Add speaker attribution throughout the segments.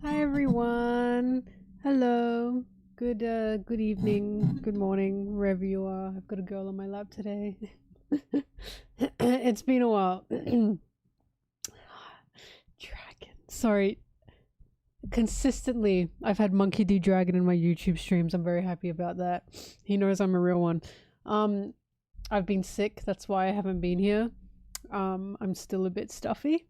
Speaker 1: Hi everyone. Hello. Good evening, good morning, wherever you are. I've got a girl on my lap today. It's been a while. Dragon. Sorry. Consistently, I've had Monkey D Dragon in my YouTube streams. I'm very happy about that. He knows I'm a real one. I've been sick, that's why I haven't been here. I'm still a bit stuffy.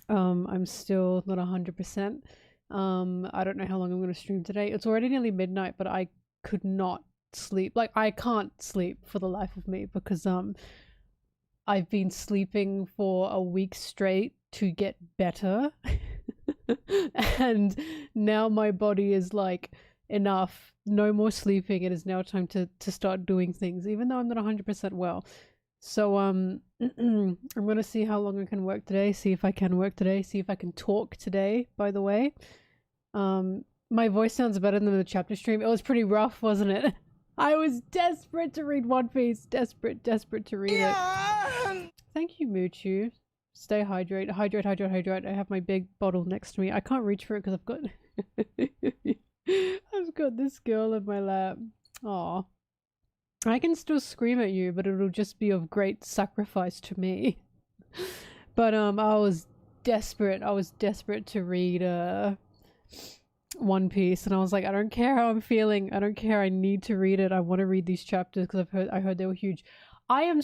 Speaker 1: I'm still not 100%. I don't know how long I'm going to stream today. It's already nearly midnight, but I could not sleep. Like, I can't sleep for the life of me because I've been sleeping for a week straight to get better. And now my body is like, enough, no more sleeping. It is now time to start doing things, even though I'm not 100% well. So I'm gonna see how long I can work today, see if I can work today, see if I can talk today, by the way. My voice sounds better than the chapter stream. It was pretty rough, wasn't it? I was desperate to read One Piece. Desperate to read it. Thank you, Moochu. Stay hydrated. Hydrate. I have my big bottle next to me. I can't reach for it because I've got I've got this girl in my lap. Aw. I can still scream at you, but it'll just be of great sacrifice to me. But I was desperate to read One Piece, and I was like, I don't care how I'm feeling. I don't care. I need to read it. I want to read these chapters because I heard they were huge. I'm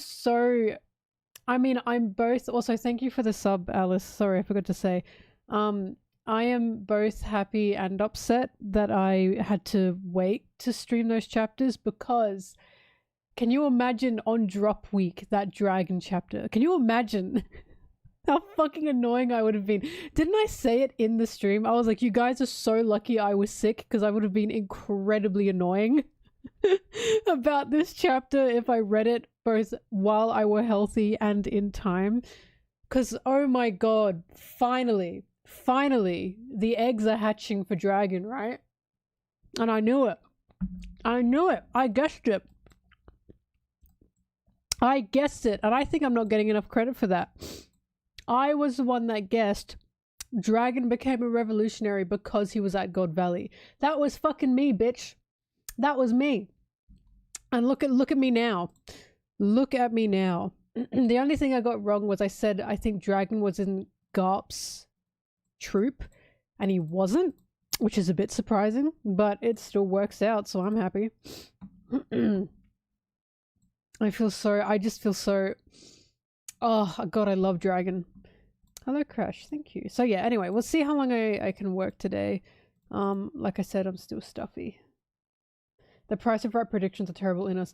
Speaker 1: both. Also, thank you for the sub, Alice. Sorry, I forgot to say. I am both happy and upset that I had to wait to stream those chapters because can you imagine on drop week that dragon chapter? Can you imagine how fucking annoying I would have been? Didn't I say it in the stream? I was like, you guys are so lucky I was sick because I would have been incredibly annoying about this chapter if I read it both while I were healthy and in time. Because, oh my god, finally, the eggs are hatching for dragon, right? And I knew it. I guessed it. And I think I'm not getting enough credit for that. I was the one that guessed dragon became a revolutionary because he was at God Valley. That was fucking me, bitch. That was me. And look at me now. Look at me now. The only thing I got wrong was I said I think dragon was in Garp's troop and he wasn't, which is a bit surprising, but it still works out, so I'm happy. I just feel so, oh god, I love dragon. Hello Crash, thank you. So yeah, anyway, we'll see how long I can work today. Like I said, I'm still stuffy. The price of right predictions are terrible in us.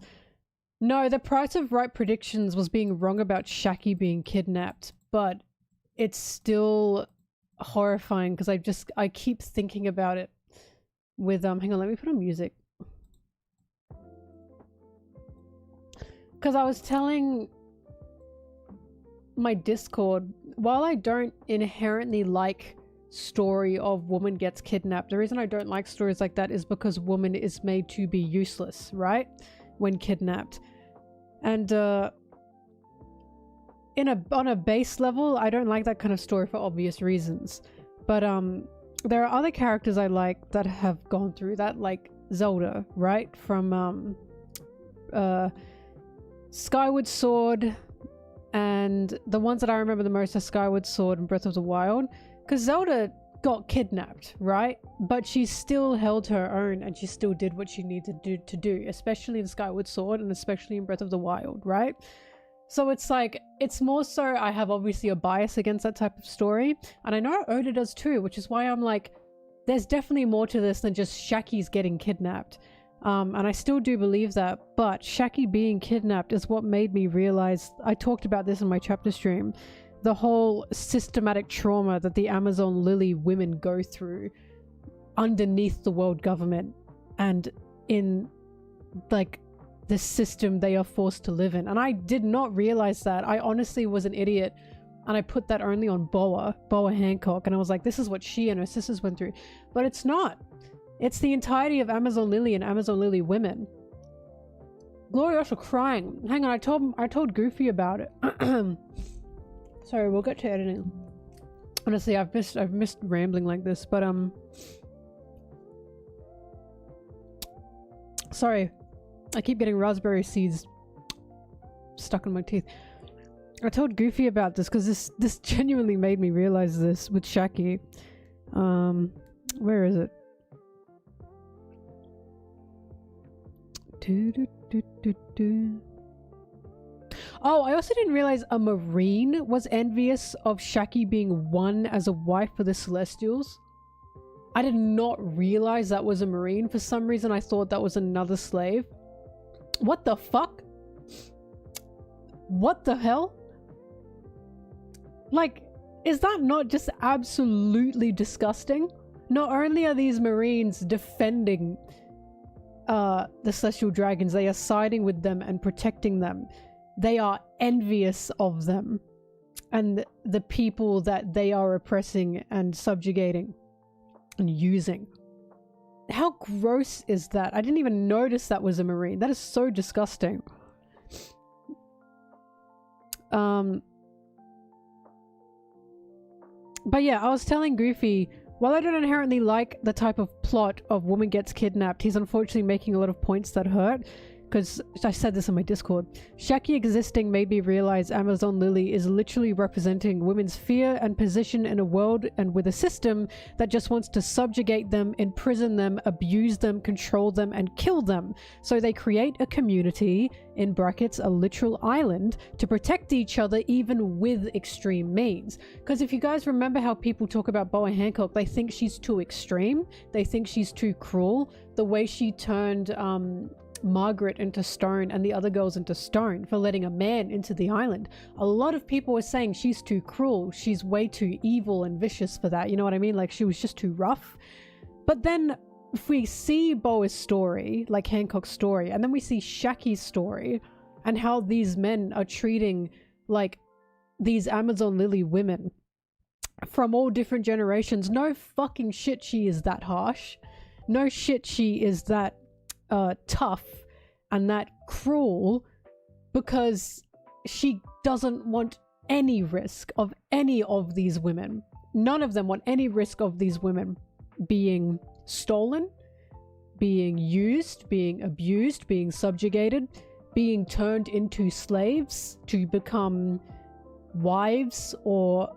Speaker 1: No, the price of right predictions was being wrong about Shaki being kidnapped, but it's still horrifying because I keep thinking about it with hang on, let me put on music. Because I was telling my Discord, while I don't inherently like story of woman gets kidnapped, the reason I don't like stories like that is because woman is made to be useless, right? When kidnapped. And on a base level, I don't like that kind of story for obvious reasons. But there are other characters I like that have gone through that, like Zelda, right? From Skyward Sword, and the ones that I remember the most are Skyward Sword and Breath of the Wild, because Zelda got kidnapped, right? But she still held her own and she still did what she needed to do, especially in Skyward Sword and especially in Breath of the Wild, right? So it's like, it's more so I have obviously a bias against that type of story, and I know Oda does too, which is why I'm like, there's definitely more to this than just Shaki's getting kidnapped. And I still do believe that, but Shaki being kidnapped is what made me realize, I talked about this in my chapter stream, the whole systematic trauma that the Amazon Lily women go through underneath the world government and in like the system they are forced to live in. And I did not realize that. I honestly was an idiot and I put that only on Boa Hancock, and I was like, this is what she and her sisters went through. But it's not. It's the entirety of Amazon Lily and Amazon Lily women. Gloriosa crying. Hang on, I told Goofy about it. Sorry, we'll get to editing. Honestly, I've missed rambling like this, but sorry, I keep getting raspberry seeds stuck in my teeth. I told Goofy about this because this genuinely made me realize this with Shaki. Where is it? Oh, I also didn't realize a Marine was envious of Shaki being won as a wife for the Celestials. I did not realize that was a Marine. For some reason, I thought that was another slave. What the fuck? What the hell? Like, is that not just absolutely disgusting? Not only are these Marines defending the Celestial Dragons, they are siding with them and protecting them. They are envious of them and the people that they are oppressing and subjugating and using. How gross is that? I didn't even notice that was a Marine. That is so disgusting. But yeah, I was telling Goofy, while I don't inherently like the type of plot of woman gets kidnapped, he's unfortunately making a lot of points that hurt. Because I said this on my Discord. Shaki existing made me realize Amazon Lily is literally representing women's fear and position in a world and with a system that just wants to subjugate them, imprison them, abuse them, control them, and kill them. So they create a community, in brackets, a literal island, to protect each other even with extreme means. Because if you guys remember how people talk about Boa Hancock, they think she's too extreme. They think she's too cruel. The way she turned Margaret into stone and the other girls into stone for letting a man into the island. A lot of people were saying she's too cruel, she's way too evil and vicious for that, you know what I mean? Like, she was just too rough. But then if we see Boa's story, like Hancock's story, and then we see Shaki's story and how these men are treating like these Amazon Lily women from all different generations, no fucking shit she is that harsh. No shit she is that tough and that cruel, because she doesn't want any risk of any of these women. None of them want any risk of these women being stolen, being used, being abused, being subjugated, being turned into slaves to become wives, or,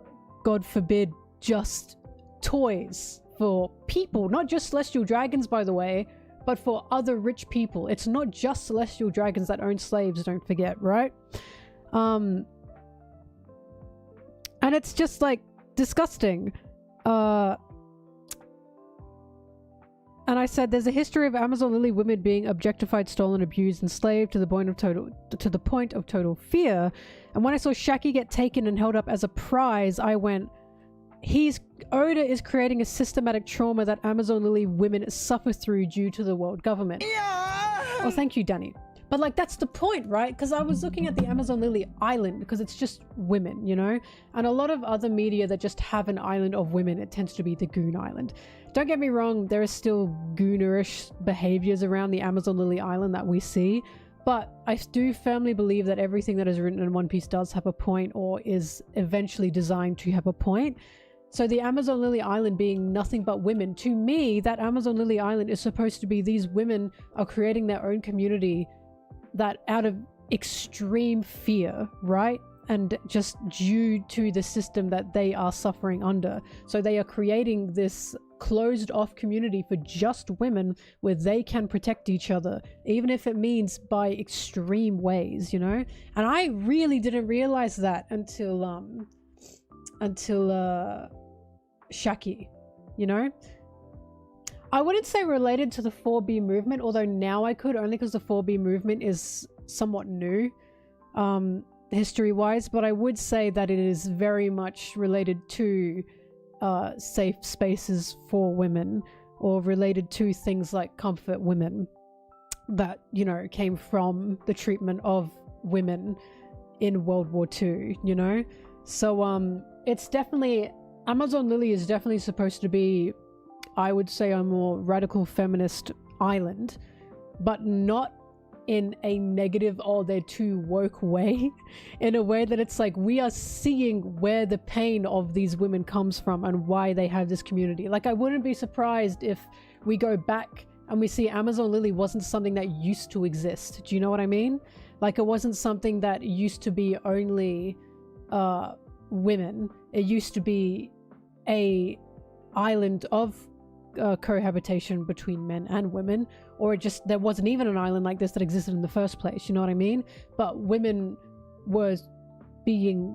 Speaker 1: God forbid, just toys for people. Not just celestial dragons, by the way, but for other rich people. It's not just celestial dragons that own slaves, don't forget, right? And it's just like disgusting. And I said there's a history of Amazon Lily women being objectified, stolen, abused, enslaved to the point of total fear. And when I saw Shaki get taken and held up as a prize, I went, Oda is creating a systematic trauma that Amazon Lily women suffer through due to the world government. Yeah! Oh, thank you, Danny. But like, that's the point, right? Because I was looking at the Amazon Lily island because it's just women, you know? And a lot of other media that just have an island of women, it tends to be the Goon Island. Don't get me wrong, there are still goonerish behaviors around the Amazon Lily island that we see. But I do firmly believe that everything that is written in One Piece does have a point, or is eventually designed to have a point. So the Amazon Lily Island being nothing but women, to me, that Amazon Lily Island is supposed to be these women are creating their own community that out of extreme fear, right? And just due to the system that they are suffering under. So they are creating this closed off community for just women where they can protect each other, even if it means by extreme ways, you know? And I really didn't realize that until Shaki, you know? I wouldn't say related to the 4B movement, although now I could, only because the 4B movement is somewhat new history-wise, but I would say that it is very much related to safe spaces for women, or related to things like comfort women that, you know, came from the treatment of women in World War II, you know? So it's definitely, Amazon Lily is definitely supposed to be, I would say, a more radical feminist island, but not in a negative, oh, they're too woke way, in a way that it's like we are seeing where the pain of these women comes from and why they have this community. Like, I wouldn't be surprised if we go back and we see Amazon Lily wasn't something that used to exist. Do you know what I mean? Like, it wasn't something that used to be only women. It used to be a island of cohabitation between men and women, or there wasn't even an island like this that existed in the first place, you know what I mean? But women were being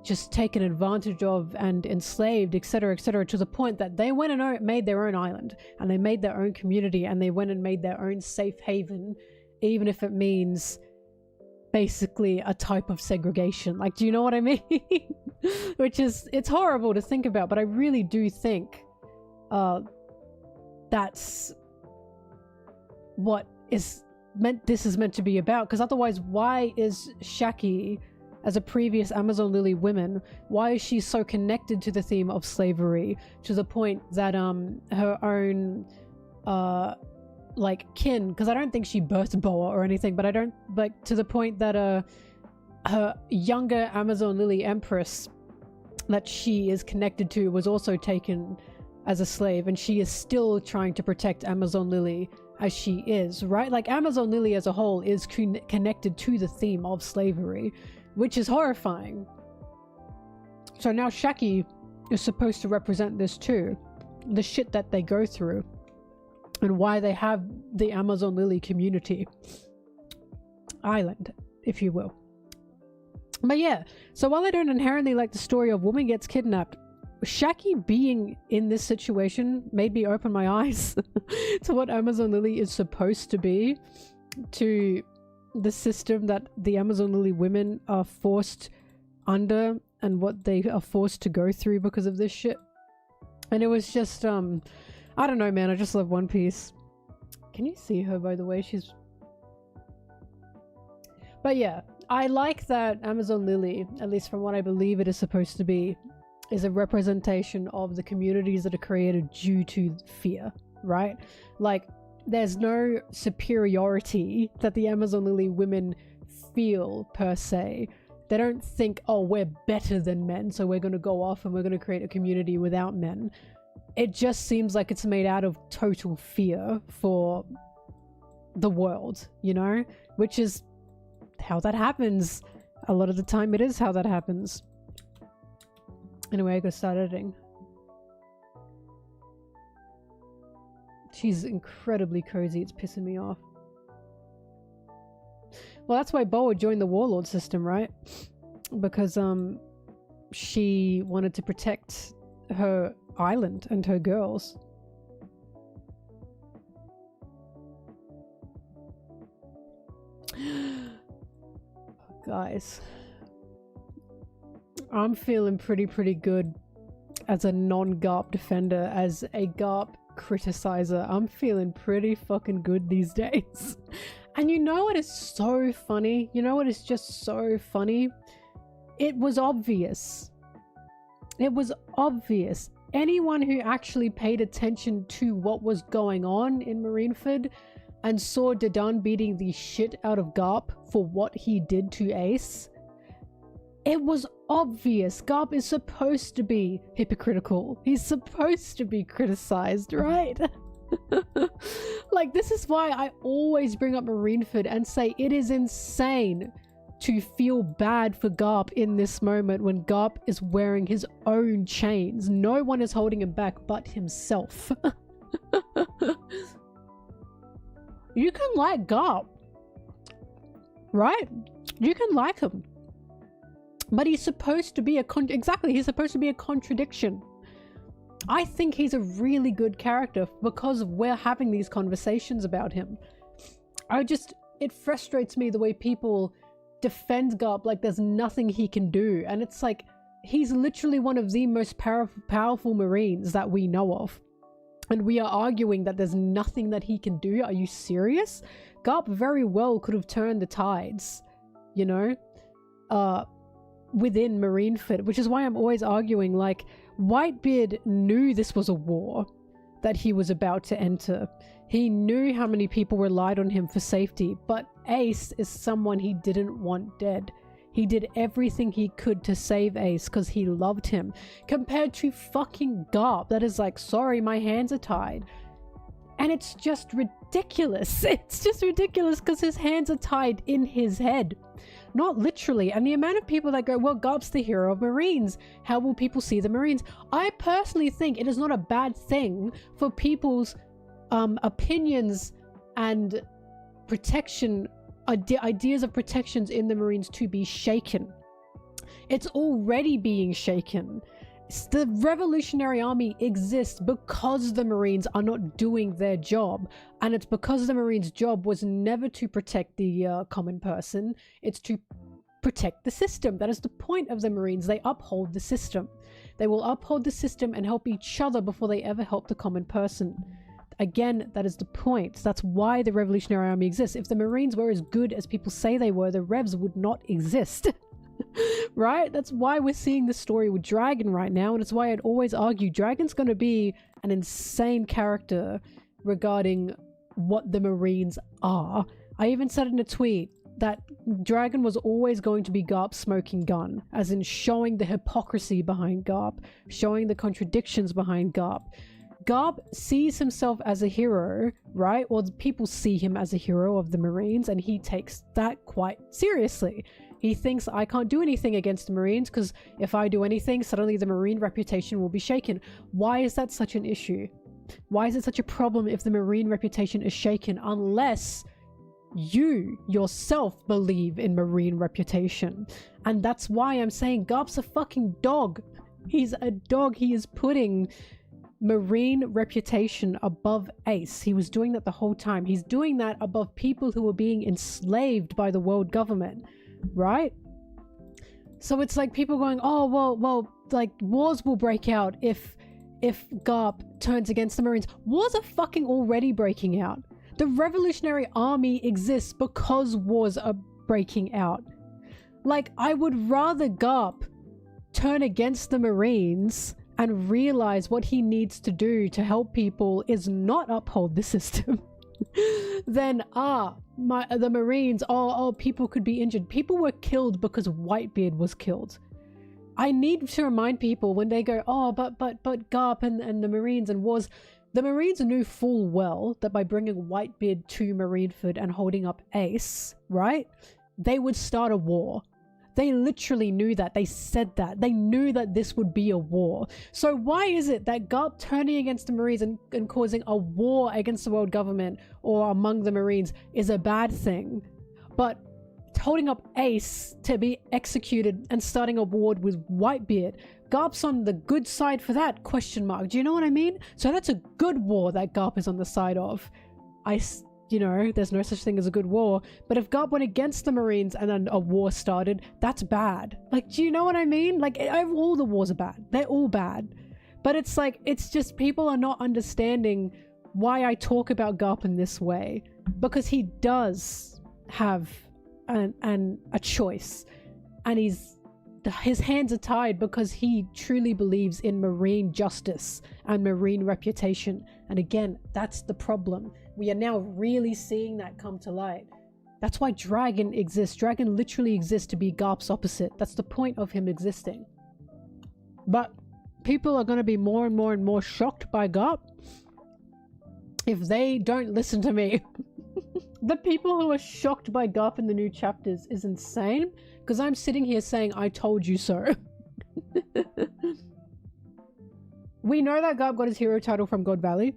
Speaker 1: just taken advantage of and enslaved, etc., to the point that they went and made their own island, and they made their own community, and they went and made their own safe haven, even if it means basically a type of segregation. Like, do you know what I mean? Which is, it's horrible to think about, but I really do think that's what this is meant to be about. Because otherwise, why is Shaki, as a previous Amazon Lily woman, why is she so connected to the theme of slavery to the point that her own like kin, because I don't think she birthed Boa or anything, but to the point that her younger Amazon Lily empress that she is connected to was also taken as a slave, and she is still trying to protect Amazon Lily as she is, right? Like, Amazon Lily as a whole is connected to the theme of slavery, which is horrifying. So now Shaki is supposed to represent this too, the shit that they go through and why they have the Amazon Lily community island, if you will. But yeah, so while I don't inherently like the story of woman gets kidnapped, Shaki being in this situation made me open my eyes to what Amazon Lily is supposed to be, to the system that the Amazon Lily women are forced under and what they are forced to go through because of this shit. And it was just, I don't know, man, I just love One Piece. Can you see her, by the way? But yeah, I like that Amazon Lily, at least from what I believe it is supposed to be, is a representation of the communities that are created due to fear, right? Like, there's no superiority that the Amazon Lily women feel, per se. They don't think, oh, we're better than men, so we're going to go off and we're going to create a community without men. It just seems like it's made out of total fear for the world, you know? Which is how that happens. A lot of the time it is how that happens. Anyway, I gotta start editing. She's incredibly cozy, it's pissing me off. Well, that's why Boa joined the warlord system, right? Because she wanted to protect her island and her girls. Guys, I'm feeling pretty good as a non-Garp defender, as a Garp criticizer. I'm feeling pretty fucking good these days. And you know what is so funny? You know what is just so funny? It was obvious. It was obvious. Anyone who actually paid attention to what was going on in Marineford and saw Dadan beating the shit out of Garp for what he did to Ace, it was obvious. Garp is supposed to be hypocritical. He's supposed to be criticized, right? Like, this is why I always bring up Marineford and say it is insane to feel bad for Garp in this moment when Garp is wearing his own chains. No one is holding him back but himself. You can like Garp, right? You can like him. But he's supposed to be he's supposed to be a contradiction. I think he's a really good character because we're having these conversations about him. It frustrates me the way people defend Garp like there's nothing he can do. And it's like, he's literally one of the most powerful Marines that we know of. And we are arguing that there's nothing that he can do. Are you serious? Garp very well could have turned the tides, you know? Within Marineford, which is why I'm always arguing, like, Whitebeard knew this was a war, that he was about to enter. He knew how many people relied on him for safety, but Ace is someone he didn't want dead. He did everything he could to save Ace because he loved him, compared to fucking Garp that is like, sorry, my hands are tied. And it's just ridiculous. It's just ridiculous because his hands are tied in his head, not literally. And the amount of people that go, well, Garp's the hero of Marines, how will people see the Marines? I personally think it is not a bad thing for people's opinions and protection, ideas of protections in the Marines to be shaken. It's already being shaken. The Revolutionary Army exists because the Marines are not doing their job, and it's because the Marines' job was never to protect the common person. It's to protect the system. That is the point of the Marines. They uphold the system. They will uphold the system and help each other before they ever help the common person. Again, that is the point. That's why the Revolutionary Army exists. If the Marines were as good as people say they were, the Revs would not exist. Right? That's why we're seeing the story with Dragon right now, and it's why I'd always argue Dragon's going to be an insane character regarding what the Marines are. I even said in a tweet that Dragon was always going to be Garp's smoking gun, as in showing the hypocrisy behind Garp, showing the contradictions behind Garp. Garp sees himself as a hero, right? Or people see him as a hero of the Marines, and he takes that quite seriously. He thinks, I can't do anything against the Marines because if I do anything, suddenly the Marine reputation will be shaken. Why is that such an issue? Why is it such a problem if the Marine reputation is shaken unless you yourself believe in Marine reputation? And that's why I'm saying Garp's a fucking dog. He's a dog. He is putting Marine reputation above Ace. He was doing that the whole time. He's doing that above people who were being enslaved by the world government. Right? So it's like people going, oh, well, like wars will break out if Garp turns against the Marines. Wars are fucking already breaking out. The Revolutionary Army exists because wars are breaking out. Like, I would rather Garp turn against the Marines and realize what he needs to do to help people is not uphold the system. Then the Marines, people could be injured. People were killed because Whitebeard was killed. I need to remind people when they go, oh, but Garp and the Marines and wars. The Marines knew full well that by bringing Whitebeard to Marineford and holding up Ace, right, they would start a war. They literally knew that. They said that. They knew that this would be a war. So why is it that Garp turning against the Marines and causing a war against the world government or among the Marines is a bad thing, but holding up Ace to be executed and starting a war with Whitebeard, Garp's on the good side for that, question mark. Do you know what I mean? So that's a good war that Garp is on the side of. You know, there's no such thing as a good war. But if Garp went against the Marines and then a war started, that's bad. Like, do you know what I mean? Like, all the wars are bad. They're all bad. But it's like, it's just people are not understanding why I talk about Garp in this way. Because he does have a choice. And his hands are tied because he truly believes in Marine justice and Marine reputation. And again, that's the problem. We are now really seeing that come to light. That's why Dragon exists. Dragon literally exists to be Garp's opposite. That's the point of him existing. But people are going to be more and more and more shocked by Garp if they don't listen to me. The people who are shocked by Garp in the new chapters is insane, because I'm sitting here saying, I told you so. We know that Garp got his hero title from God Valley.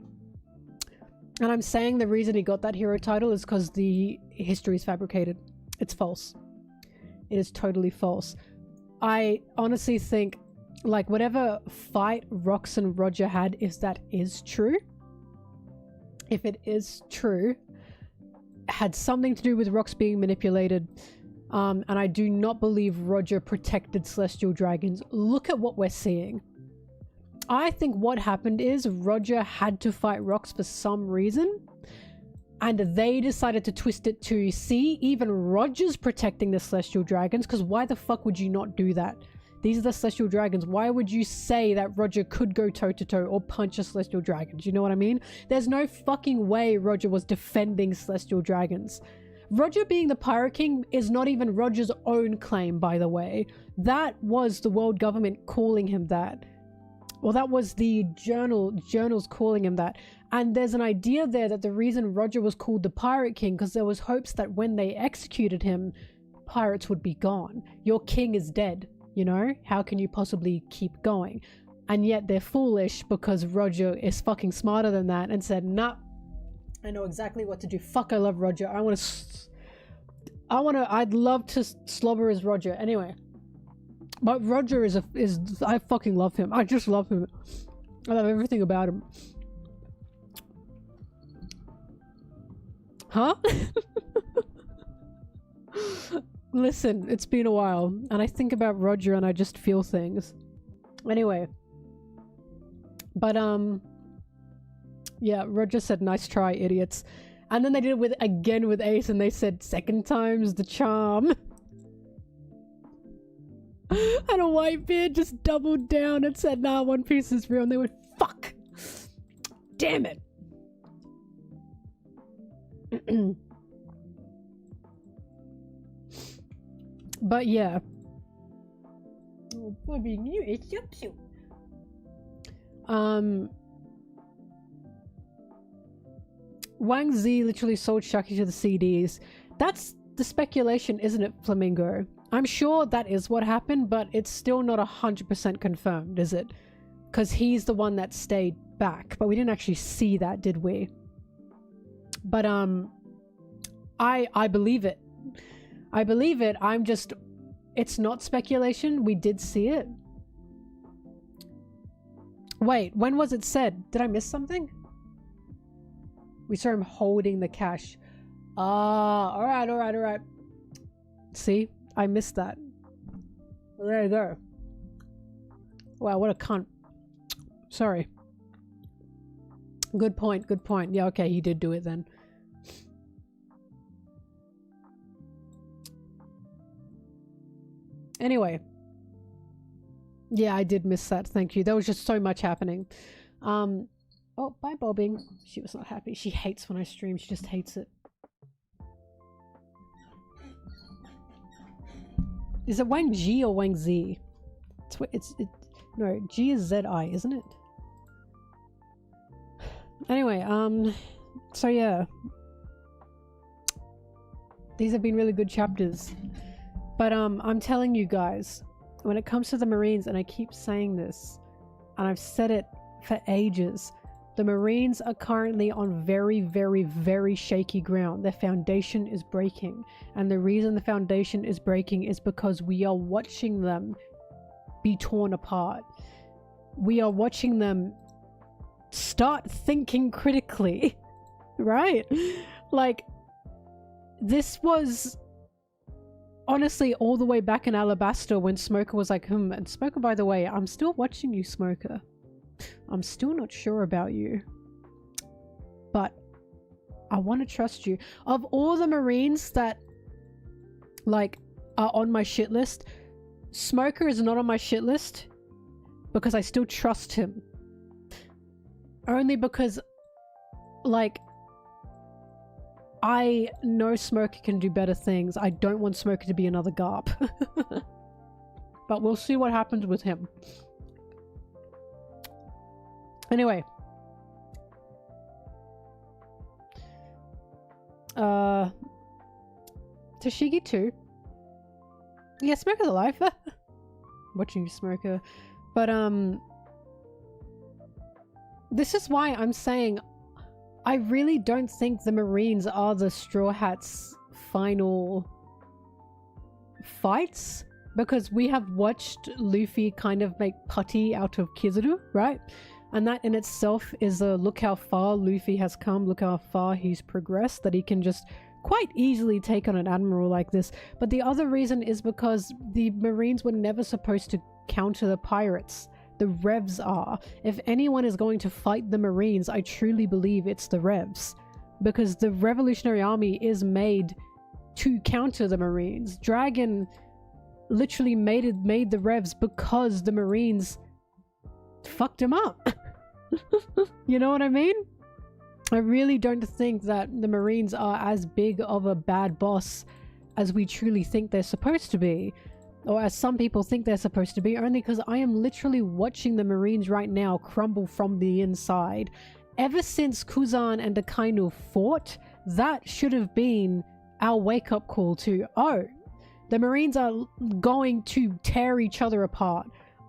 Speaker 1: And I'm saying the reason he got that hero title is because the history is fabricated. It's false. It is totally false. I honestly think, like, whatever fight Rox and Roger had, if that is true, if it is true, had something to do with Rox being manipulated. And I do not believe Roger protected Celestial Dragons. Look at what we're seeing. I think what happened is Roger had to fight Rox for some reason, and they decided to twist it to see even Roger's protecting the Celestial Dragons, because why the fuck would you not do that? these are the celestial dragons. Why would you say that Roger could go toe-to-toe or punch a celestial dragon? Do you know what I mean? There's no fucking way Roger was defending celestial dragons. Roger being the Pirate King is not even Roger's own claim, by the way. That was the world government calling him that. Well, that was the journals calling him that. And there's an idea there that the reason Roger was called the Pirate King, because there was hopes that when they executed him, pirates would be gone. Your king is dead, you know? How can you possibly keep going? And yet they're foolish because Roger is fucking smarter than that and said, nah, I know exactly what to do. Fuck, I love Roger. I'd love to slobber as Roger. Anyway. But Roger I fucking love him. I just love him. I love everything about him. Huh? Listen, it's been a while, and I think about Roger and I just feel things. Anyway. But, yeah, Roger said, nice try, idiots. And then they did it again with Ace, and they said, second time's the charm. And a Whitebeard just doubled down and said, nah, One Piece is real. And they went, fuck! Damn it! But yeah. Oh, Bobby, you is so cute. Wang Zi literally sold Shaki to the CDs. That's the speculation, isn't it, Flamingo? I'm sure that is what happened, but it's still not 100% confirmed, is it? Because he's the one that stayed back, but we didn't actually see that, did we? But I believe it. I believe it. It's not speculation. We did see it. Wait, when was it said? Did I miss something? We saw him holding the cash. Ah, alright. See? I missed that. Well, there you go. Wow, what a cunt. Sorry. Good point. Yeah, okay, he did do it then. Anyway. Yeah, I did miss that. Thank you. There was just so much happening. Oh, bye, Bobbing. She was not happy. She hates when I stream. She just hates it. Is it Wang G or Wang Z? No, G is Z-I, isn't it? Anyway, so yeah. These have been really good chapters. But, I'm telling you guys, when it comes to the Marines, and I keep saying this, and I've said it for ages, the Marines are currently on very, very, very shaky ground. Their foundation is breaking. And the reason the foundation is breaking is because we are watching them be torn apart. We are watching them start thinking critically. Right? Like, this was honestly all the way back in Alabasta when Smoker was like, and Smoker, by the way, I'm still watching you, Smoker. I'm still not sure about you, but I want to trust you. Of all the Marines that like are on my shit list, Smoker is not on my shit list because I still trust him. Only because like I know Smoker can do better things. I don't want Smoker to be another Garp. But we'll see what happens with him. Anyway. Tashigi 2. Yeah, Smoker's alive. Watching you, Smoker. But, this is why I'm saying I really don't think the Marines are the Straw Hats' final fights. Because we have watched Luffy kind of make putty out of Kizaru, right? And that in itself is a look how far Luffy has come, look how far he's progressed, that he can just quite easily take on an admiral like this. But the other reason is because the Marines were never supposed to counter the pirates. The Revs are. If anyone is going to fight the Marines, I truly believe it's the Revs. Because the Revolutionary Army is made to counter the Marines. Dragon literally made the revs because the Marines fucked him up. You know what I mean? I really don't think that the Marines are as big of a bad boss as we truly think they're supposed to be, or as some people think they're supposed to be, only because I am literally watching the Marines right now crumble from the inside. Ever since Kuzan and Akainu fought, that should have been our wake-up call to, oh, the Marines are going to tear each other apart.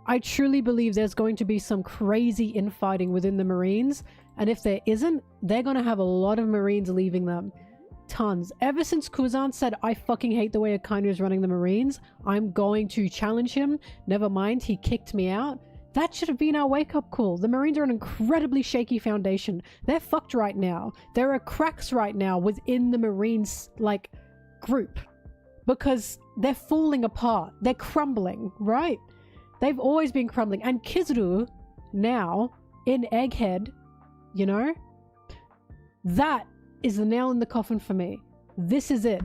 Speaker 1: I truly believe there's going to be some crazy infighting within the Marines, and if there isn't, they're going to have a lot of Marines leaving them. Tons. Ever since Kuzan said, I fucking hate the way Akainu is running the Marines, I'm going to challenge him. Never mind, he kicked me out. That should have been our wake-up call. The Marines are an incredibly shaky foundation. They're fucked right now. There are cracks right now within the Marines, like, group. Because they're falling apart. They're crumbling, right? They've always been crumbling. And Kizuru, now, in Egghead, you know? That is the nail in the coffin for me. This is it.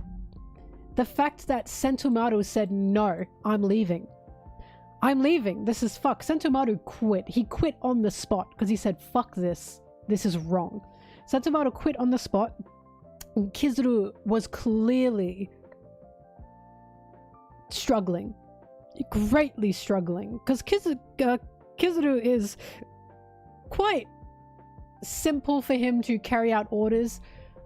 Speaker 1: The fact that Sentomaru said, no, I'm leaving. I'm leaving. This is fuck. Sentomaru quit. He quit on the spot because he said, fuck this. This is wrong. Sentomaru quit on the spot. Kizuru was clearly struggling. Greatly struggling. Because Kizuru is quite simple for him to carry out orders.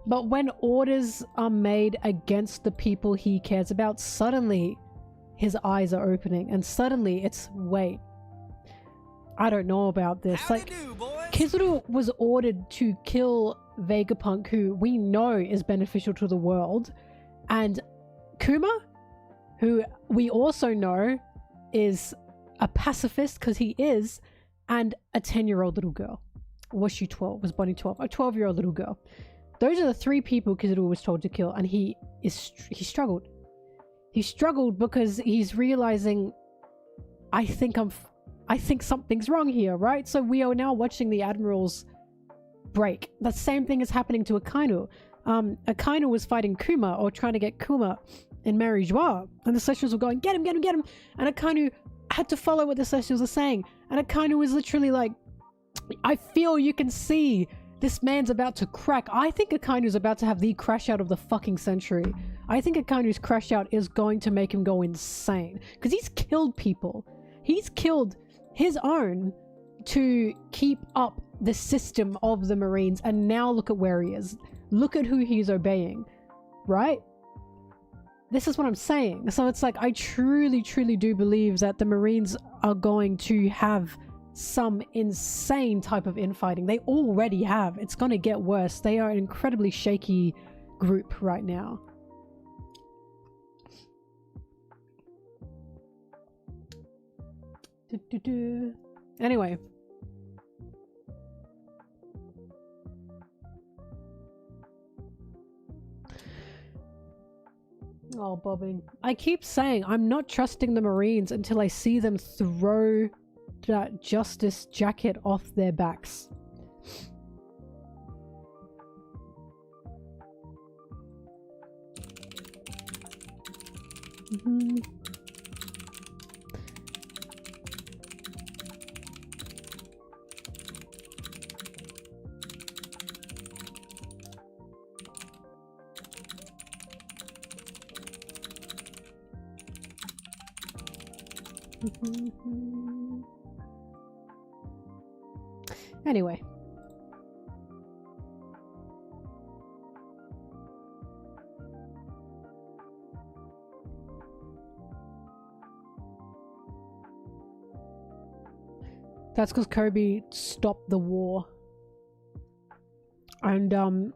Speaker 1: But when orders are made against the people he cares about, suddenly his eyes are opening, and suddenly it's, wait, I don't know about this. Like, Kizuru was ordered to kill Vegapunk, who we know is beneficial to the world, and Kuma, who we also know is a pacifist, because he is, and a 10-year-old little girl. Was she 12? Was Bonnie 12? A 12-year-old little girl. Those are the three people Kizuru was told to kill, and he struggled. He struggled because he's realizing, I think something's wrong here, right? So we are now watching the admirals break. The same thing is happening to Akainu. Akainu was fighting Kuma, or trying to get Kuma in Mary Joie, and the Celestials were going, get him, get him, get him, and Akainu had to follow what the Celestials are saying, and Akainu was literally like, I feel you can see this man's about to crack. I think Akainu's about to have the crash out of the fucking century. I think Akainu's crash out is going to make him go insane. Because he's killed people. He's killed his own to keep up the system of the Marines. And now look at where he is. Look at who he's obeying. Right? This is what I'm saying. So it's like, I truly, truly do believe that the Marines are going to have some insane type of infighting. They already have. It's going to get worse. They are an incredibly shaky group right now. Anyway. Oh, bobbing. I keep saying I'm not trusting the Marines until I see them throw that justice jacket off their backs. Anyway. That's because Kobe stopped the war. And I'm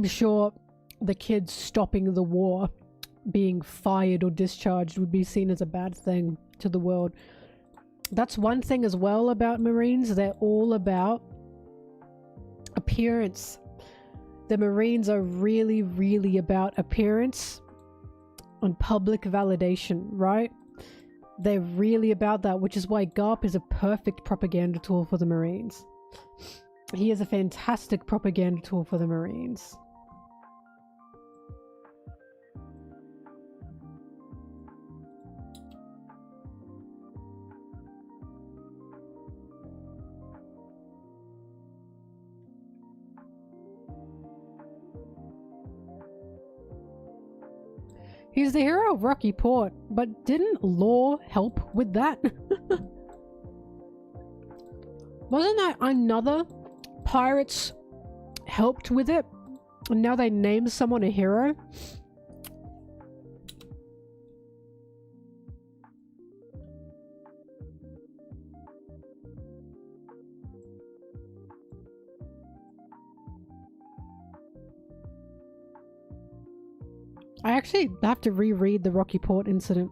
Speaker 1: sure the kids stopping the war, being fired or discharged, would be seen as a bad thing to the world. That's one thing as well about Marines. They're all about appearance. The Marines are really, really about appearance and public validation, right? They're really about that, which is why Garp is a perfect propaganda tool for the Marines. He is a fantastic propaganda tool for the Marines. He's the hero of Rocky Port, but didn't Law help with that? Wasn't that another pirates helped with it? And now they name someone a hero? I actually have to reread the Rocky Port incident.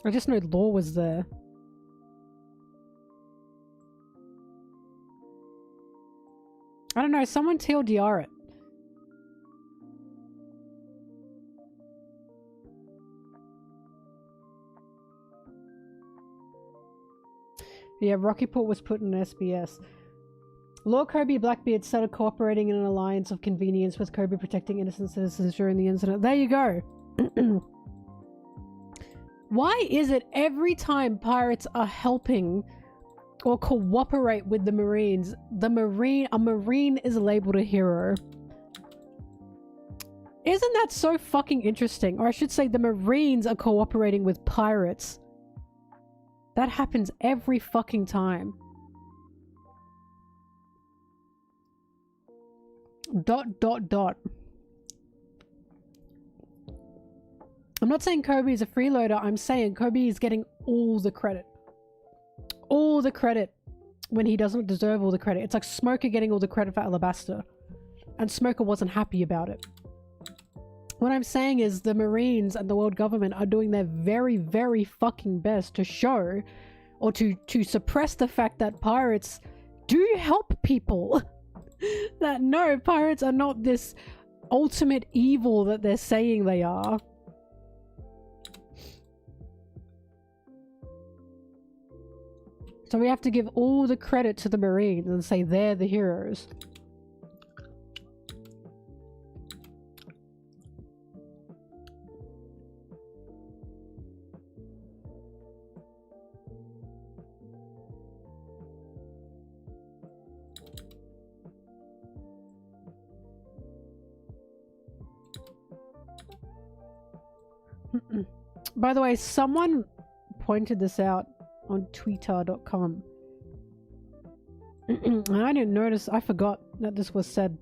Speaker 1: I just know Law was there. I don't know, someone TLDR it. Yeah, Rocky Port was put in SBS. Law, Kobe, Blackbeard started cooperating in an alliance of convenience with Kobe protecting innocent citizens during the incident. There you go. Why is it every time pirates are helping or cooperate with the Marines, a Marine is labeled a hero? Isn't that so fucking interesting? Or I should say the Marines are cooperating with pirates. That happens every fucking time. Dot, dot, dot. I'm not saying Kobe is a freeloader. I'm saying Kobe is getting all the credit. All the credit when he doesn't deserve all the credit. It's like Smoker getting all the credit for Alabaster. And Smoker wasn't happy about it. What I'm saying is the Marines and the world government are doing their very, very fucking best to show or to suppress the fact that pirates do help people. That no, pirates are not this ultimate evil that they're saying they are. So we have to give all the credit to the Marines and say they're the heroes. By the way, someone pointed this out on twitter.com. And I didn't notice, I forgot that this was said.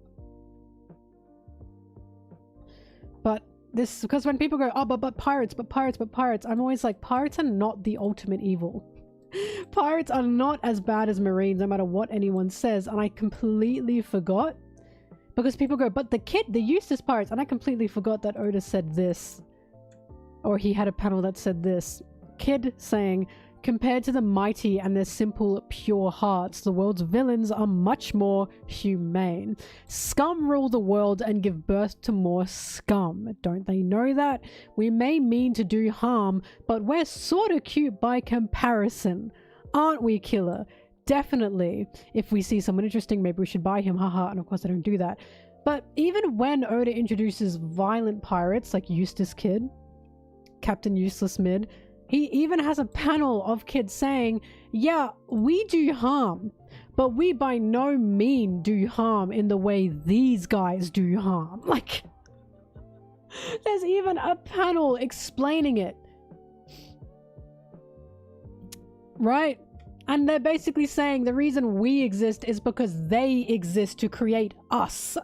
Speaker 1: But this, because when people go, oh, but pirates, I'm always like, pirates are not the ultimate evil. Pirates are not as bad as Marines, no matter what anyone says. And I completely forgot. Because people go, but the Eustace pirates, and I completely forgot that Otis said this. Or he had a panel that said this. Kid saying, compared to the mighty and their simple, pure hearts, the world's villains are much more humane. Scum rule the world and give birth to more scum. Don't they know that? We may mean to do harm, but we're sorta cute by comparison. Aren't we, killer? Definitely. If we see someone interesting, maybe we should buy him, haha, and of course I don't do that. But even when Oda introduces violent pirates like Eustace Kid, Captain Useless Mid, he even has a panel of kids saying, yeah, we do harm, but we by no mean do harm in the way these guys do harm. Like, there's even a panel explaining it. Right? And they're basically saying the reason we exist is because they exist to create us.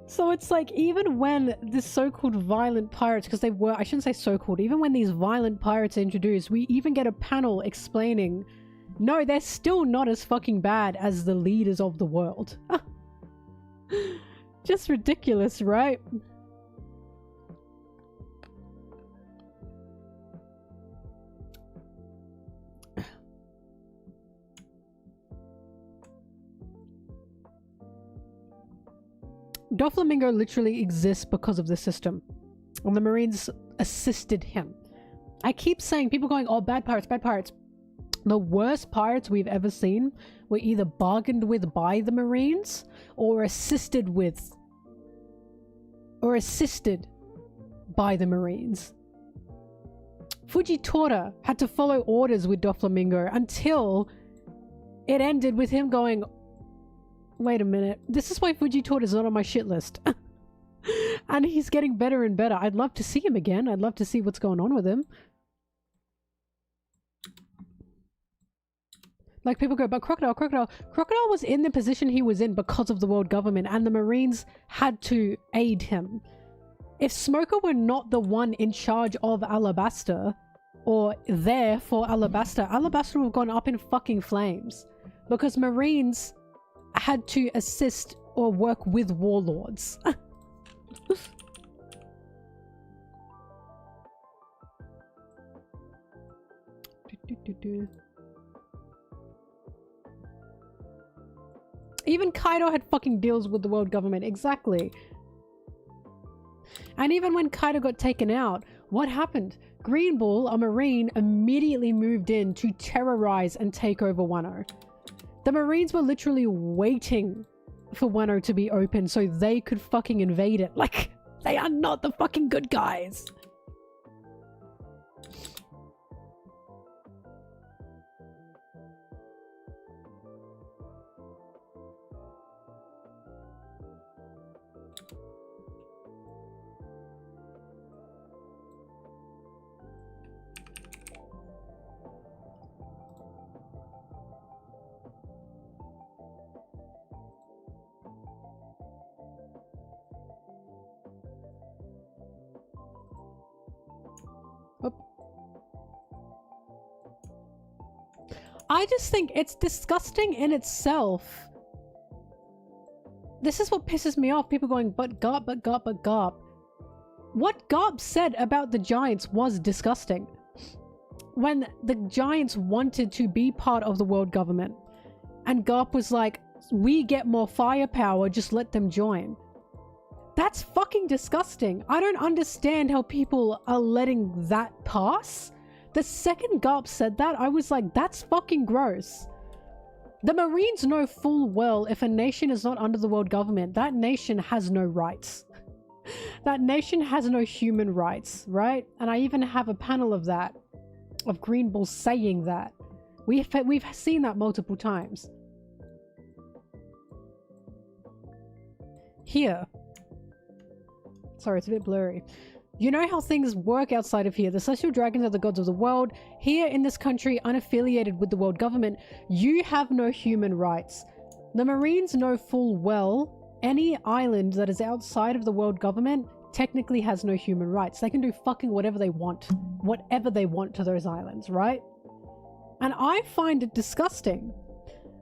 Speaker 1: So it's like, even when this so-called violent pirates, because they were, I shouldn't say so-called, even when these violent pirates are introduced, we even get a panel explaining, no, they're still not as fucking bad as the leaders of the world. Just ridiculous, right? Doflamingo literally exists because of the system, and the Marines assisted him. I keep saying, people going, oh, bad pirates, bad pirates. The worst pirates we've ever seen were either bargained with by the Marines or assisted with, or assisted by the Marines. Fujitora had to follow orders with Doflamingo until it ended with him going, wait a minute, this is why Fujitora is not on my shit list. And he's getting better and better. I'd love to see him again. I'd love to see what's going on with him. Like, people go, but Crocodile was in the position he was in because of the world government, and the Marines had to aid him. If Smoker were not the one in charge of Alabasta, or there for Alabasta, Alabasta would have gone up in fucking flames. Because Marines had to assist or work with warlords. Even Kaido had fucking deals with the world government. Exactly. And even when Kaido got taken out, what happened? Green Bull, a Marine, immediately moved in to terrorize and take over Wano. The Marines were literally waiting for Wano to be open so they could fucking invade it. Like, they are not the fucking good guys. I just think it's disgusting in itself. This is what pisses me off. People going, but Garp, but Garp, but Garp. What Garp said about the Giants was disgusting. When the Giants wanted to be part of the world government, and Garp was like, we get more firepower, just let them join. That's fucking disgusting. I don't understand how people are letting that pass. The second Garp said that, I was like, that's fucking gross. The Marines know full well if a nation is not under the world government, that nation has no rights. That nation has no human rights, right? And I even have a panel of that, of Green Bull saying that. We've seen that multiple times. Here. Sorry, it's a bit blurry. You know how things work outside of here. The celestial dragons are the gods of the world. Here in this country, unaffiliated with the world government, you have no human rights. The Marines know full well any island that is outside of the world government technically has no human rights. They can do fucking whatever they want to those islands, right? And I find it disgusting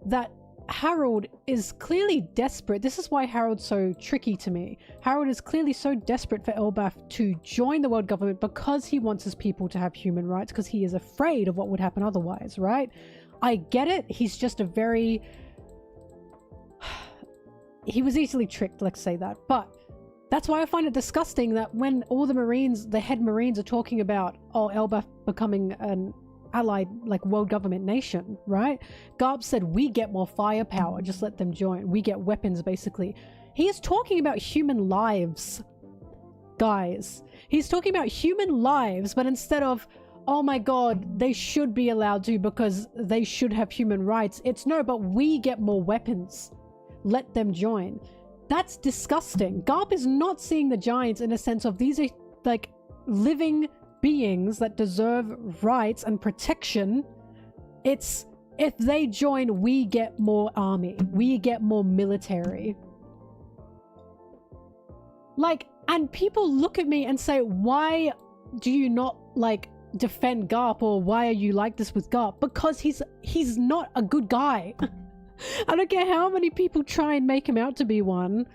Speaker 1: that Harold is clearly desperate. This is why Harold's so tricky to me. Harold is clearly so desperate for Elbaf to join the world government because he wants his people to have human rights, because he is afraid of what would happen otherwise, right? I get it. He's just a very... he was easily tricked, let's say that. But that's why I find it disgusting that when all the Marines, the head Marines, are talking about, oh, Elbaf becoming an allied, like, world government nation, right? Garp said, we get more firepower, just let them join. We get weapons, basically. He is talking about human lives, guys. He's talking about human lives, but instead of, oh my god, they should be allowed to because they should have human rights, it's no, but we get more weapons. Let them join. That's disgusting. Garp is not seeing the Giants in a sense of these are, like, living beings that deserve rights and protection. It's, if they join, we get more army, we get more military. Like, and people look at me and say, why do you not, like, defend Garp, or why are you like this with Garp? Because he's not a good guy. I don't care how many people try and make him out to be one.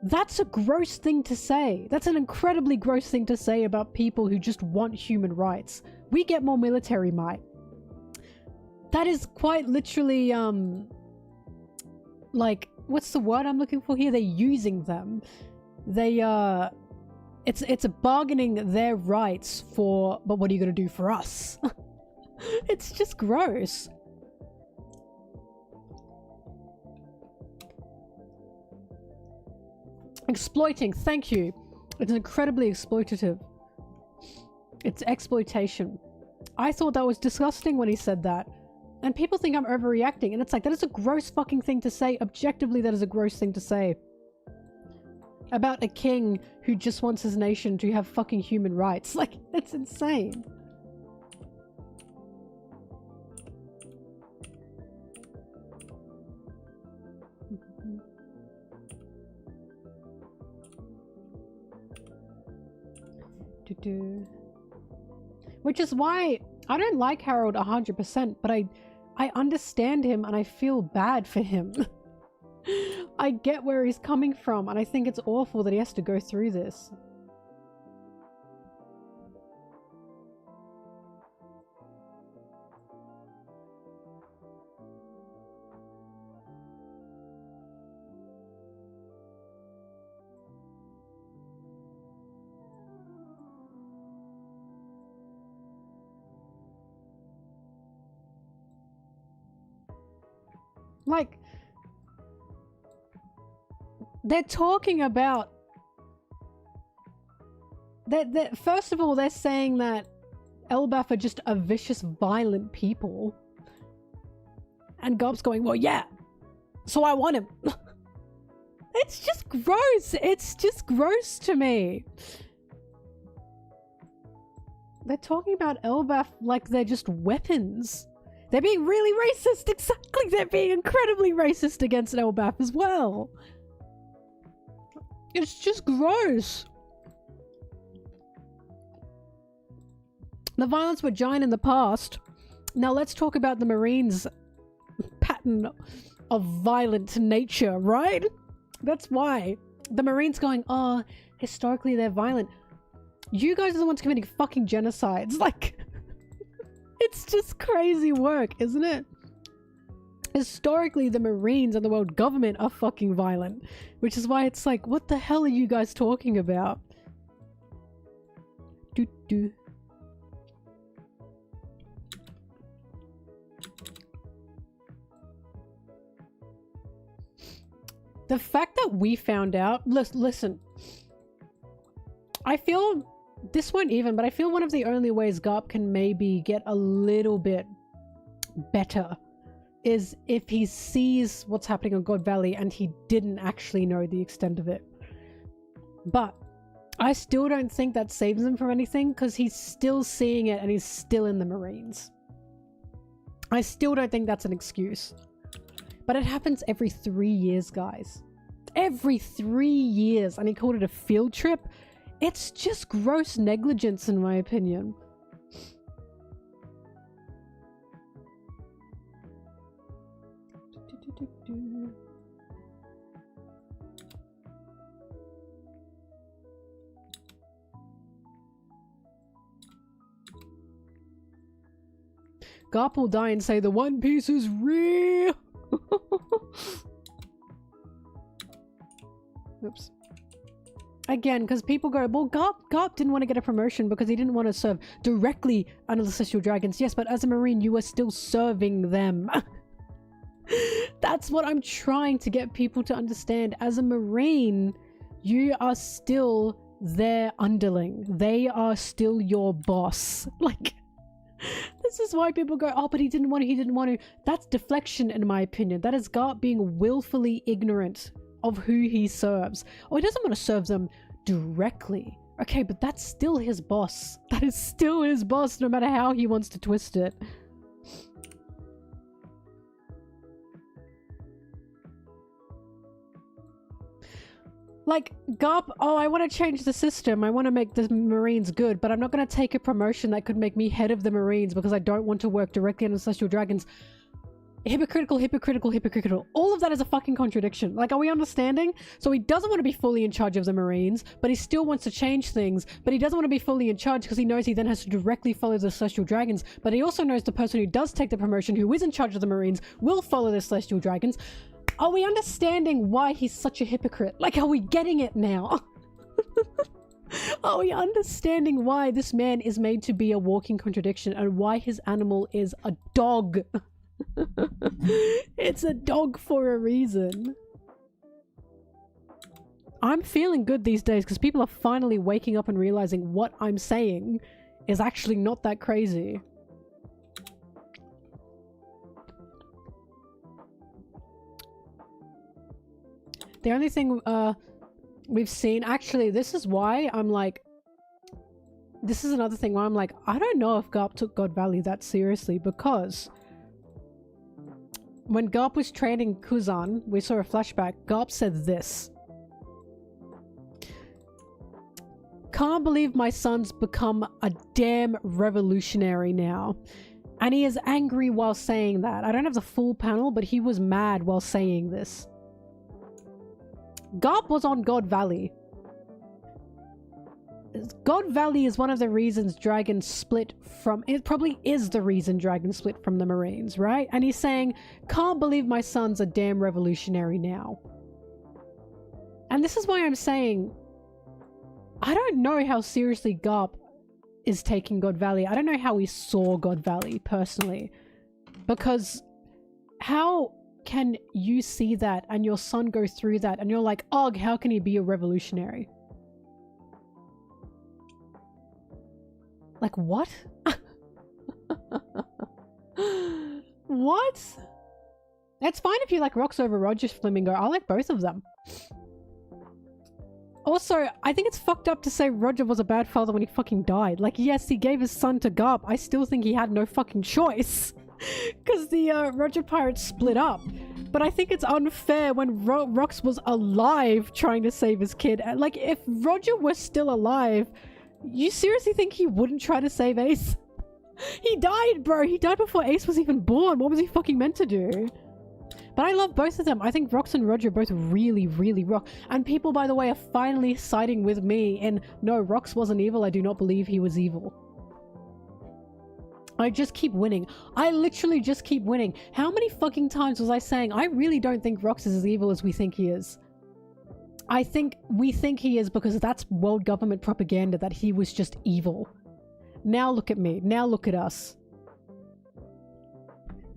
Speaker 1: That's a gross thing to say. That's an incredibly gross thing to say about people who just want human rights. We get more military might. That is quite literally, like, what's the word I'm looking for here? They're using them. They, it's bargaining their rights for, but what are you gonna do for us? It's just gross. Exploiting, thank you. It's incredibly exploitative. It's exploitation. I thought that was disgusting when he said that. And people think I'm overreacting, and it's like, that is a gross fucking thing to say. Objectively, that is a gross thing to say. About a king who just wants his nation to have fucking human rights. Like, that's insane. Which is why I don't like Harold 100%, but I understand him and I feel bad for him. I get where he's coming from, and I think it's awful that he has to go through this. Like, they're talking about that first of all, they're saying that Elbaf are just a vicious, violent people. And Garp's going, well, yeah, so I want him. It's just gross. It's just gross to me. They're talking about Elbaf like they're just weapons. They're being really racist. Exactly. They're being incredibly racist against Elbaf as well. It's just gross. The violence were giant in the past. Now let's talk about the Marines' pattern of violent nature, right? That's why. The Marines going, oh, historically they're violent. You guys are the ones committing fucking genocides. Like, it's just crazy work, isn't it? Historically, the Marines and the world government are fucking violent. Which is why it's like, what the hell are you guys talking about? Doo-doo. The fact that we found out... Listen. I feel... This won't even, but I feel one of the only ways Garp can maybe get a little bit better is if he sees what's happening on God Valley and he didn't actually know the extent of it. But I still don't think that saves him from anything because he's still seeing it and he's still in the Marines. I still don't think that's an excuse. But it happens every 3 years, guys. Every 3 years. And he called it a field trip. It's just gross negligence, in my opinion. Garp will die and say the One Piece is real. Oops. Again, because people go, well, Garp didn't want to get a promotion because he didn't want to serve directly under the Celestial Dragons. Yes, but as a Marine, you are still serving them. That's what I'm trying to get people to understand. As a Marine, you are still their underling. They are still your boss. Like, this is why people go, oh, but he didn't want to. That's deflection, in my opinion. That is Garp being willfully ignorant of who he serves. Oh, he doesn't want to serve them directly. Okay, but that's still his boss. That is still his boss, no matter how he wants to twist it. Like, Garp, oh, I want to change the system. I want to make the Marines good, but I'm not going to take a promotion that could make me head of the Marines because I don't want to work directly under Celestial Dragons. Hypocritical. All of that is a fucking contradiction. Like, are we understanding? So he doesn't want to be fully in charge of the Marines, but he still wants to change things, but he doesn't want to be fully in charge because he knows he then has to directly follow the Celestial Dragons, but he also knows the person who does take the promotion, who is in charge of the Marines, will follow the Celestial Dragons. Are we understanding why he's such a hypocrite? Like, are we getting it now? Are we understanding why this man is made to be a walking contradiction and why his animal is a dog? It's a dog for a reason. I'm feeling good these days because people are finally waking up and realizing what I'm saying is actually not that crazy. The only thing we've seen, actually, this is why I'm like, this is another thing where I'm like, I don't know if Garp took God Valley that seriously, because when Garp was training Kuzan, we saw a flashback, Garp said this. Can't believe my son's become a damn revolutionary now. And he is angry while saying that. I don't have the full panel, but he was mad while saying this. Garp was on God Valley. God Valley is one of the reasons Dragon split from... It probably is the reason Dragon split from the Marines, right? And he's saying, can't believe my son's a damn revolutionary now. And this is why I'm saying, I don't know how seriously Garp is taking God Valley. I don't know how he saw God Valley, personally. Because how can you see that and your son go through that and you're like, ugh, how can he be a revolutionary? Like, what? What? It's fine if you like Rocks over Roger's Flamingo. I like both of them. Also, I think it's fucked up to say Roger was a bad father when he fucking died. Like, yes, he gave his son to Garp. I still think he had no fucking choice. Because the Roger Pirates split up. But I think it's unfair when Rox was alive trying to save his kid. Like, if Roger was still alive, you seriously think he wouldn't try to save Ace? He died, bro. He died before Ace was even born. What was he fucking meant to do? But I love both of them. I think Rox and Roger both really, really rock. And people, by the way, are finally siding with me in, no, Rox wasn't evil. I do not believe he was evil. I just keep winning. I literally just keep winning. How many fucking times was I saying, I really don't think Rox is as evil as we think he is? I think we think he is because that's world government propaganda that he was just evil. Now look at me. Now look at us.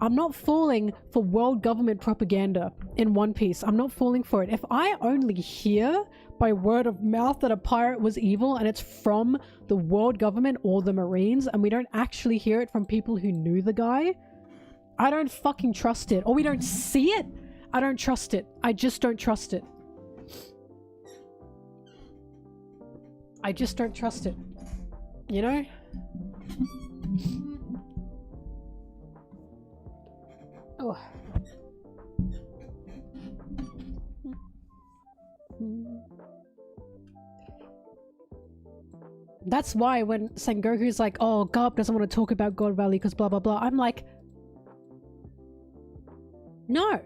Speaker 1: I'm not falling for world government propaganda in One Piece. I'm not falling for it. If I only hear by word of mouth that a pirate was evil and it's from the world government or the Marines and we don't actually hear it from people who knew the guy, I don't fucking trust it. Or we don't see it, I don't trust it. I just don't trust it. I just don't trust it. You know? Oh. That's why when Sengoku's like, oh, Garp doesn't want to talk about God Valley because blah blah blah, I'm like, no,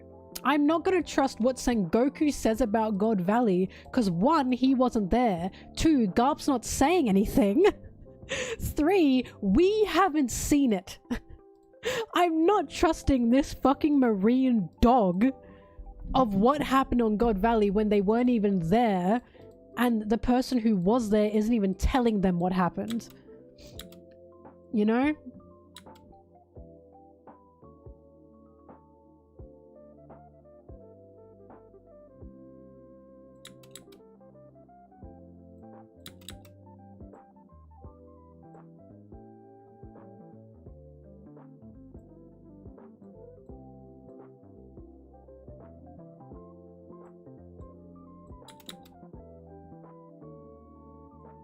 Speaker 1: I'm not going to trust what Sengoku says about God Valley because 1, he wasn't there, 2, Garp's not saying anything, 3, we haven't seen it. I'm not trusting this fucking Marine dog of what happened on God Valley when they weren't even there and the person who was there isn't even telling them what happened. You know?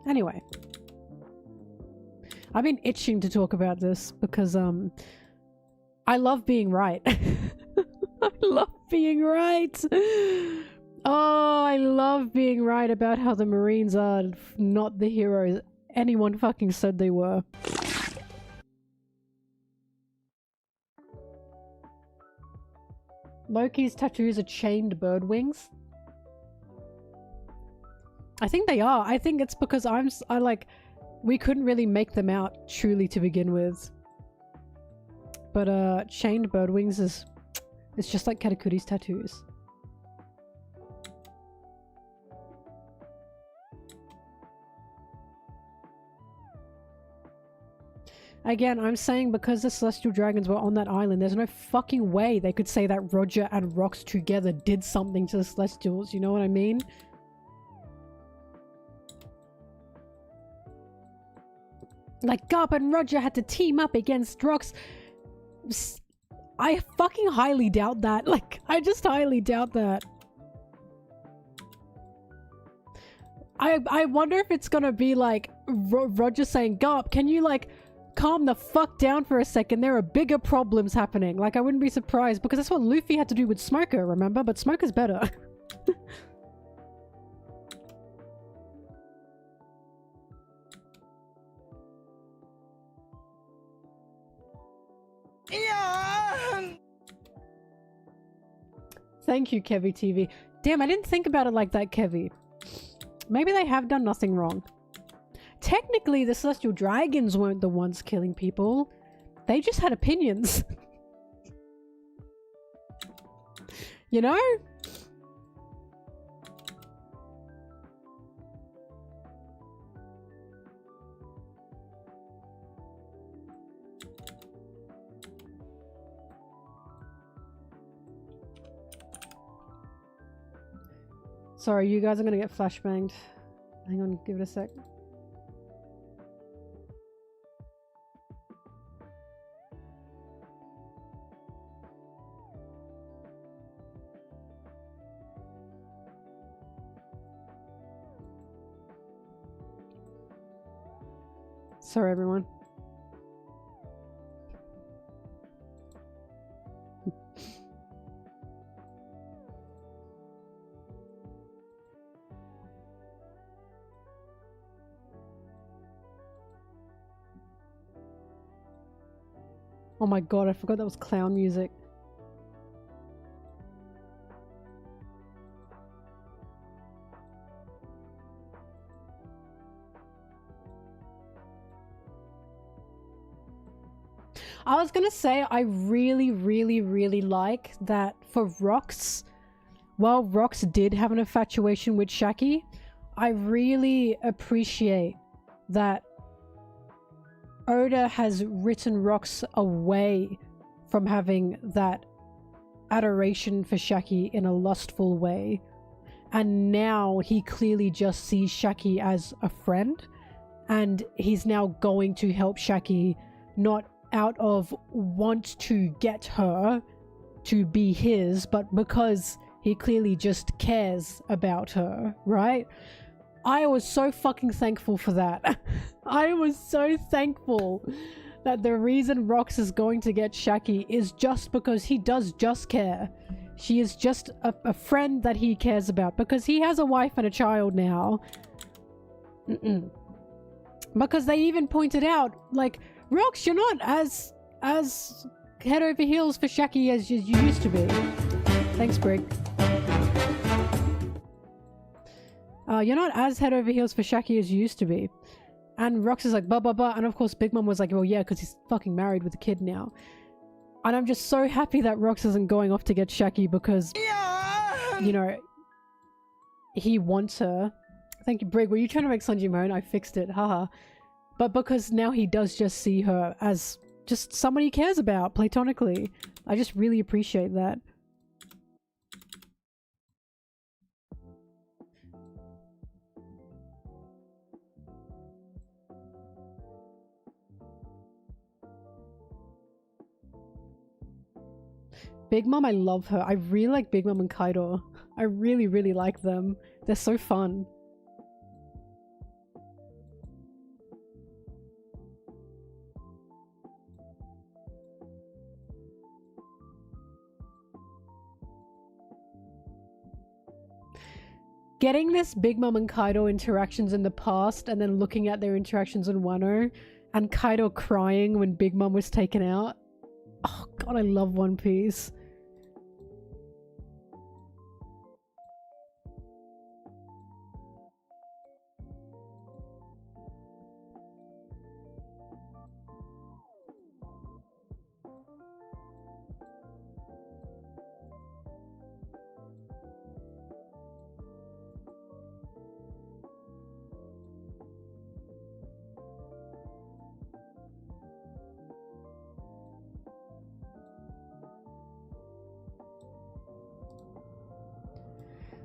Speaker 1: Anyway, I've been itching to talk about this because I love being right. I love being right. Oh, I love being right about how the Marines are not the heroes anyone fucking said they were. Loki's tattoos are chained bird wings. I think they are. I think it's because we couldn't really make them out truly to begin with. But chained bird wings is, it's just like Katakuri's tattoos. Again, I'm saying because the Celestial Dragons were on that island, there's no fucking way they could say that Roger and Rox together did something to the Celestials, you know what I mean? Like, Garp and Roger had to team up against Rox. I fucking highly doubt that. Like, I just highly doubt that. I wonder if it's gonna be like Roger saying, Garp, can you like calm the fuck down for a second? There are bigger problems happening. Like, I wouldn't be surprised because that's what Luffy had to do with Smoker, remember? But Smoker's better.
Speaker 2: Yeah.
Speaker 1: Thank you, Kevy TV. Damn, I didn't think about it like that, Kevy. Maybe they have done nothing wrong. Technically, the Celestial Dragons weren't the ones killing people. They just had opinions. You know? Sorry, you guys are gonna get flashbanged. Hang on, give it a sec. Sorry, everyone. Oh my god, I forgot that was clown music. I was gonna say, I really like that for Rox. While Rox did have an infatuation with Shaki, I really appreciate that Oda has written Rox away from having that adoration for Shaki in a lustful way. And now he clearly just sees Shaki as a friend. And he's now going to help Shaki, not out of want to get her to be his, but because he clearly just cares about her, right? I was so fucking thankful for that. I was so thankful that the reason Rox is going to get Shaki is just because he does just care. She is just a friend that he cares about because he has a wife and a child now. Because they even pointed out, like, Rox, you're not as head over heels for Shaki as you used to be. Thanks, Brig. You're not as head over heels for Shaki as you used to be. And Rox is like, blah, blah, blah. And of course, Big Mom was like, well, yeah, because he's fucking married with a kid now. And I'm just so happy that Rox isn't going off to get Shaki because, you know, he wants her. Thank you, Brig. Were you trying to make Sanji moan? I fixed it. Haha. But because now he does just see her as just someone he cares about platonically. I just really appreciate that. Big Mom, I love her. I really like Big Mom and Kaido. I really like them. They're so fun. Getting this Big Mom and Kaido interactions in the past and then looking at their interactions in Wano and Kaido crying when Big Mom was taken out. Oh god, I love One Piece.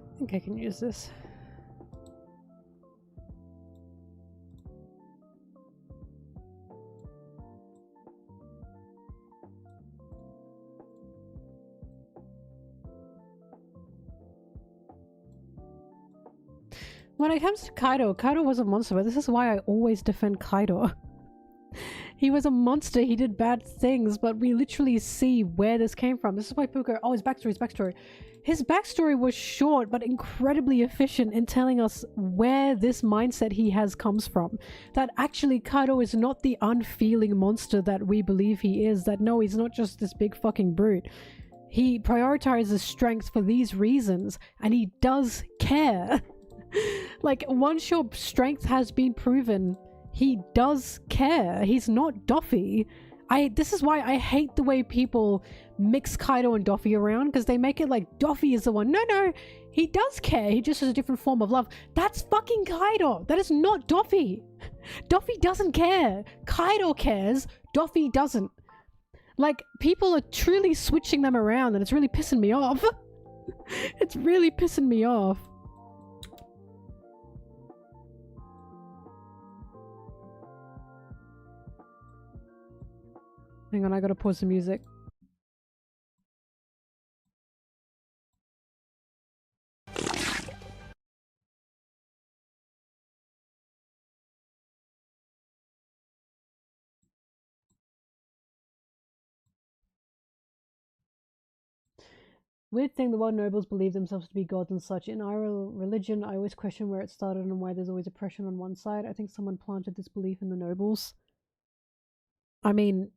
Speaker 1: I think I can use this. When it comes to Kaido, Kaido was a monster, but this is why I always defend Kaido. He was a monster, he did bad things, but we literally see where this came from. This is why people go, oh, his backstory. His backstory was short, but incredibly efficient in telling us where this mindset he has comes from. That actually Kaido is not the unfeeling monster that we believe he is. That no, he's not just this big fucking brute. He prioritizes strength for these reasons, and he does care. Like, once your strength has been proven, he does care. He's not Doffy. This is why I hate the way people mix Kaido and Doffy around, because they make it like Doffy is the one. No, he does care. He just has a different form of love. That's fucking Kaido. That is not Doffy. Doffy doesn't care. Kaido cares. Doffy doesn't. Like, people are truly switching them around, and it's really pissing me off. It's really pissing me off. Hang on, I gotta pause the music. Weird thing, the world nobles believe themselves to be gods and such. In our religion, I always question where it started and why there's always oppression on one side. I think someone planted this belief in the nobles. I mean,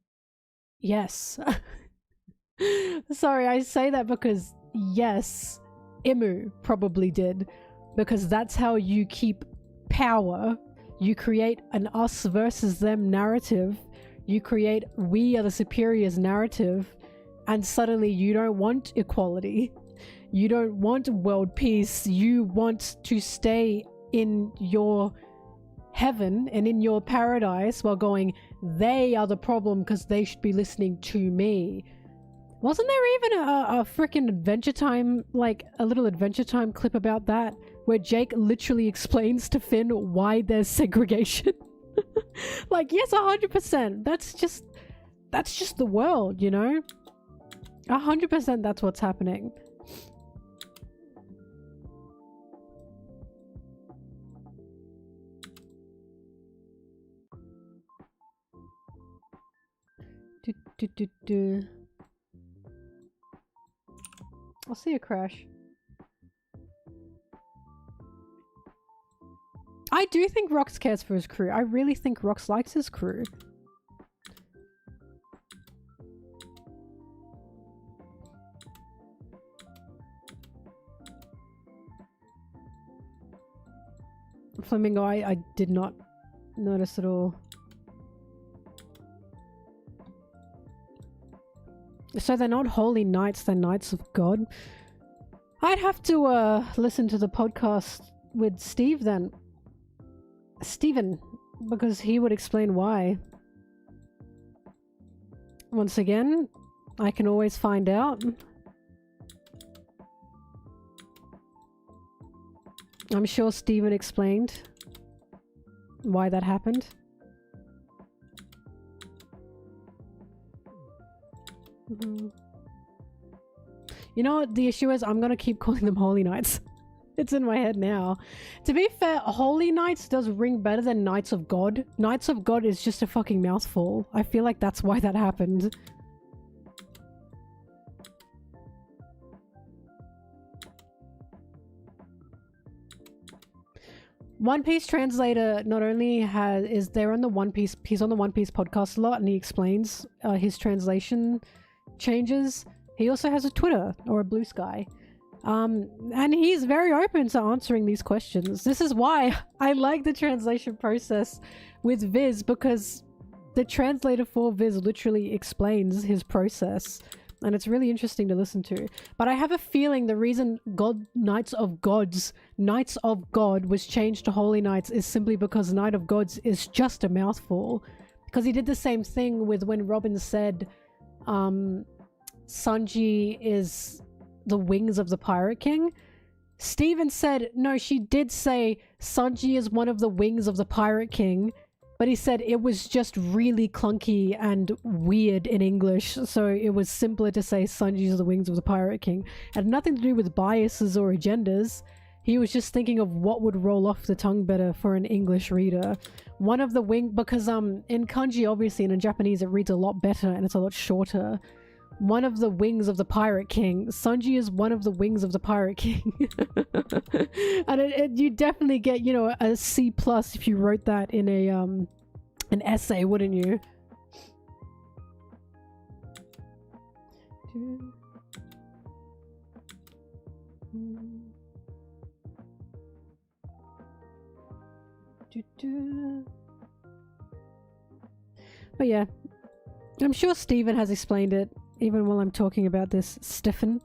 Speaker 1: yes. Sorry, I say that because, yes, Imu probably did. Because that's how you keep power. You create an us versus them narrative. You create we are the superiors narrative. And suddenly you don't want equality. You don't want world peace. You want to stay in your heaven and in your paradise while going, they are the problem because they should be listening to me. Wasn't there even a freaking Adventure Time, like a little Adventure Time clip about that? Where Jake literally explains to Finn why there's segregation? Like, yes, 100%. That's just the world, you know? 100% that's what's happening. I'll see a crash. I do think Rox cares for his crew. I really think Rox likes his crew. Flamingo, I did not notice at all. So they're not holy knights, they're knights of God. I'd have to listen to the podcast with Steve then. Steven, because he would explain why. Once again, I can always find out. I'm sure Steven explained why that happened. You know what the issue is? I'm gonna keep calling them Holy Knights. It's in my head now. To be fair, Holy Knights does ring better than Knights of God. Knights of God is just a fucking mouthful. I feel like that's why that happened. One Piece translator not only is there on the One Piece, he's on the One Piece podcast a lot and he explains his translation changes. He also has a Twitter or a Blue Sky. And he's very open to answering these questions. This is why I like the translation process with Viz, because the translator for Viz literally explains his process. And it's really interesting to listen to. But I have a feeling the reason Knights of God was changed to Holy Knights is simply because Knight of Gods is just a mouthful. Because he did the same thing with when Robin said Sanji is the wings of the Pirate King. Steven said, no, she did say Sanji is one of the wings of the Pirate King. But he said it was just really clunky and weird in English, so it was simpler to say Sanji's the wings of the Pirate King. It had nothing to do with biases or agendas. He was just thinking of what would roll off the tongue better for an English reader. One of the because in kanji obviously and in Japanese it reads a lot better and it's a lot shorter. One of the wings of the Pirate King. Sanji is one of the wings of the Pirate King. And you definitely get, you know, a C+ if you wrote that in a an essay, wouldn't you? But yeah, I'm sure Steven has explained it even while I'm talking about this stiffen.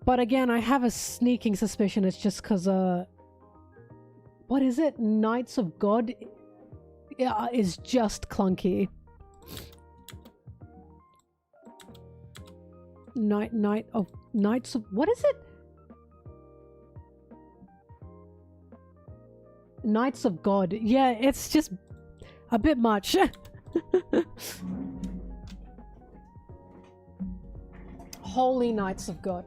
Speaker 1: But again, I have a sneaking suspicion it's just because what is it? Knights of God is just clunky. Knights of what is it? Knights of God. Yeah, it's just a bit much. Holy Knights of God.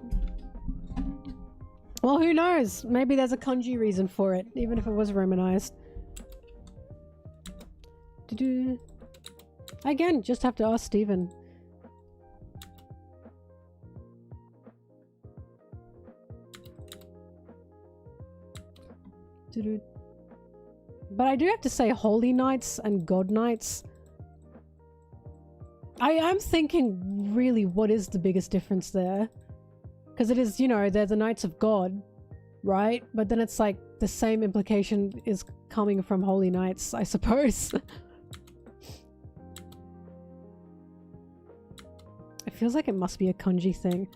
Speaker 1: Well, who knows? Maybe there's a kanji reason for it, even if it was romanized. Again, just have to ask Steven. But I do have to say Holy Knights and God Knights. I am thinking, really, what is the biggest difference there? Because it is, you know, they're the Knights of God, right? But then it's like the same implication is coming from Holy Knights, I suppose. It feels like it must be a kanji thing.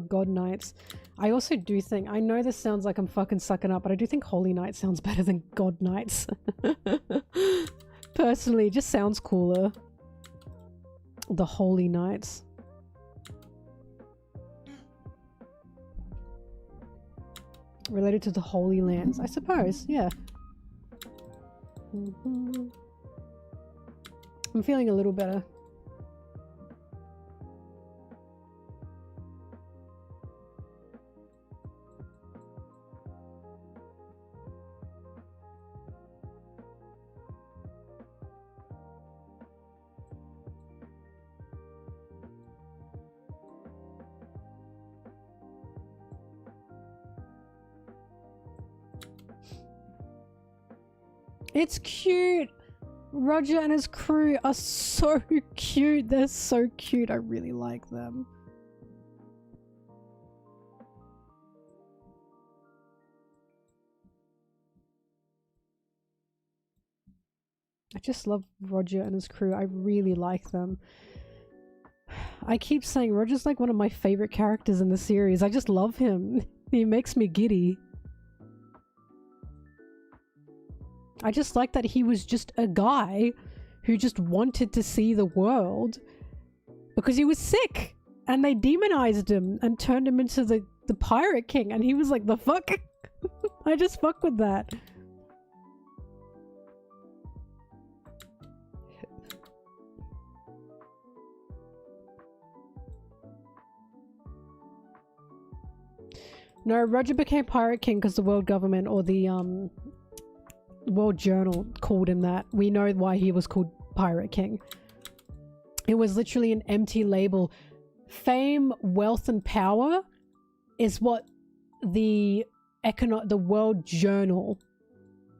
Speaker 1: God Knights. I also do think, I know this sounds like I'm fucking sucking up, but I do think Holy Knight sounds better than God Knights. Personally, it just sounds cooler. The Holy Knights. Related to the Holy Lands, I suppose, yeah. I'm feeling a little better. It's cute! Roger and his crew are so cute. They're so cute. I really like them. I just love Roger and his crew. I really like them. I keep saying Roger's like one of my favorite characters in the series. I just love him. He makes me giddy. I just like that he was just a guy who just wanted to see the world because he was sick and they demonized him and turned him into the Pirate King and he was like, the fuck? I just fuck with that. No, Roger became Pirate King because the world government or the World Journal called him that. We know why he was called Pirate King. It was literally an empty label. Fame, wealth, and power is what the World Journal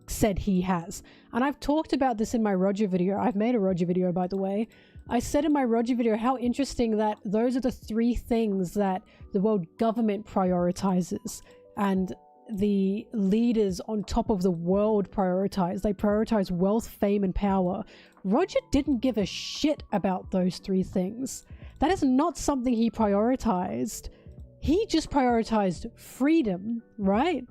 Speaker 1: said he has. And I've talked about this in my Roger video. I've made a Roger video, by the way. I said in my Roger video how interesting that those are the three things that the world government prioritizes. And the leaders on top of the world prioritize. They prioritize wealth, fame, and power. Roger didn't give a shit about those three things. That is not something he prioritized. He just prioritized freedom, right?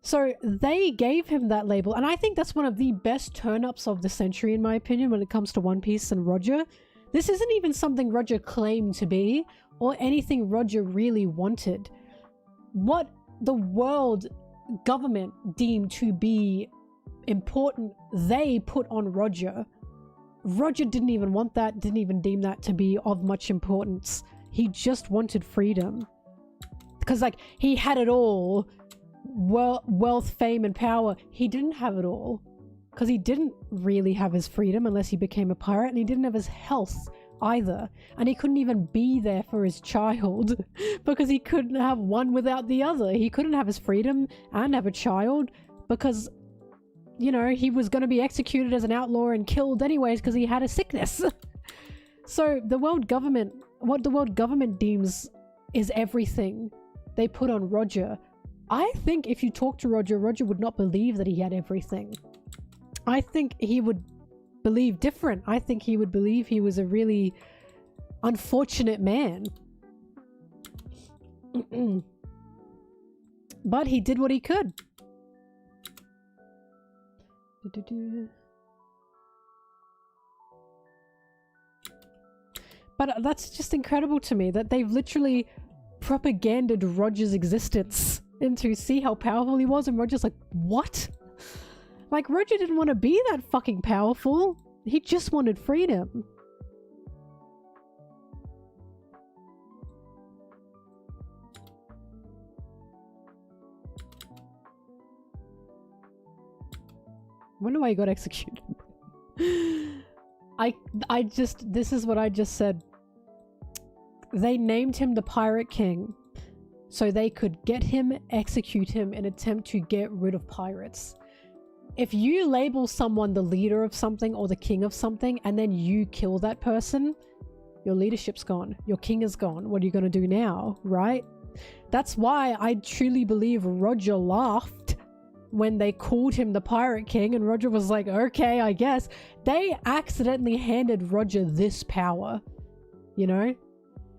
Speaker 1: So they gave him that label, and I think that's one of the best turn-ups of the century, in my opinion, when it comes to One Piece and Roger. This isn't even something Roger claimed to be, or anything Roger really wanted. What the world government deemed to be important, they put on Roger. Roger didn't even want that, didn't even deem that to be of much importance. He just wanted freedom. Because, like, he had it all. Wealth, fame, and power. He didn't have it all. Because he didn't really have his freedom unless he became a pirate, and he didn't have his health either. And he couldn't even be there for his child because he couldn't have one without the other. He couldn't have his freedom and have a child because, you know, he was going to be executed as an outlaw and killed anyways because he had a sickness. So the world government, what the world government deems is everything, they put on Roger. I think if you talk to Roger, Roger would not believe that he had everything. I think he would believe different. I think he would believe he was a really unfortunate man. But he did what he could. But that's just incredible to me that they've literally propaganded Roger's existence into see how powerful he was, and Roger's like, what? Like, Roger didn't want to be that fucking powerful. He just wanted freedom. Wonder why he got executed. This is what I just said. They named him the Pirate King so they could get him, execute him, and attempt to get rid of pirates. If you label someone the leader of something or the king of something and then you kill that person, your leadership's gone. Your king is gone. What are you going to do now, right? That's why I truly believe Roger laughed when they called him the Pirate King, and Roger was like, okay, I guess. They accidentally handed Roger this power, you know?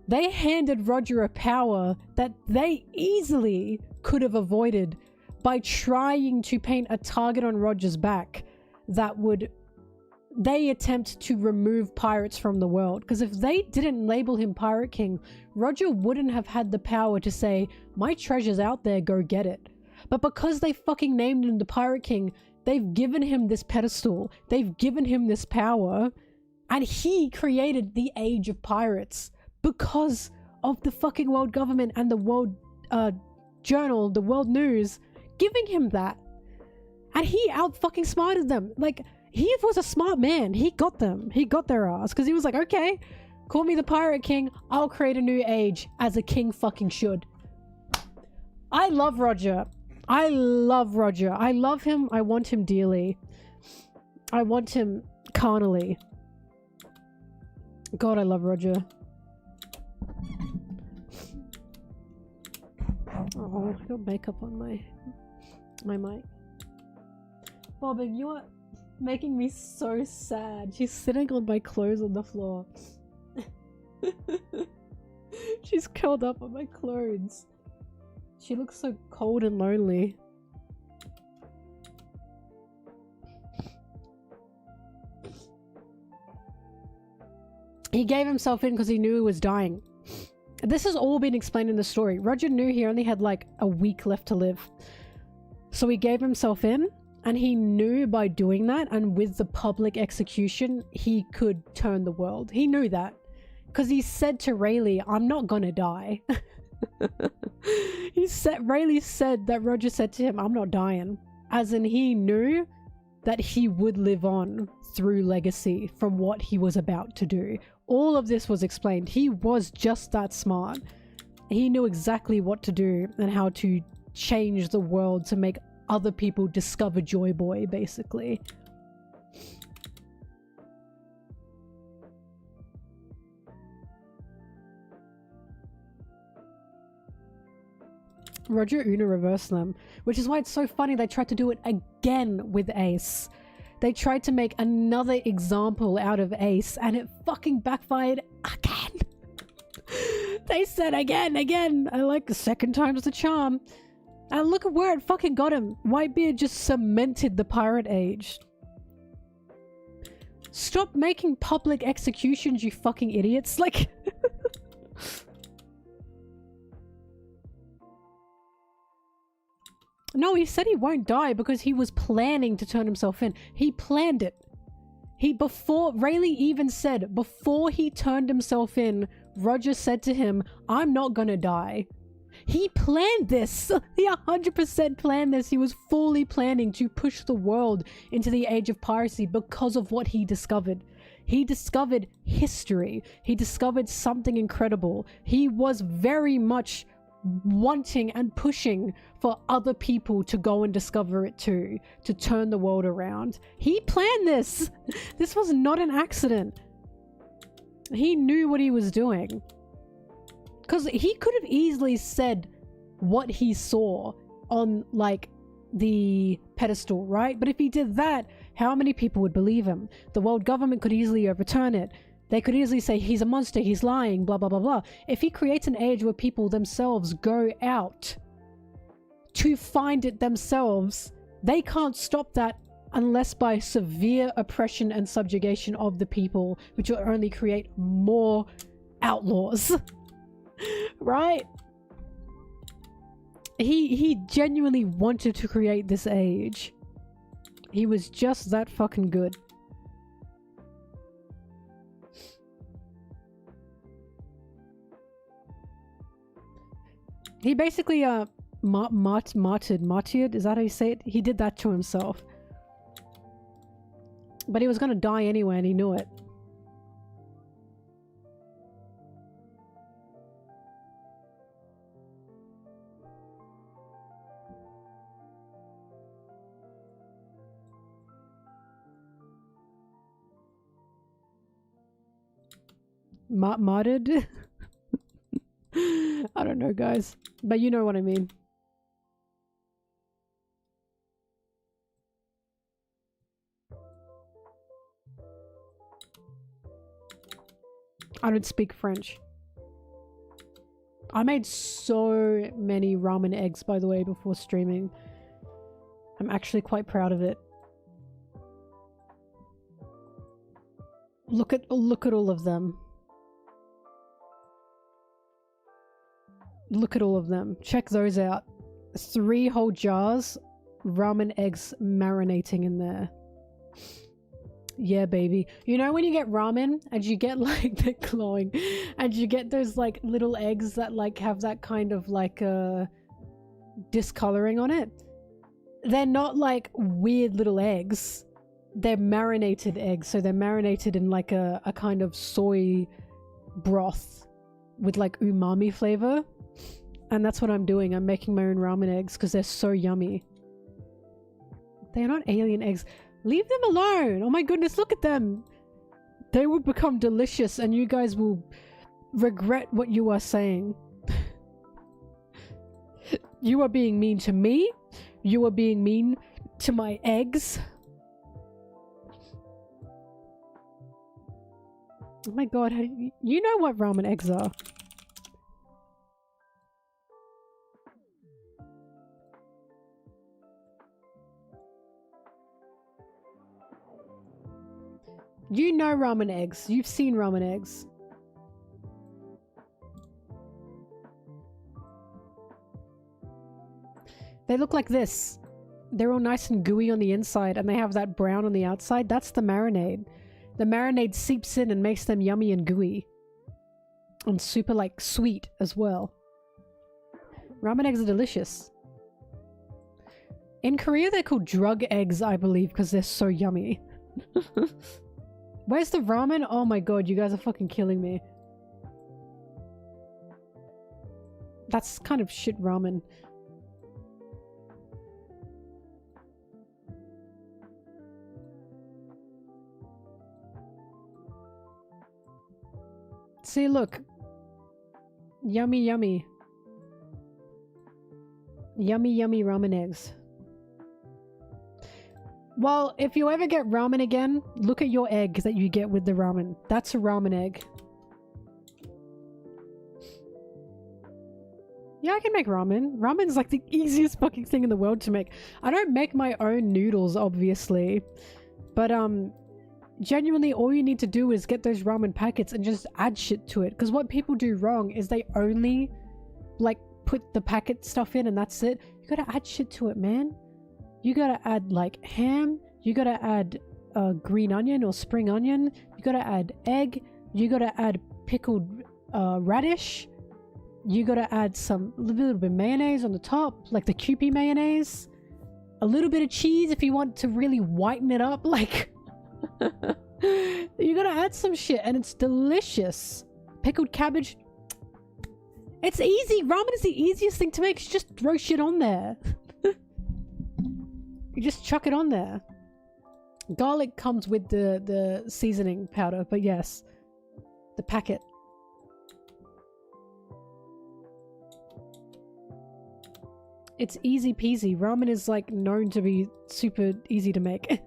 Speaker 1: They handed Roger a power that they easily could have avoided by trying to paint a target on Roger's back that would... They attempt to remove pirates from the world. Because if they didn't label him Pirate King, Roger wouldn't have had the power to say, my treasure's out there, go get it. But because they fucking named him the Pirate King, they've given him this pedestal. They've given him this power. And he created the age of pirates because of the fucking world government and the world journal, the world news, giving him that. And he out fucking smarted them. Like, he was a smart man. He got them. He got their ass. Because he was like, okay, call me the Pirate King. I'll create a new age as a king fucking should. I love Roger. I love Roger. I love him. I want him dearly. I want him carnally. God, I love Roger. Oh, I got makeup on my mic. Bobbing, you are making me so sad. She's sitting on my clothes on the floor. She's curled up on my clothes. She looks so cold and lonely. He gave himself in because he knew he was dying. This has all been explained in the story. Roger knew he only had like a week left to live. So he gave himself in, and he knew by doing that and with the public execution, he could turn the world. He knew that. Because he said to Rayleigh, I'm not gonna die. Rayleigh said that Roger said to him, I'm not dying. As in, he knew that he would live on through legacy from what he was about to do. All of this was explained. He was just that smart. He knew exactly what to do and how to change the world to make other people discover Joy Boy, basically. Roger Una reversed them, which is why it's so funny they tried to do it again with Ace. They tried to make another example out of Ace, and it fucking backfired again. They said again. I like the second time's the charm. And look at where it fucking got him. Whitebeard just cemented the pirate age. Stop making public executions, you fucking idiots. Like... No, he said he won't die because he was planning to turn himself in. He planned it. Rayleigh even said, before he turned himself in, Roger said to him, I'm not gonna die. He planned this. He 100% planned this. He was fully planning to push the world into the age of piracy because of what he discovered. He discovered history. He discovered something incredible. He was very much wanting and pushing for other people to go and discover it too, to turn the world around. He planned this. This was not an accident. He knew what he was doing. Because he could have easily said what he saw on, like, the pedestal, right? But if he did that, how many people would believe him? The world government could easily overturn it. They could easily say he's a monster, he's lying, blah, blah, blah, blah. If he creates an age where people themselves go out to find it themselves, they can't stop that unless by severe oppression and subjugation of the people, which will only create more outlaws. Right? He genuinely wanted to create this age. He was just that fucking good. He basically martyred, is that how you say it? He did that to himself. But he was gonna die anyway and he knew it. Martyred? I don't know, guys, but you know what I mean. I don't speak French. I made so many ramen eggs, by the way, before streaming. I'm actually quite proud of it. Look at all of them. Look at all of them. Check those out. 3 whole jars, ramen eggs marinating in there. Yeah, baby. You know when you get ramen and you get like the glowing and you get those like little eggs that like have that kind of like discoloring on it? They're not like weird little eggs. They're marinated eggs. So they're marinated in like a kind of soy broth with like umami flavor. And that's what I'm doing. I'm making my own ramen eggs because they're so yummy. They are not alien eggs. Leave them alone! Oh my goodness, look at them! They will become delicious and you guys will regret what you are saying. You are being mean to me. You are being mean to my eggs. Oh my god, you know what ramen eggs are. You know ramen eggs. You've seen ramen eggs. They look like this. They're all nice and gooey on the inside and they have that brown on the outside. That's the marinade. The marinade seeps in and makes them yummy and gooey. And super like sweet as well. Ramen eggs are delicious. In Korea they're called drug eggs, I believe, because they're so yummy. Where's the ramen? Oh my god, you guys are fucking killing me. That's kind of shit ramen. See, look. Yummy, yummy. Yummy, yummy ramen eggs. Well, if you ever get ramen again, look at your egg that you get with the ramen. That's a ramen egg. Yeah, I can make ramen. Ramen's like the easiest fucking thing in the world to make. I don't make my own noodles, obviously. But, genuinely all you need to do is get those ramen packets and just add shit to it. Because what people do wrong is they only, like, put the packet stuff in and that's it. You gotta add shit to it, man. You gotta add like ham, you gotta add green onion or spring onion. You gotta add egg. You gotta add pickled radish. You gotta add a little bit of mayonnaise on the top, like the Kewpie mayonnaise. A little bit of cheese if you want to really whiten it up, like... You gotta add some shit and it's delicious. Pickled cabbage. It's easy. Ramen is the easiest thing to make. You just throw shit on there. You just chuck it on there. Garlic comes with the seasoning powder, but yes. The packet. It's easy peasy. Ramen is like known to be super easy to make.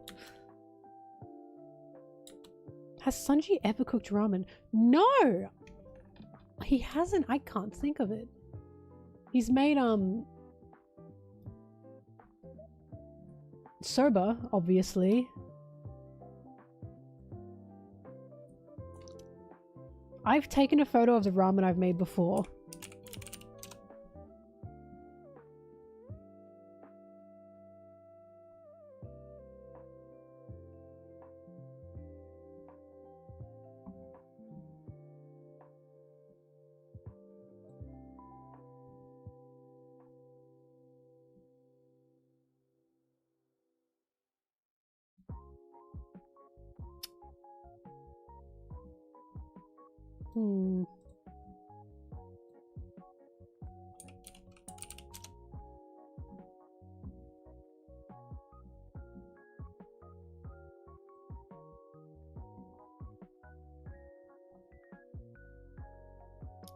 Speaker 1: Has Sanji ever cooked ramen? No! He hasn't. I can't think of it. He's made, soba, obviously. I've taken a photo of the ramen I've made before.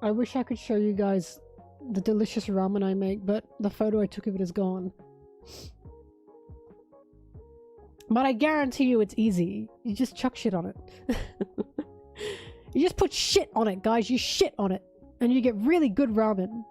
Speaker 1: I wish I could show you guys the delicious ramen I make, but the photo I took of it is gone. But I guarantee you it's easy. You just chuck shit on it. You just put shit on it, guys. You shit on it. And you get really good ramen.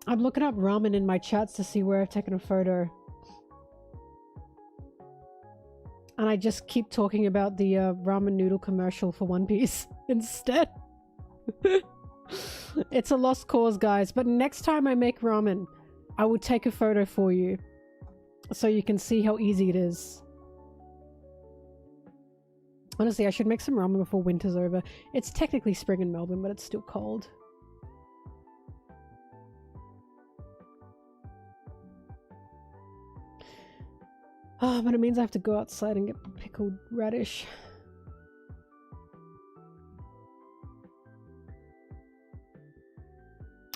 Speaker 1: I'm looking up ramen in my chats to see where I've taken a photo. And I just keep talking about the ramen noodle commercial for One Piece instead. It's a lost cause, guys. But next time I make ramen, I will take a photo for you. So you can see how easy it is. Honestly, I should make some ramen before winter's over. It's technically spring in Melbourne, but it's still cold. Oh, but it means I have to go outside and get pickled radish.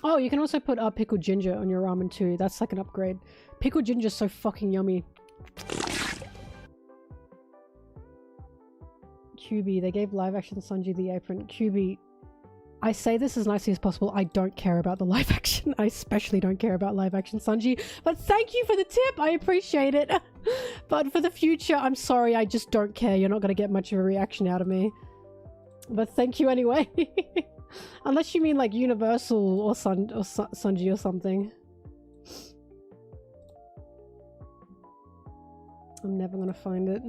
Speaker 1: Oh, you can also put pickled ginger on your ramen too. That's like an upgrade. Pickled ginger is so fucking yummy. QB, they gave live action Sanji the apron. QB, I say this as nicely as possible. I don't care about the live action. I especially don't care about live action Sanji. But thank you for the tip. I appreciate it. But for the future, I'm sorry. I just don't care. You're not going to get much of a reaction out of me. But thank you anyway. Unless you mean like Universal or Sanji or something. I'm never going to find it.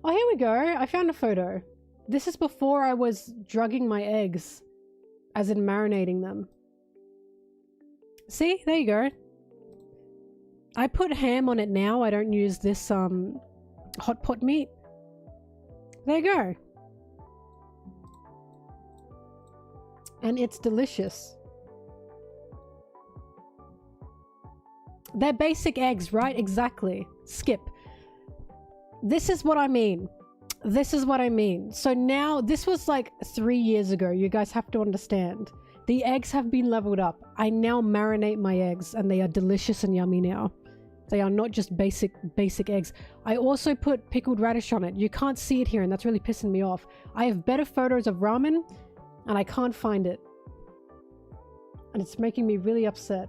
Speaker 1: Oh, here we go. I found a photo. This is before I was drugging my eggs, as in marinating them. See? There you go. I put ham on it now. I don't use this hot pot meat. There you go. And it's delicious. They're basic eggs, right? Exactly. Skip. This is what I mean. This is what I mean. So now, this was like 3 years ago. You guys have to understand. The eggs have been leveled up. I now marinate my eggs and they are delicious and yummy now. They are not just basic eggs. I also put pickled radish on it. You can't see it here and that's really pissing me off. I have better photos of ramen and I can't find it. And it's making me really upset.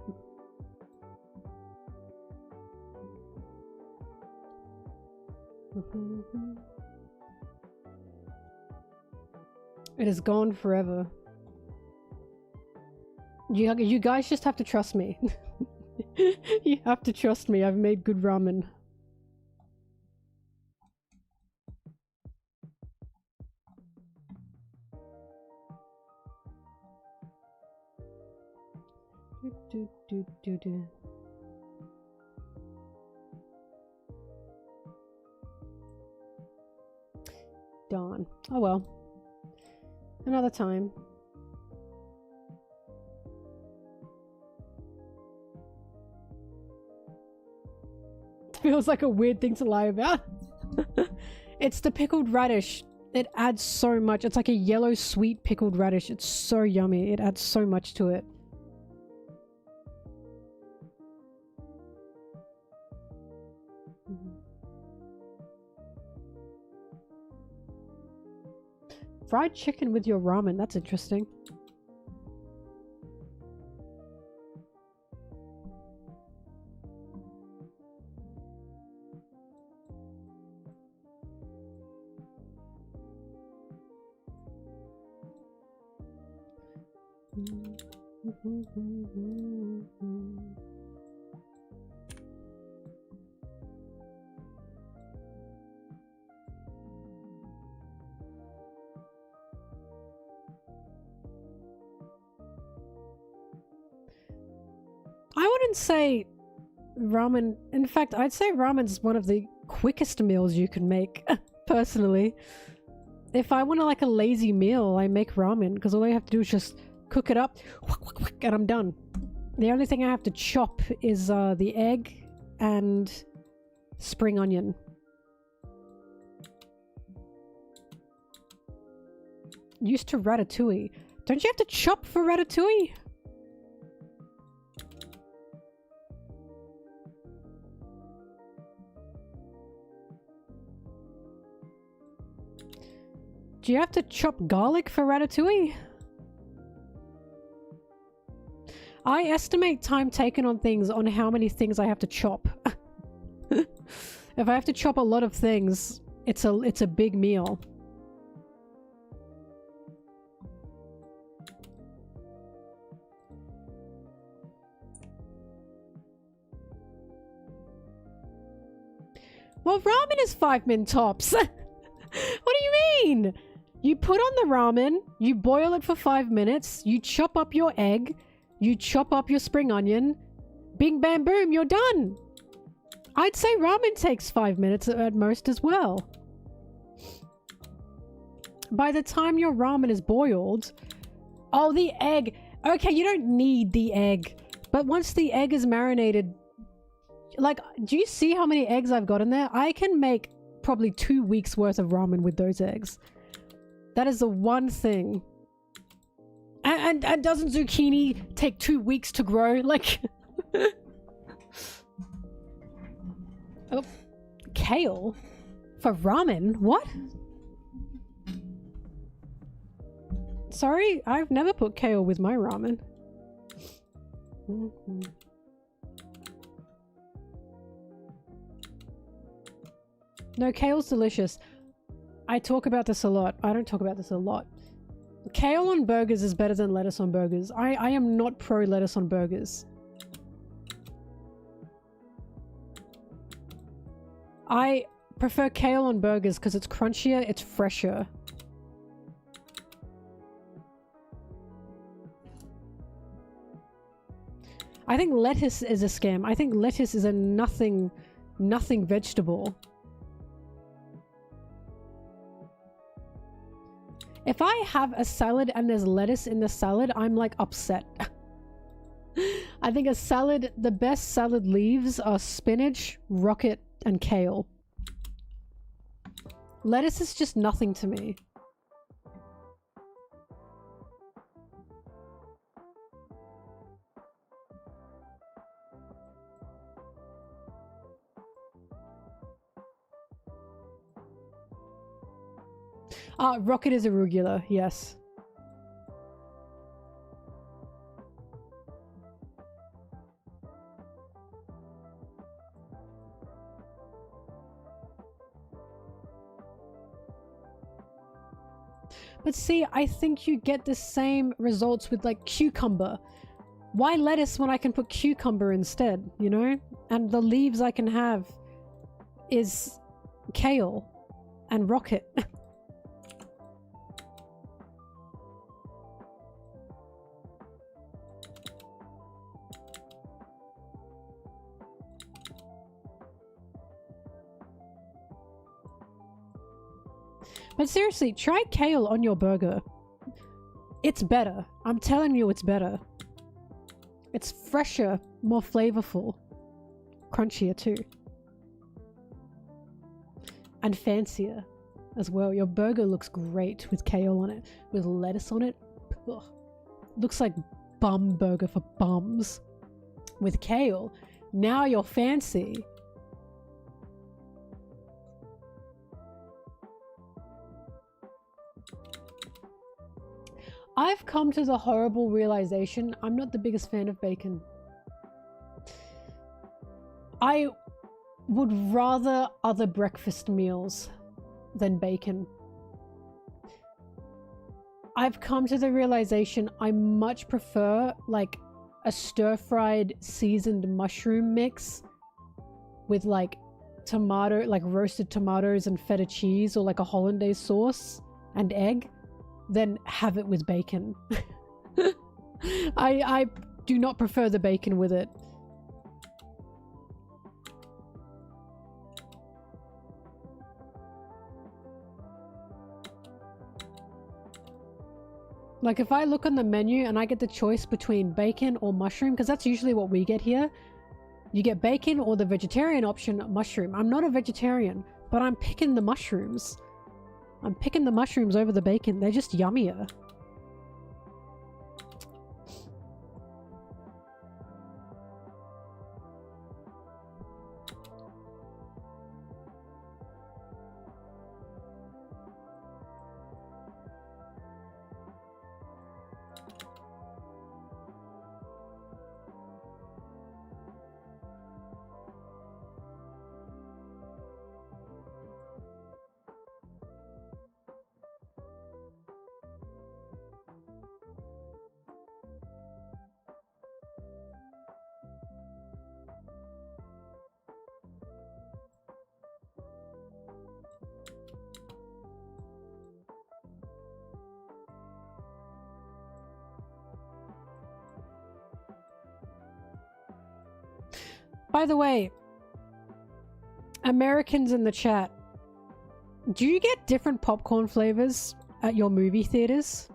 Speaker 1: It is gone forever. You guys just have to trust me. You have to trust me. I've made good ramen. Darn. Oh well. Another time. Feels like a weird thing to lie about. It's the pickled radish. It adds so much. It's like a yellow sweet pickled radish. It's so yummy. It adds so much to it. Fried chicken with your ramen. That's interesting. I wouldn't say ramen. In fact, I'd say ramen's one of the quickest meals you can make, personally. If I want like a lazy meal, I make ramen because all I have to do is just cook it up and I'm done. The only thing I have to chop is the egg and spring onion. Used to ratatouille. Don't you have to chop for ratatouille? Do you have to chop garlic for ratatouille? I estimate time taken on things on how many things I have to chop. If I have to chop a lot of things, it's a big meal. Well, ramen is 5-min tops. What do you mean? You put on the ramen, you boil it for 5 minutes, you chop up your egg, you chop up your spring onion, bing bam boom, you're done. I'd say ramen takes 5 minutes at most as well. By the time your ramen is boiled... Oh, the egg! Okay, you don't need the egg. But once the egg is marinated... Like, do you see how many eggs I've got in there? I can make probably 2 weeks worth of ramen with those eggs. That is the one thing. And doesn't zucchini take 2 weeks to grow? Like... Oh, kale? For ramen? What? Sorry, I've never put kale with my ramen. No, kale's delicious. I talk about this a lot. I don't talk about this a lot. Kale on burgers is better than lettuce on burgers. I am not pro lettuce on burgers. I prefer kale on burgers because it's crunchier, it's fresher. I think lettuce is a scam. I think lettuce is a nothing vegetable. If I have a salad and there's lettuce in the salad, I'm like upset. I think a salad, the best salad leaves are spinach, rocket, and kale. Lettuce is just nothing to me. Rocket is arugula, yes. But see, I think you get the same results with like cucumber. Why lettuce when I can put cucumber instead, you know? And the leaves I can have is kale and rocket. But seriously, try kale on your burger. It's better. I'm telling you, it's better. It's fresher, more flavorful. Crunchier too. And fancier as well. Your burger looks great with kale on it. With lettuce on it. Ugh. Looks like bum burger for bums. With kale, now you're fancy. I've come to the horrible realization I'm not the biggest fan of bacon. I would rather other breakfast meals than bacon. I've come to the realization I much prefer like a stir-fried seasoned mushroom mix with like tomato, like roasted tomatoes and feta cheese, or like a hollandaise sauce and egg, then have it with bacon. I do not prefer the bacon with it. Like if I look on the menu and I get the choice between bacon or mushroom, because that's usually what we get here. You get bacon or the vegetarian option, mushroom. I'm not a vegetarian, but I'm picking the mushrooms. I'm picking the mushrooms over the bacon. They're just yummier. By the way, Americans in the chat, do you get different popcorn flavors at your movie theaters?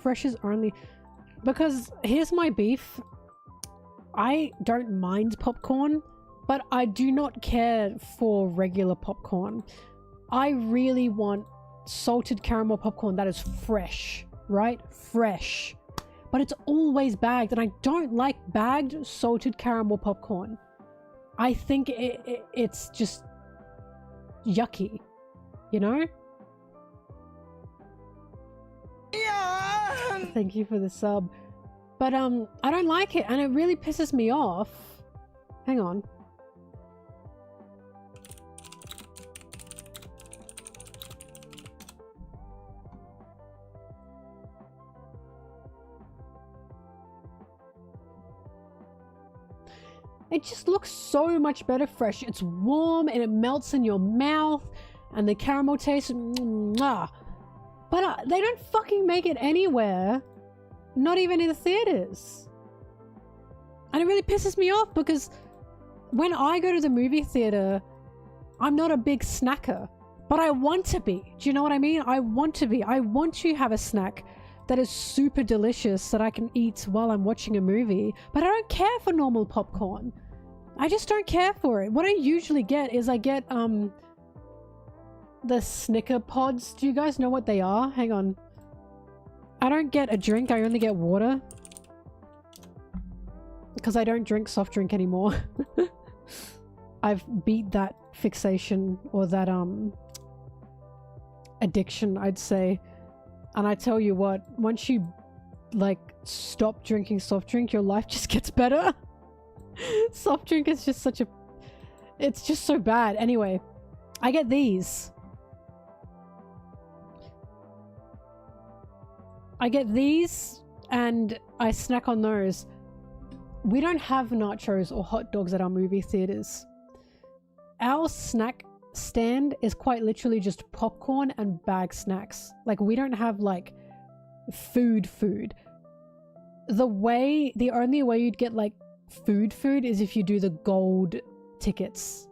Speaker 1: Fresh is only... Because here's my beef. I don't mind popcorn, but I do not care for regular popcorn. I really want salted caramel popcorn that is fresh, right? Fresh. But it's always bagged, and I don't like bagged salted caramel popcorn. I think it's just yucky, you know? Thank you for the sub. But I don't like it, and it really pisses me off. Hang on. It just looks so much better fresh. It's warm and it melts in your mouth and the caramel taste, mwah. But they don't fucking make it anywhere. Not even in the theaters. And it really pisses me off because when I go to the movie theater, I'm not a big snacker, but I want to be. Do you know what I mean? I want to be. I want to have a snack that is super delicious that I can eat while I'm watching a movie, but I don't care for normal popcorn. I just don't care for it. What I usually get is I get the Snicker pods. Do you guys know what they are? Hang on. I don't get a drink, I only get water. Because I don't drink soft drink anymore. I've beat that fixation or that addiction, I'd say. And I tell you what, once you like stop drinking soft drink, your life just gets better. Soft drink is just such a... it's just so bad. Anyway, I get these. I get these and I snack on those. We don't have nachos or hot dogs at our movie theaters. Our snack stand is quite literally just popcorn and bag snacks. Like, we don't have like food. The only way you'd get like food is if you do the gold tickets.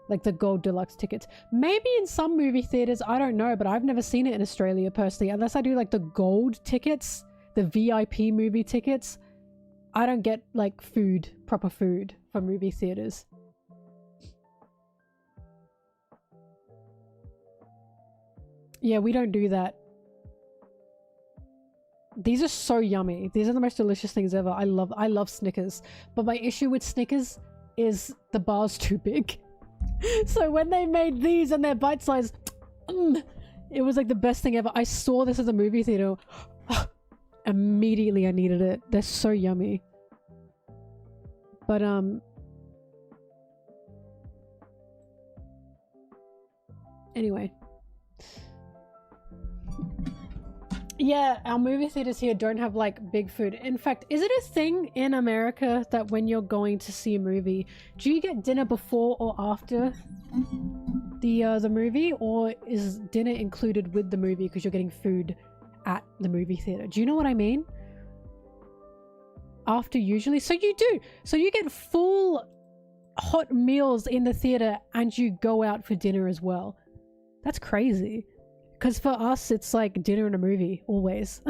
Speaker 1: Like the gold deluxe tickets. Maybe in some movie theaters, I don't know, but I've never seen it in Australia personally. Unless I do like the gold tickets, the VIP movie tickets, I don't get like food, proper food for movie theaters. Yeah, we don't do that. These are so yummy. These are the most delicious things ever. I love Snickers. But my issue with Snickers is the bar's too big. So when they made these and they're bite size, it was like the best thing ever. I saw this at the movie theater. Immediately I needed it. They're so yummy. But anyway. Yeah, our movie theaters here don't have like big food. In fact, is it a thing in America that when you're going to see a movie, do you get dinner before or after the movie, or is dinner included with the movie because you're getting food at the movie theater? Do you know what I mean? After usually. So you do. So you get full hot meals in the theater and you go out for dinner as well. That's crazy. Because for us, it's like dinner and a movie, always.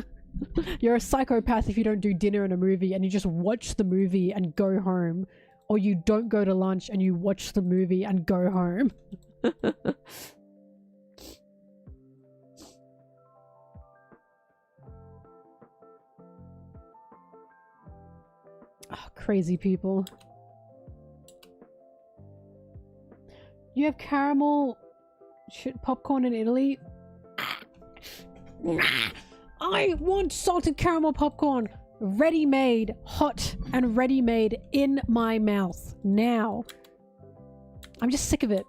Speaker 1: You're a psychopath if you don't do dinner and a movie and you just watch the movie and go home. Or you don't go to lunch and you watch the movie and go home. Oh, crazy people. You have caramel popcorn in Italy? I want salted caramel popcorn, ready-made, hot and ready-made in my mouth now. I'm just sick of it.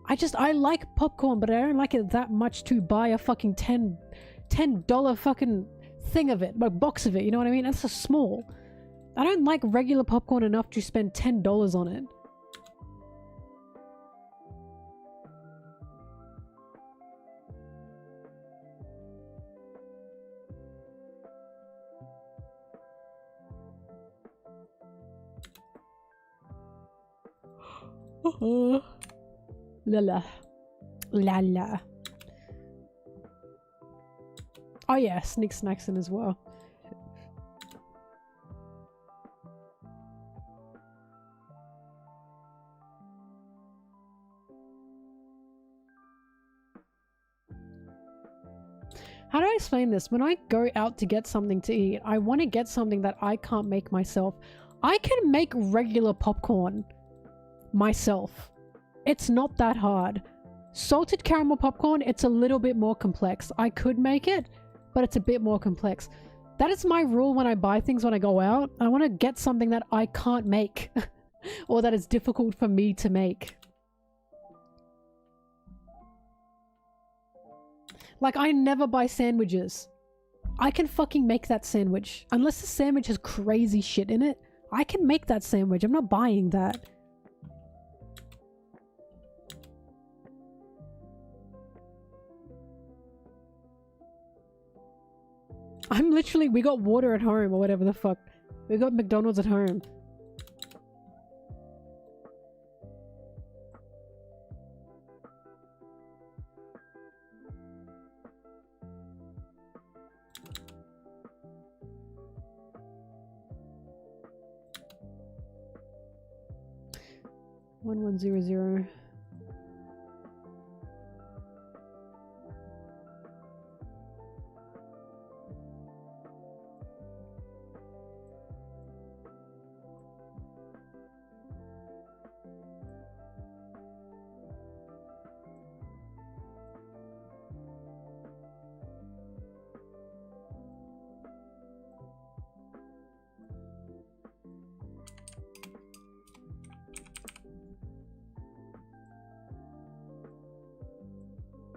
Speaker 1: I like popcorn, but I don't like it that much to buy a fucking $10 fucking thing of it, a box of it, you know what I mean? That's so small. I don't like regular popcorn enough to spend $10 on it. La la. La la. Oh yeah, sneak snacks in as well. How do I explain this? When I go out to get something to eat, I want to get something that I can't make myself. I can make regular popcorn myself. It's not that hard. Salted caramel popcorn, it's a little bit more complex. I could make it, but it's a bit more complex. That is my rule when I buy things when I go out. I want to get something that I can't make or that is difficult for me to make. Like, I never buy sandwiches. I can fucking make that sandwich. Unless the sandwich has crazy shit in it, I can make that sandwich. I'm not buying that. I'm literally, we got water at home or whatever the fuck. We got McDonald's at home. One 100.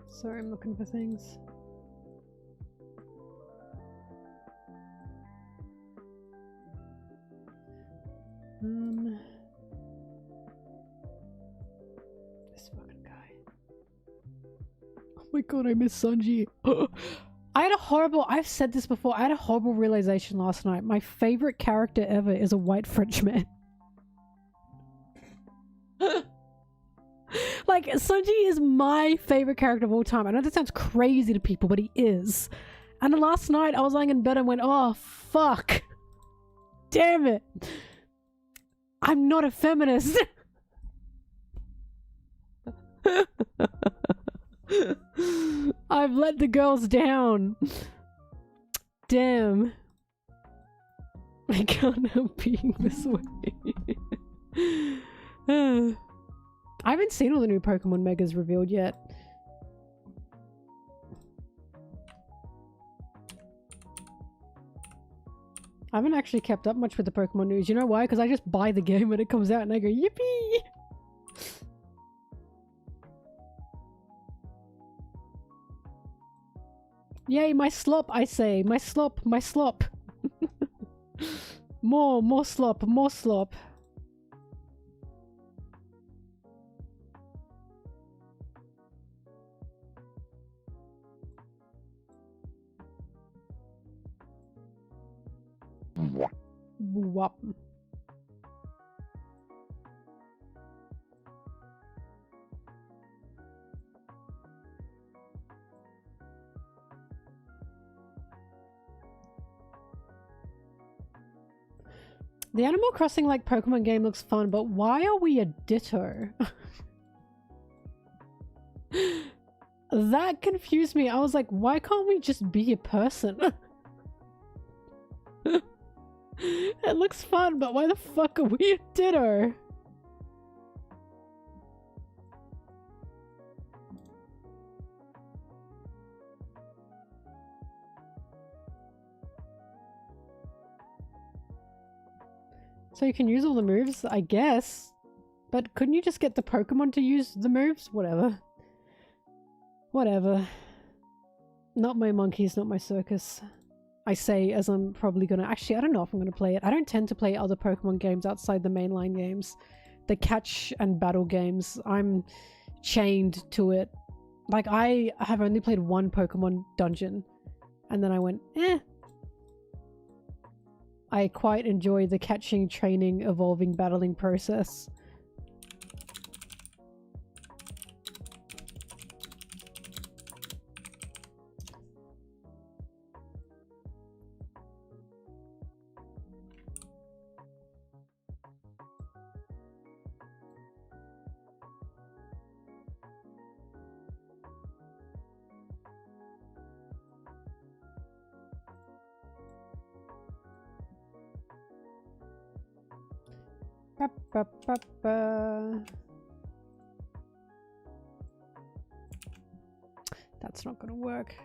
Speaker 1: Sorry, I'm looking for things. This fucking guy. Oh my god, I miss Sanji. I had a horrible, I've said this before, I had a horrible realization last night. My favorite character ever is a white Frenchman. Like, Sanji is my favorite character of all time. I know that sounds crazy to people, but he is. And last night, I was lying in bed and went, oh, fuck. Damn it. I'm not a feminist. I've let the girls down. Damn. I can't help being this way. I haven't seen all the new Pokemon Megas revealed yet. I haven't actually kept up much with the Pokemon news. You know why? Because I just buy the game when it comes out and I go, yippee! Yay, my slop, I say. My slop, my slop. More slop, more slop. Wop. The Animal Crossing like Pokemon game looks fun, but why are we a Ditto? That confused me. I was like, why can't we just be a person? It looks fun, but why the fuck are we a Ditto? So you can use all the moves, I guess. But couldn't you just get the Pokemon to use the moves? Whatever. Whatever. Not my monkeys, not my circus. I say as I'm probably gonna... Actually, I don't know if I'm gonna play it. I don't tend to play other Pokemon games outside the mainline games. The catch and battle games, I'm chained to it. Like, I have only played one Pokemon dungeon. And then I went, eh. I quite enjoy the catching, training, evolving, battling process. That's not gonna work.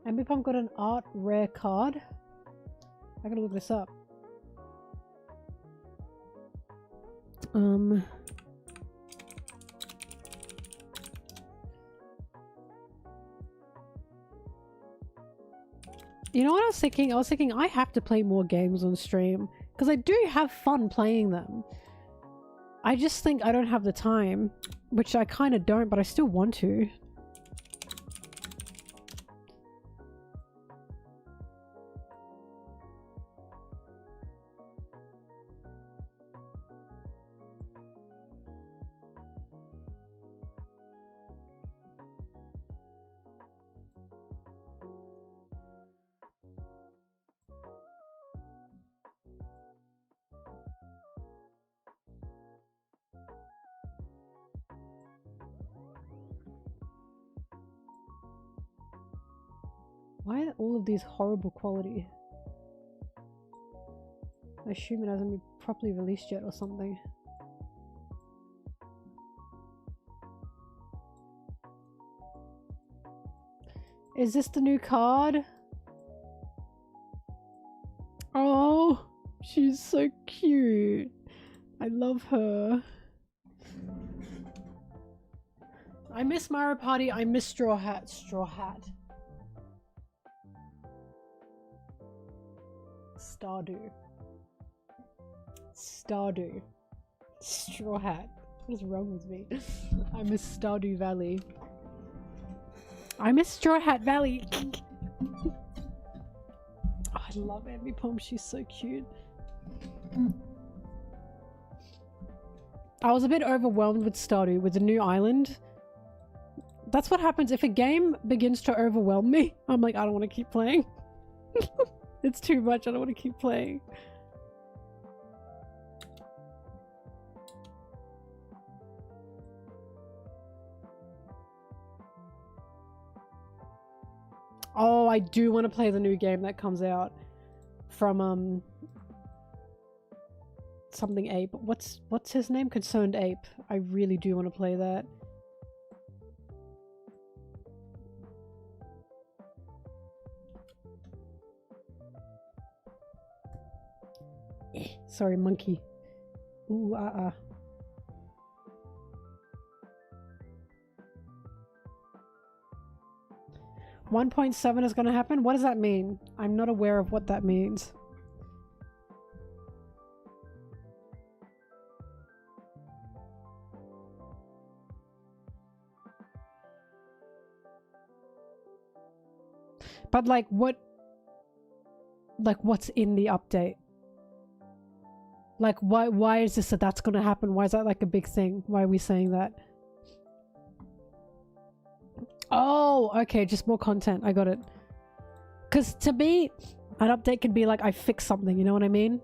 Speaker 1: And if I've got an art rare card, I gotta look this up. You know what I was thinking? I was thinking I have to play more games on stream because I do have fun playing them. I just think I don't have the time, which I kind of don't, but I still want to. Why are all of these horrible quality? I assume it hasn't been properly released yet or something. Is this the new card? Oh, she's so cute. I love her. I miss Mario Party. I miss Straw Hat. Straw Hat. Stardew. Stardew. Straw Hat. What is wrong with me? I miss Stardew Valley. I miss Straw Hat Valley. Oh, I love Ambi Pom. She's so cute. I was a bit overwhelmed with Stardew, with the new island. That's what happens if a game begins to overwhelm me. I'm like, I don't want to keep playing. It's too much. I don't want to keep playing. Oh, I do want to play the new game that comes out from something Ape. What's his name? Concerned Ape. I really do want to play that. Sorry, monkey. Ooh, 1.7 is gonna happen? What does that mean? I'm not aware of what that means. But like what? Like what's in the update? Like why is this that's gonna happen? Why is that like a big thing? Why are we saying that? Oh, okay, just more content. I got it. Because to me, an update can be like, I fixed something, you know what I mean?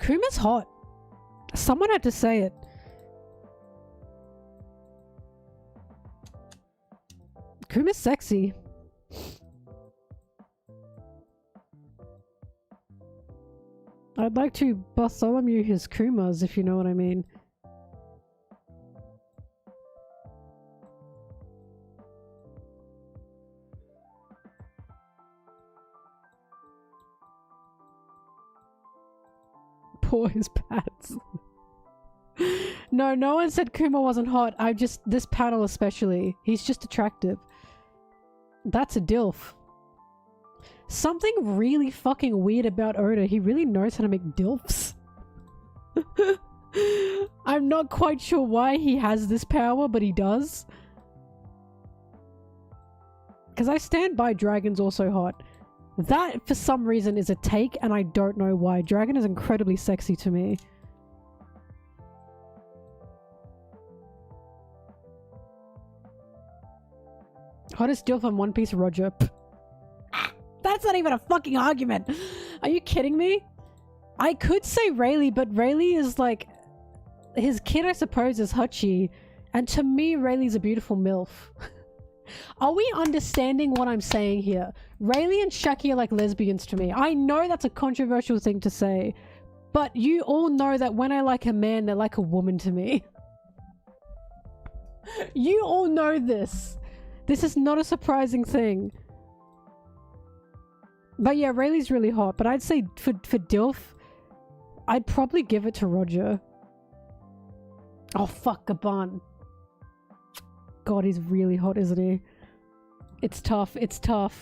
Speaker 1: Kuma's hot. Someone had to say it. Kuma's sexy. I'd like to Bartholomew his Kumas, if you know what I mean. Poor his pats. No, no one said Kuma wasn't hot. This panel especially. He's just attractive. That's a DILF. Something really fucking weird about Oda. He really knows how to make DILFs. I'm not quite sure why he has this power, but he does. Because I stand by Dragon's also hot. That, for some reason, is a take, and I don't know why. Dragon is incredibly sexy to me. Hottest DILF on One Piece, Roger. That's not even a fucking argument. Are you kidding me? I could say Rayleigh, but Rayleigh is like... His kid, I suppose, is Hutchie. And to me, Rayleigh's a beautiful MILF. Are we understanding what I'm saying here? Rayleigh and Shaki are like lesbians to me. I know that's a controversial thing to say, but you all know that when I like a man, they're like a woman to me. You all know this. This is not a surprising thing. But yeah, Rayleigh's really hot, but I'd say for DILF, I'd probably give it to Roger. Oh fuck, Gaban. God, he's really hot, isn't he? It's tough, it's tough.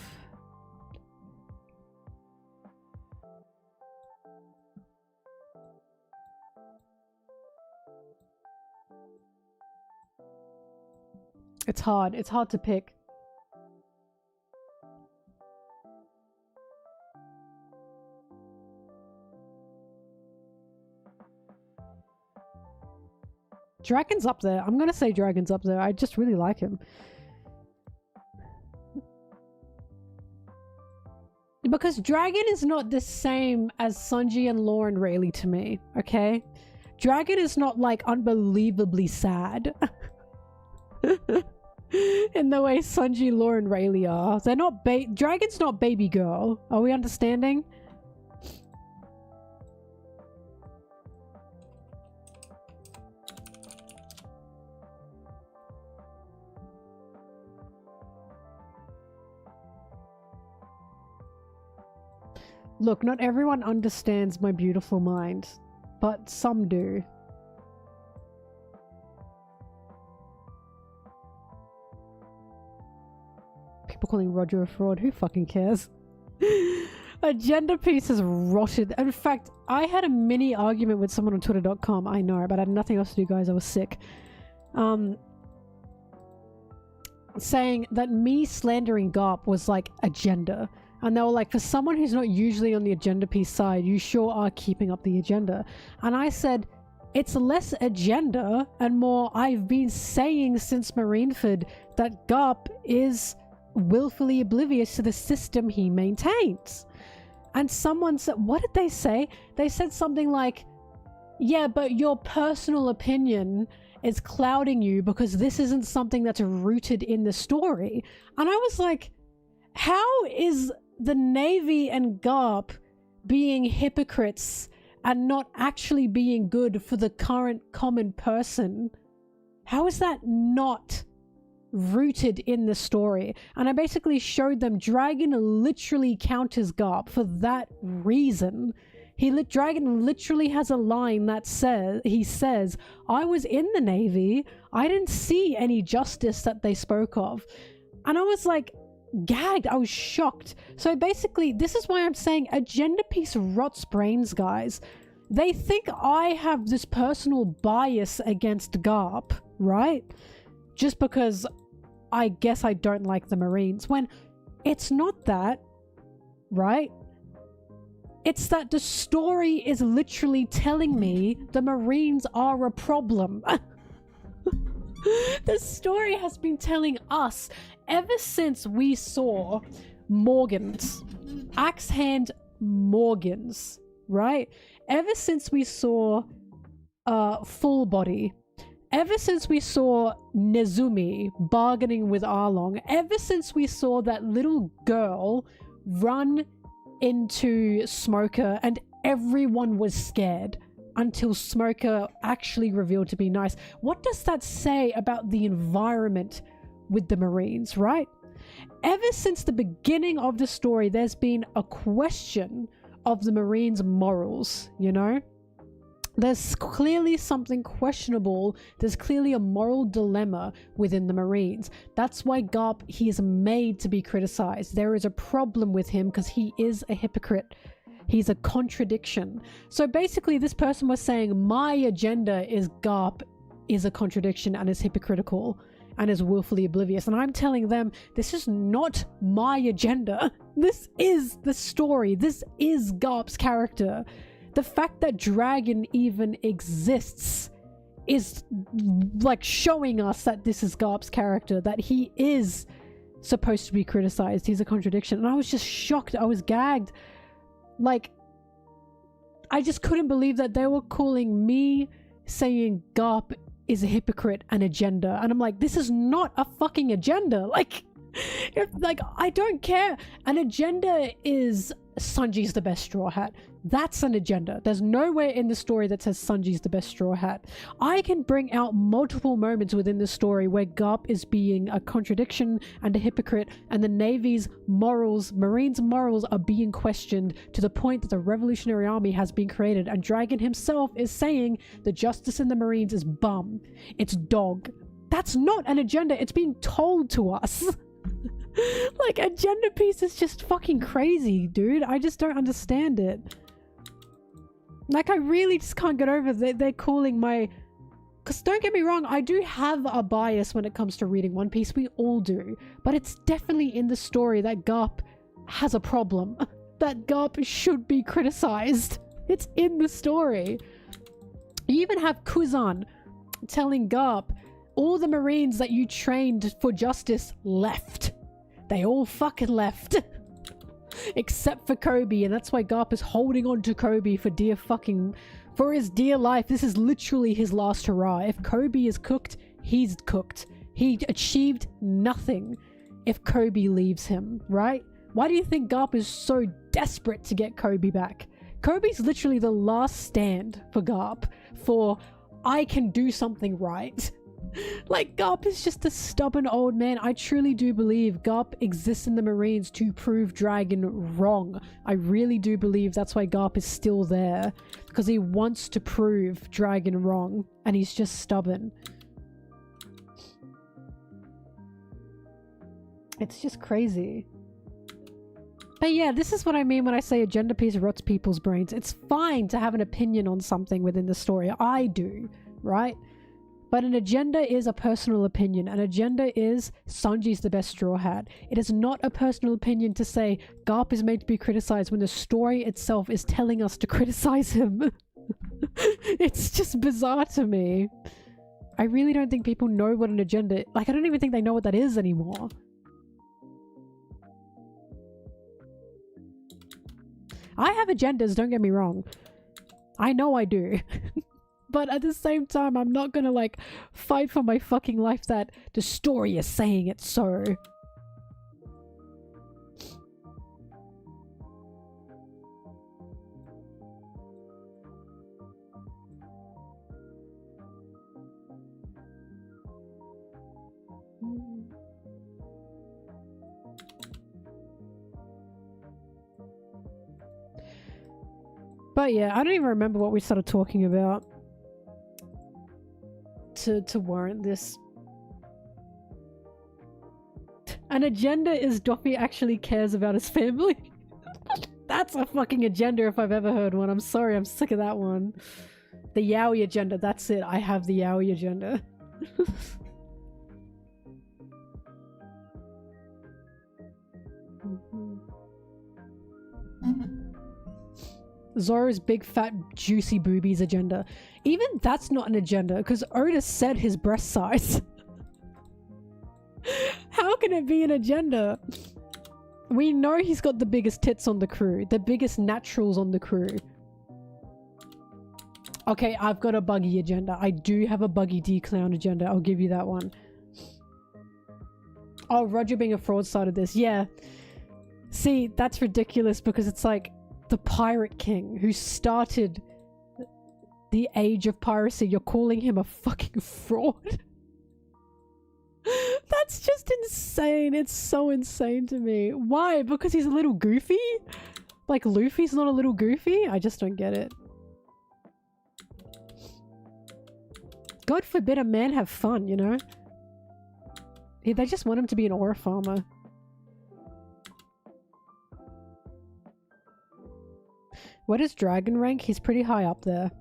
Speaker 1: It's hard to pick. Dragon's up there. I'm gonna say Dragon's up there. I just really like him. Because Dragon is not the same as Sanji and Lauren Rayleigh to me, okay? Dragon is not like unbelievably sad. In the way Sanji, Lauren Rayleigh are. They're not Dragon's not baby girl. Are we understanding? Look, not everyone understands my beautiful mind, but some do. People calling Roger a fraud, who fucking cares? Agenda piece is rotted. In fact, I had a mini argument with someone on twitter.com, I know, but I had nothing else to do, guys, I was sick. Saying that me slandering Garp was like agenda. And they were like, for someone who's not usually on the agenda piece side, you sure are keeping up the agenda. And I said, it's less agenda and more I've been saying since Marineford that Garp is willfully oblivious to the system he maintains. And someone said, what did they say? They said something like, yeah, but your personal opinion is clouding you because this isn't something that's rooted in the story. And I was like, how is the Navy and Garp being hypocrites and not actually being good for the current common person? How is that not rooted in the story? And I basically showed them Dragon literally counters Garp for that reason. Dragon literally has a line that says, I was in the Navy, I didn't see any justice that they spoke of. And I was like, gagged. I was shocked. So basically, this is why I'm saying agenda piece rots brains, guys. They think I have this personal bias against Garp, right? Just because I guess I don't like the Marines, when it's not that, right? It's that the story is literally telling me the Marines are a problem. The story has been telling us ever since we saw Morgans, Axe Hand Morgans, right? Ever since we saw Full Body, ever since we saw Nezumi bargaining with Arlong, ever since we saw that little girl run into Smoker and everyone was scared until Smoker actually revealed to be nice. What does that say about the environment with the Marines, right? Ever since the beginning of the story, there's been a question of the Marines' morals, you know? There's clearly something questionable. There's clearly a moral dilemma within the Marines. That's why Garp, he is made to be criticized. There is a problem with him because he is a hypocrite. He's a contradiction. So basically, this person was saying, my agenda is Garp is a contradiction and is hypocritical and is willfully oblivious. And I'm telling them, this is not my agenda. This is the story. This is Garp's character. The fact that Dragon even exists is like showing us that this is Garp's character, that he is supposed to be criticized. He's a contradiction. And I was just shocked. I was gagged. Like, I just couldn't believe that they were calling me saying Garp is a hypocrite an agenda. And I'm like, this is not a fucking agenda. Like, I don't care. An agenda is Sanji's the best straw hat. That's an agenda. There's nowhere in the story that says Sanji's the best straw hat. I can bring out multiple moments within the story where Garp is being a contradiction and a hypocrite, and the Navy's morals, Marines' morals, are being questioned to the point that the Revolutionary Army has been created, and Dragon himself is saying the justice in the Marines is bum. It's dog. That's not an agenda. It's being told to us. Like, agenda piece is just fucking crazy, dude. I just don't understand it. Like, I really just can't get over that they're calling my... Because don't get me wrong, I do have a bias when it comes to reading One Piece. We all do. But it's definitely in the story that Garp has a problem. That Garp should be criticized. It's in the story. You even have Kuzan telling Garp, all the Marines that you trained for justice left. They all fucking left. Except for Kobe, and that's why Garp is holding on to Kobe for his dear life. This is literally his last hurrah. If Kobe is cooked, he's cooked. He achieved nothing if Kobe leaves him, right? Why do you think Garp is so desperate to get Kobe back? Kobe's literally the last stand for Garp for, I can do something right. Like, Garp is just a stubborn old man. I truly do believe Garp exists in the Marines to prove Dragon wrong. I really do believe that's why Garp is still there. Because he wants to prove Dragon wrong. And he's just stubborn. It's just crazy. But yeah, this is what I mean when I say agenda piece rots people's brains. It's fine to have an opinion on something within the story. I do, right? But an agenda is a personal opinion. An agenda is Sanji's the best straw hat. It is not a personal opinion to say Garp is made to be criticized when the story itself is telling us to criticize him. It's just bizarre to me. I really don't think people know what an agenda... Like, I don't even think they know what that is anymore. I have agendas, don't get me wrong. I know I do. But at the same time, I'm not gonna, like, fight for my fucking life that the story is saying it so. But yeah, I don't even remember what we started talking about to warrant this. An agenda is Doffy actually cares about his family. That's a fucking agenda if I've ever heard one. I'm sorry, I'm sick of that one. The yaoi agenda, that's it. I have the yaoi agenda. Zoro's big fat juicy boobies agenda. Even that's not an agenda because Otis said his breast size. How can it be an agenda? We know he's got the biggest tits on the crew, the biggest naturals on the crew. Okay, I've got a buggy agenda. I do have a buggy D-clown agenda. I'll give you that one. Oh, Roger being a fraud started this. Yeah. See, that's ridiculous because it's like the Pirate King who started the age of piracy. You're calling him a fucking fraud? That's just insane. It's so insane to me. Why? Because he's a little goofy? Like Luffy's not a little goofy? I just don't get it. God forbid a man have fun, you know? They just want him to be an ore farmer. What is Dragon rank? He's pretty high up there.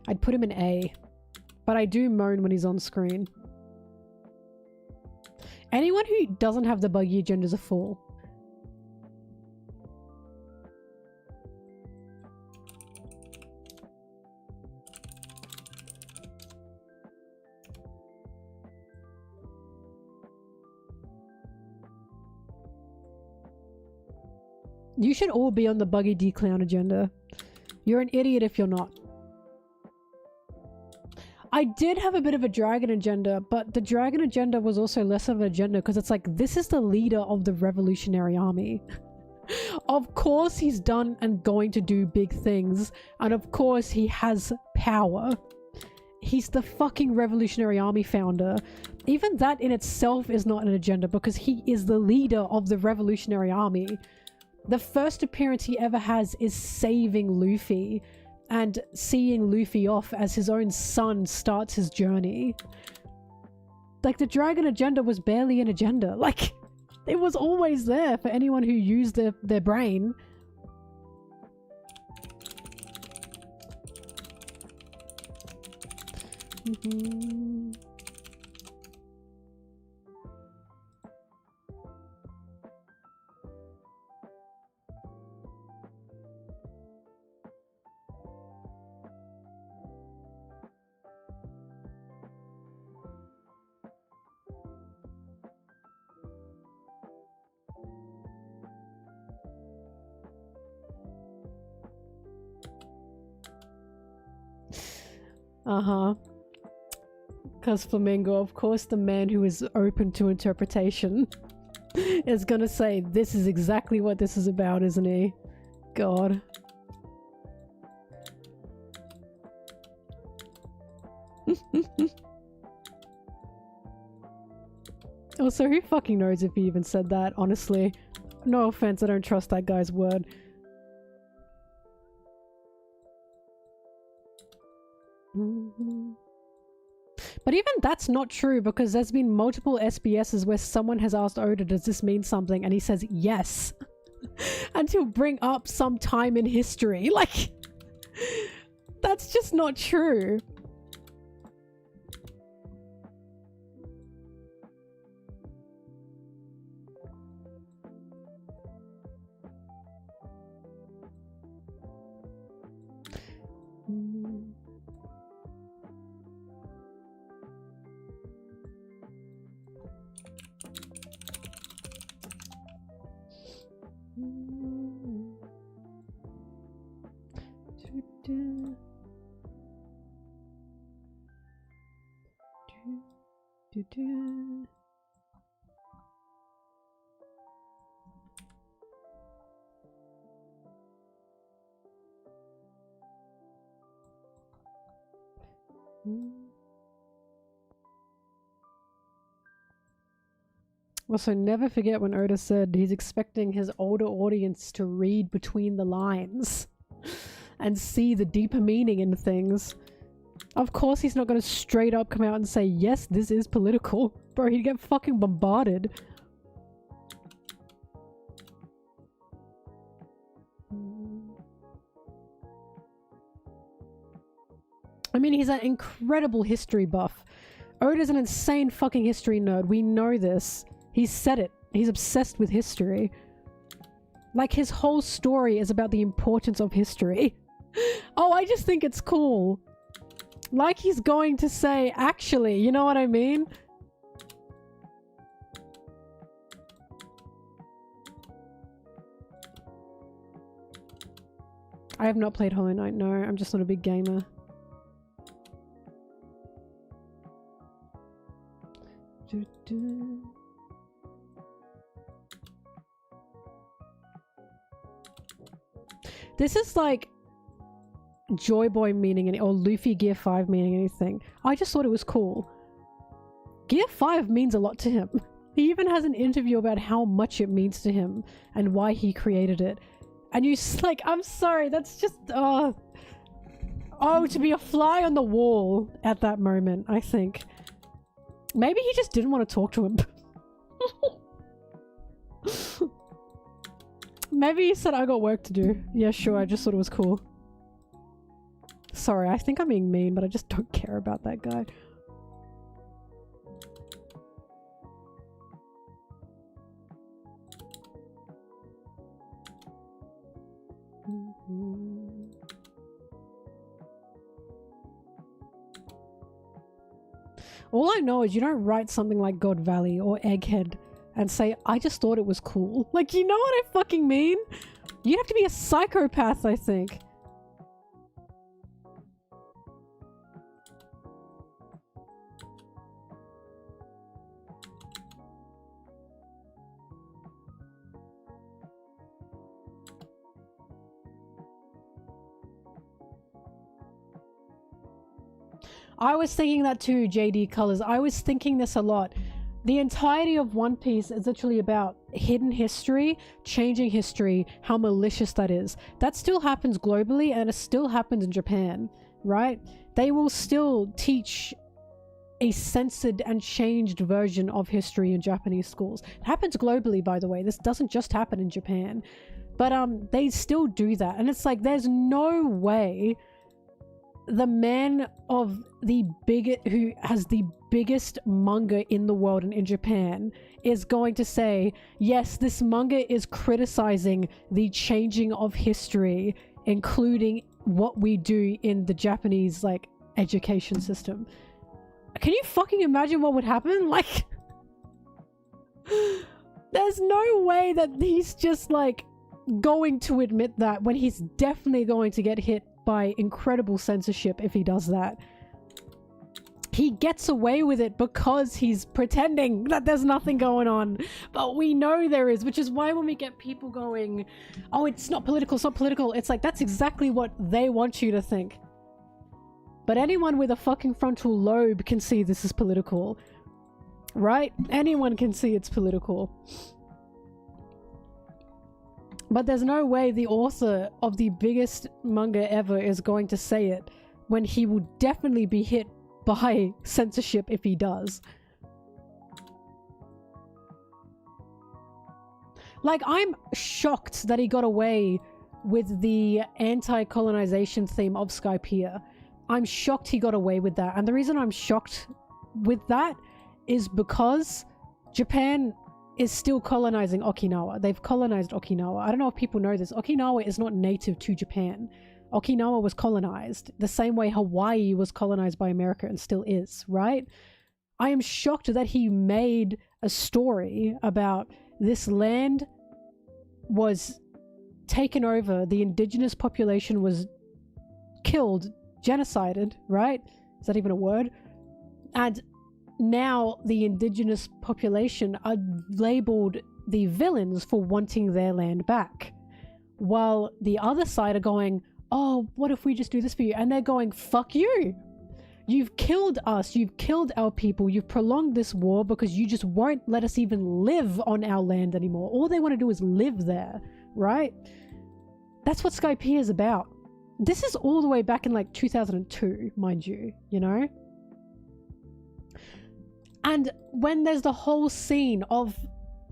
Speaker 1: I'd put him in A. But I do moan when he's on screen. Anyone who doesn't have the buggy agenda is a fool. You should all be on the Buggy D Clown agenda. You're an idiot if you're not. I did have a bit of a dragon agenda, but the dragon agenda was also less of an agenda because it's like, this is the leader of the Revolutionary Army. Of course he's done and going to do big things, and of course he has power. He's the fucking Revolutionary Army founder. Even that in itself is not an agenda because he is the leader of the Revolutionary Army. The first appearance he ever has is saving Luffy and seeing Luffy off as his own son starts his journey. Like, the dragon agenda was barely an agenda. Like, it was always there for anyone who used their brain. Because Flamingo, of course, the man who is open to interpretation is gonna say, this is exactly what this is about, isn't he? God. Also, who fucking knows if he even said that, honestly? No offense, I don't trust that guy's word. But even that's not true because there's been multiple SBSs where someone has asked Oda, does this mean something? And he says yes. And he'll bring up some time in history. Like, that's just not true. Also, never forget when Oda said he's expecting his older audience to read between the lines and see the deeper meaning in things. Of course he's not going to straight up come out and say, yes, this is political. Bro, he'd get fucking bombarded. I mean, he's an incredible history buff. Oda's an insane fucking history nerd. We know this. He's said it. He's obsessed with history. Like, his whole story is about the importance of history. Oh, I just think it's cool. Like he's going to say, actually, you know what I mean? I have not played Hollow Knight, no. I'm just not a big gamer. This is like Joy Boy meaning or Luffy Gear 5 meaning anything. I just thought it was cool. Gear 5 means a lot to him. He even has an interview about how much it means to him and why he created it. And you like, I'm sorry, that's just oh, to be a fly on the wall at that moment, I think. Maybe he just didn't want to talk to him. Maybe he said, I got work to do. Yeah, sure, I just thought it was cool. Sorry, I think I'm being mean, but I just don't care about that guy. All I know is you don't write something like God Valley or Egghead and say, I just thought it was cool. Like, you know what I fucking mean? You'd have to be a psychopath, I think. I was thinking that too, JD Colors. I was thinking this a lot. The entirety of One Piece is literally about hidden history, changing history, how malicious that is. That still happens globally, and it still happens in Japan, right? They will still teach a censored and changed version of history in Japanese schools. It happens globally, by the way. This doesn't just happen in Japan. But they still do that. And it's like, there's no way the man of the who has the biggest manga in the world and in Japan is going to say, yes, this manga is criticizing the changing of history, including what we do in the Japanese, like, education system. Can you fucking imagine what would happen? Like, there's no way that he's just, like, going to admit that when he's definitely going to get hit by incredible censorship if he does that. He gets away with it because he's pretending that there's nothing going on, but we know there is, which is why when we get people going, oh, it's not political, it's not political, it's like, that's exactly what they want you to think. But anyone with a fucking frontal lobe can see this is political, right? Anyone can see it's political. But there's no way the author of the biggest manga ever is going to say it when he will definitely be hit by censorship if he does. Like, I'm shocked that he got away with the anti-colonization theme of Skypiea. I'm shocked he got away with that. And the reason I'm shocked with that is because Japan is still colonizing Okinawa. They've colonized Okinawa. I don't know if people know this. Okinawa is not native to Japan. Okinawa was colonized the same way Hawaii was colonized by America and still is, right? I am shocked that he made a story about this land was taken over, the indigenous population was killed, genocided, right? Is that even a word? And now the indigenous population are labeled the villains for wanting their land back, while the other side are going, oh, what if we just do this for you? And they're going, fuck you. You've killed us. You've killed our people. You've prolonged this war because you just won't let us even live on our land anymore. All they want to do is live there, right? That's what Skypiea is about. This is all the way back in like 2002, mind you, you know? And when there's the whole scene of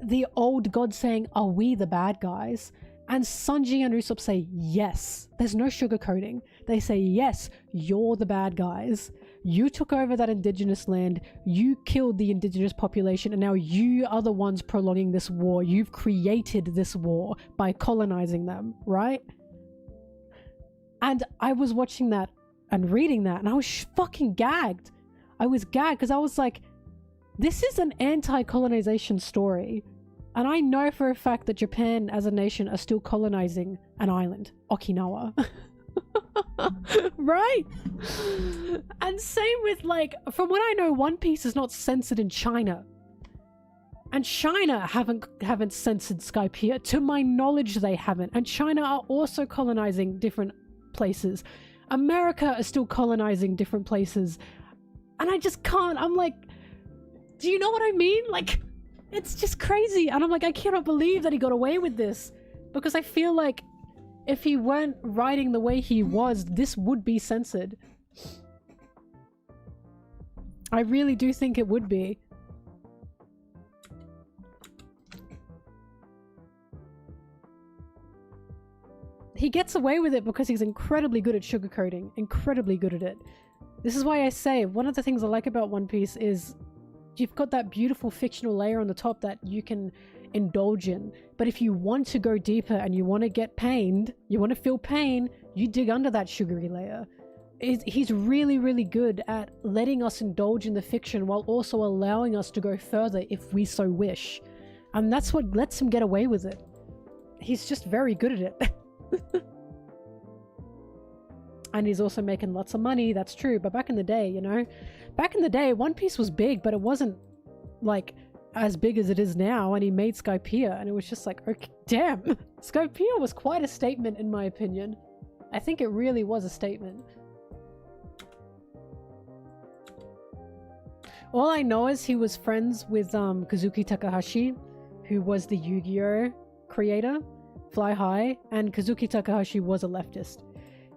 Speaker 1: the old god saying, are we the bad guys? And Sanji and Usopp say, yes. There's no sugarcoating. They say, yes, you're the bad guys. You took over that indigenous land. You killed the indigenous population. And now you are the ones prolonging this war. You've created this war by colonizing them, right? And I was watching that and reading that, and I was fucking gagged. I was gagged because I was like, this is an anti-colonization story. And I know for a fact that Japan as a nation are still colonizing an island, Okinawa. Right? And same with, like, from what I know, One Piece is not censored in China. And China haven't censored Skypiea. To my knowledge, they haven't. And China are also colonizing different places. America is still colonizing different places. And I just can't. I'm like, do you know what I mean? Like, it's just crazy. And I'm like, I cannot believe that he got away with this. Because I feel like if he weren't writing the way he was, this would be censored. I really do think it would be. He gets away with it because he's incredibly good at sugarcoating. Incredibly good at it. This is why I say, one of the things I like about One Piece is you've got that beautiful fictional layer on the top that you can indulge in. But if you want to go deeper and you want to get pained, you want to feel pain, you dig under that sugary layer. He's really, really good at letting us indulge in the fiction while also allowing us to go further if we so wish. And that's what lets him get away with it. he's just very good at it. And he's also making lots of money, that's true. But back in the day, you know, back in the day, One Piece was big, but it wasn't like as big as it is now. And he made Skypiea, and it was just like, okay, damn. Skypiea was quite a statement in my opinion. I think it really was a statement. All I know is he was friends with Kazuki Takahashi, who was the Yu-Gi-Oh creator, Fly High, and Kazuki Takahashi was a leftist.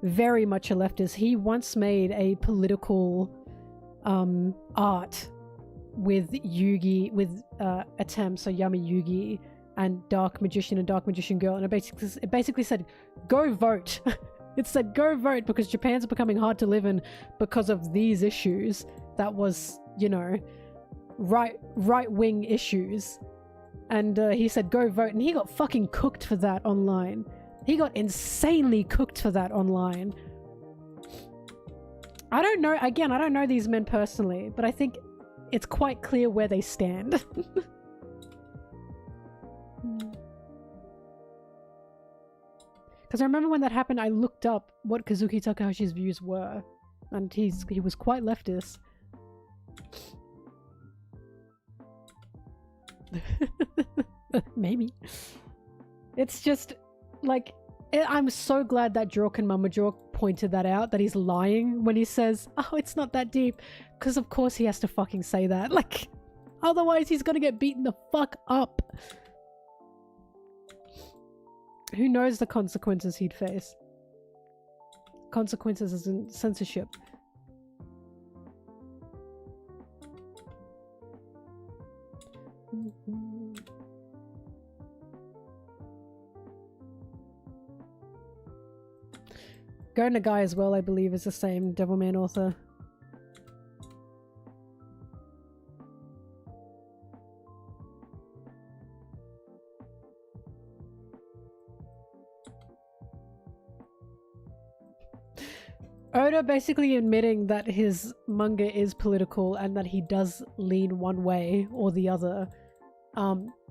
Speaker 1: Very much a leftist. He once made a political art with Yugi, with Atem, so Yami Yugi, and Dark Magician and Dark Magician Girl, and it basically said, go vote. It said, go vote because Japan's becoming hard to live in because of these issues. That was, you know, right-wing issues. And he said, go vote, and he got fucking cooked for that online. He got insanely cooked for that online. I don't know, again, I don't know these men personally, but I think it's quite clear where they stand. Because I remember when that happened, I looked up what Kazuki Takahashi's views were, and he was quite leftist. Maybe. It's just... like, I'm so glad that Jork and Mama Jork pointed that out, that he's lying when he says, oh, it's not that deep. Because of course he has to fucking say that. Like, otherwise he's gonna get beaten the fuck up. Who knows the consequences he'd face? Consequences as in censorship. Go Nagai as well, I believe, is the same Devilman author. Oda basically admitting that his manga is political and that he does lean one way or the other.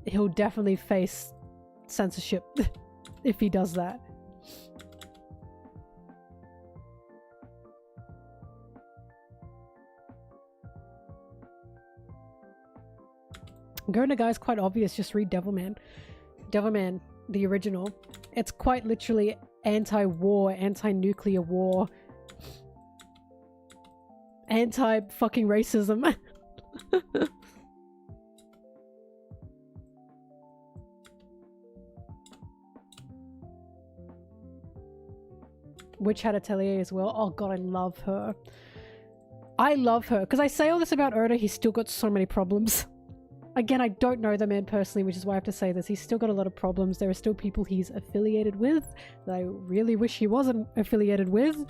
Speaker 1: He'll definitely face censorship if he does that. Go Nagai is quite obvious, just read Devilman. Devilman, the original. It's quite literally anti-war, anti-nuclear war. Anti-fucking racism. Witch Hat Atelier as well. Oh god, I love her. I love her. Because I say all this about Oda, he's still got so many problems. Again, I don't know the man personally, which is why I have to say this. He's still got a lot of problems. There are still people he's affiliated with that I really wish he wasn't affiliated with.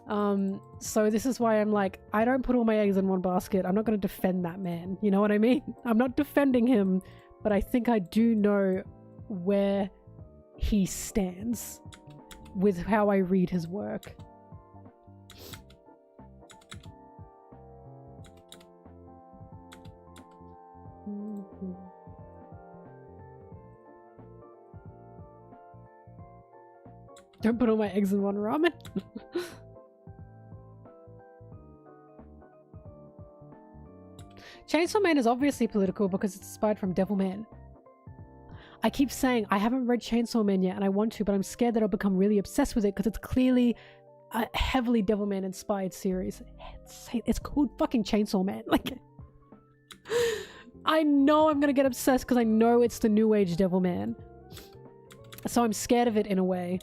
Speaker 1: So this is why I'm like, I don't put all my eggs in one basket. I'm not going to defend that man. You know what I mean? I'm not defending him, but I think I do know where he stands with how I read his work. Don't put all my eggs in one ramen. Chainsaw Man is obviously political because it's inspired from Devilman. I keep saying I haven't read Chainsaw Man yet and I want to, but I'm scared that I'll become really obsessed with it because it's clearly a heavily Devilman inspired series. It's called fucking Chainsaw Man. Like, I know I'm gonna get obsessed because I know it's the new age Devilman. So I'm scared of it in a way.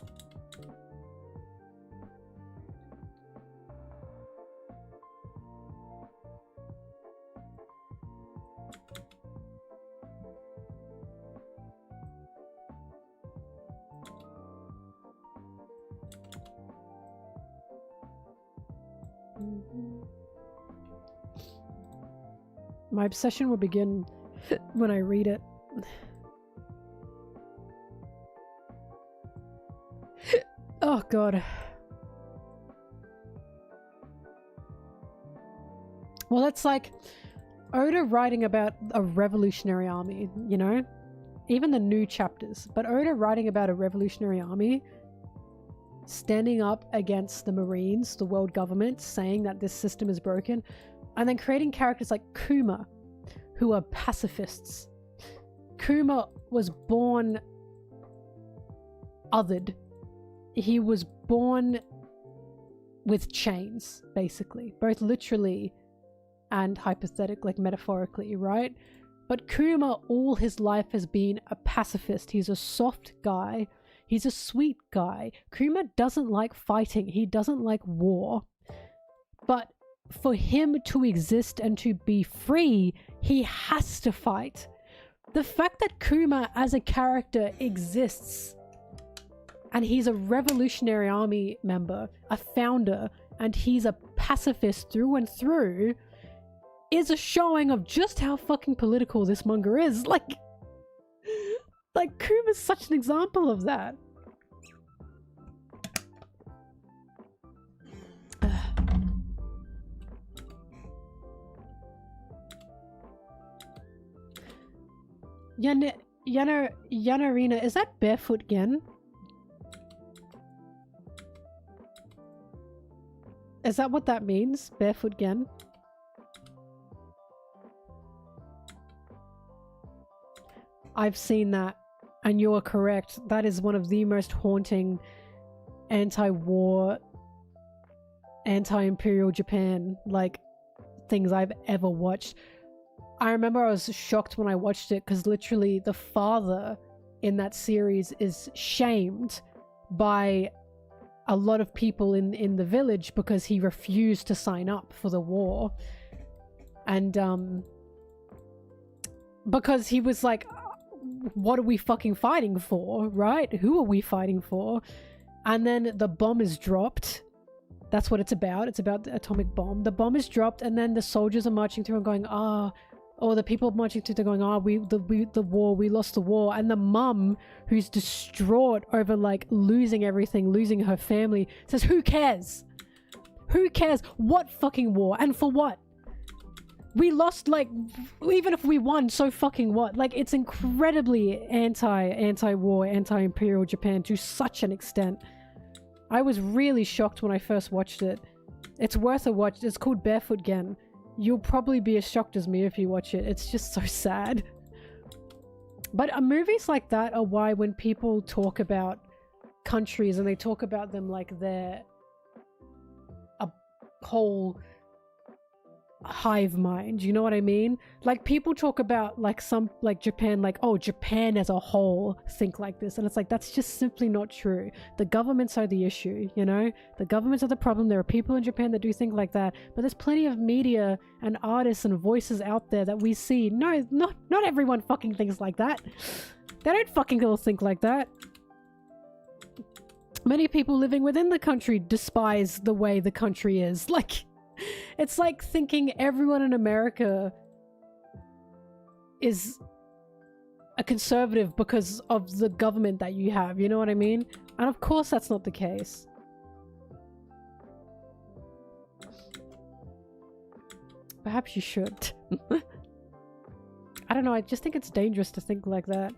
Speaker 1: My obsession will begin when I read it. Oh god. Well, it's like Oda writing about a revolutionary army, you know? even the new chapters. But Oda writing about a revolutionary army standing up against the Marines, the world government, saying that this system is broken, and then creating characters like Kuma, who are pacifists. Kuma was born othered. He was born with chains, basically, both literally and hypothetically, like metaphorically, right? But Kuma all his life has been a pacifist. He's a soft guy. He's a sweet guy. Kuma doesn't like fighting. He doesn't like war. But for him to exist and to be free, he has to fight. The fact that Kuma as a character exists and he's a revolutionary army member, a founder, and he's a pacifist through and through is a showing of just how fucking political this manga is. Like Kuma's such an example of that. Yanarina, is that barefoot Gen? Is that what that means? Barefoot Gen? I've seen that, and you are correct. That is one of the most haunting anti-war, anti-imperial Japan, like, things I've ever watched. I remember I was shocked when I watched it because literally the father in that series is shamed by a lot of people in the village because he refused to sign up for the war. And because he was like, what are we fucking fighting for, right? Who are we fighting for? And then the bomb is dropped. That's what it's about. It's about the atomic bomb. The bomb is dropped, and then the soldiers are marching through and going, or the people marching through, they're going, the war, we lost the war. And the mum, who's distraught over like losing everything, losing her family, says, who cares? Who cares? What fucking war? And for what? We lost, like, even if we won, so fucking what? Like, it's incredibly anti-war, anti-imperial Japan to such an extent. I was really shocked when I first watched it. It's worth a watch. It's called Barefoot Gen. You'll probably be as shocked as me if you watch it. It's just so sad. But movies like that are why when people talk about countries and they talk about them like they're a whole hive mind, you know what I mean? Like, people talk about like Japan, like, oh, Japan as a whole think like this, and it's like, that's just simply not true. The governments are the issue, you know? The governments are the problem. There are people in Japan that do think like that, but there's plenty of media and artists and voices out there that we see. No, not everyone fucking thinks like that. They don't fucking all think like that. Many people living within the country despise the way the country is. Like, it's like thinking everyone in America is a conservative because of the government that you have, you know what I mean? And of course that's not the case. Perhaps you should. I don't know, I just think it's dangerous to think like that.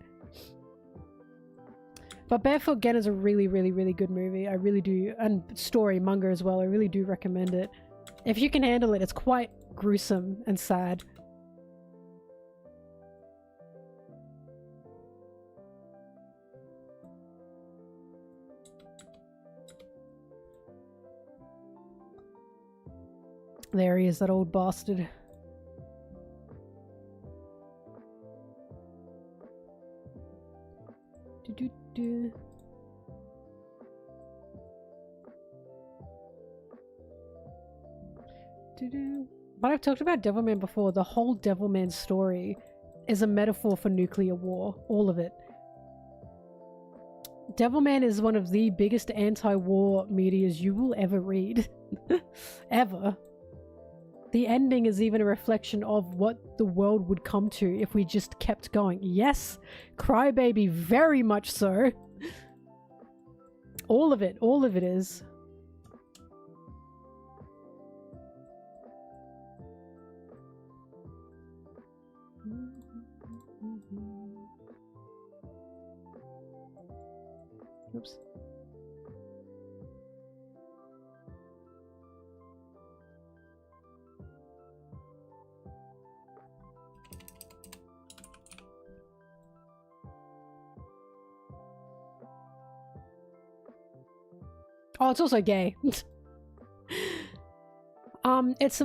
Speaker 1: But Barefoot Gen is a really, really, really good movie. I really do. And story, manga as well. I really do recommend it. If you can handle it, it's quite gruesome and sad. There he is, that old bastard. Do-do-do. But I've talked about Devilman before. The whole Devilman story is a metaphor for nuclear war. All of it. Devilman is one of the biggest anti-war medias you will ever read. Ever. The ending is even a reflection of what the world would come to if we just kept going. Yes, Crybaby, very much so. All of it is. Oh, it's also gay. It's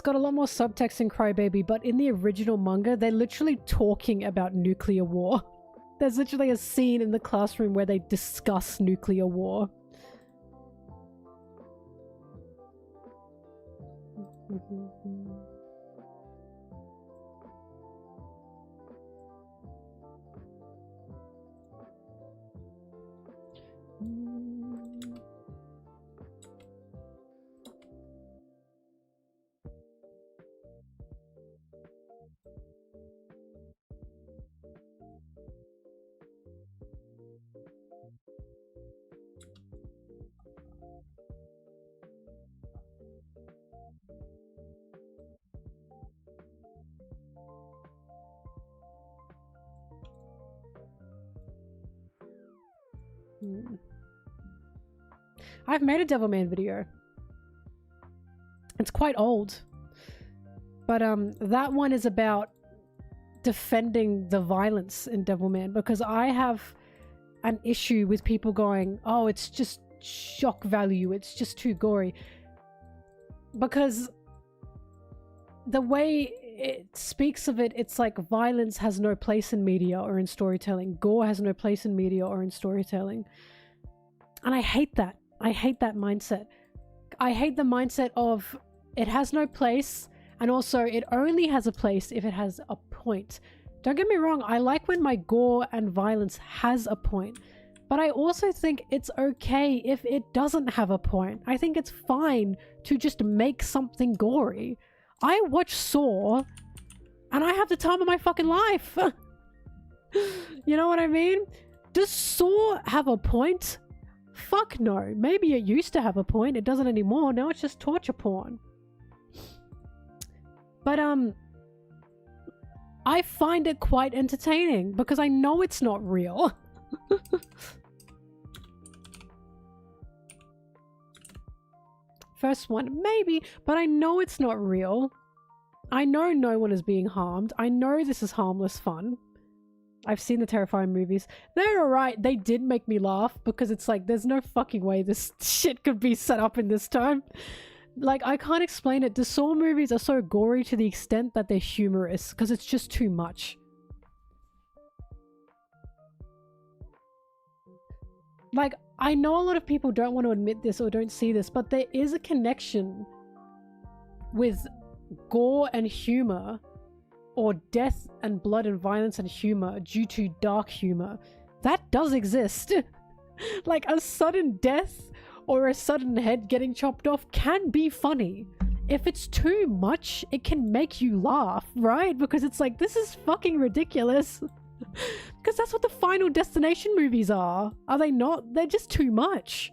Speaker 1: got a lot more subtext in Crybaby, but in the original manga, they're literally talking about nuclear war. There's literally a scene in the classroom where they discuss nuclear war. I've made a Devilman video. It's quite old. But that one is about defending the violence in Devilman, because I have an issue with people going, oh, it's just shock value, it's just too gory. Because the way it speaks of it, it's like violence has no place in media or in storytelling. Gore has no place in media or in storytelling. And I hate that. I hate that mindset. I hate the mindset of it has no place, and also it only has a place if it has a point. Don't get me wrong, I like when my gore and violence has a point, but I also think it's okay if it doesn't have a point. I think it's fine to just make something gory. I watch Saw, and I have the time of my fucking life. You know what I mean? Does Saw have a point? Fuck no. Maybe it used to have a point. It doesn't anymore. Now it's just torture porn. But I find it quite entertaining because I know it's not real. First one, maybe, but I know it's not real. I know no one is being harmed. I know this is harmless fun. I've seen the Terrifying movies. They're alright. They did make me laugh because it's like, there's no fucking way this shit could be set up in this time. Like, I can't explain it. The Saw movies are so gory to the extent that they're humorous because it's just too much. Like, I know a lot of people don't want to admit this or don't see this, but there is a connection with gore and humor, or death and blood and violence and humor due to dark humor. That does exist. Like, a sudden death or a sudden head getting chopped off can be funny. If it's too much, it can make you laugh, right? Because it's like, this is fucking ridiculous. Because that's what the Final Destination movies are they not? They're just too much.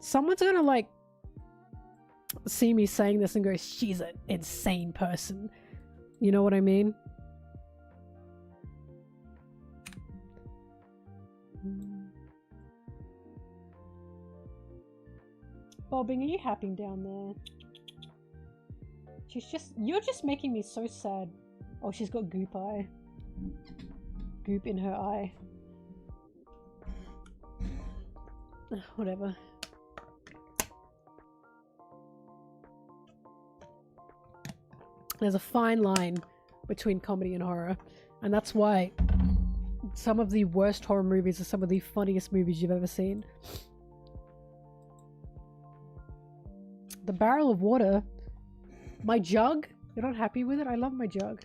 Speaker 1: Someone's gonna like see me saying this and go, she's an insane person. You know what I mean? Bobbing, are you happy down there? You're just making me so sad. Oh, she's got goop eye. Goop in her eye. Whatever. There's a fine line between comedy and horror, and that's why some of the worst horror movies are some of the funniest movies you've ever seen. The barrel of water. My jug? You're not happy with it? I love my jug.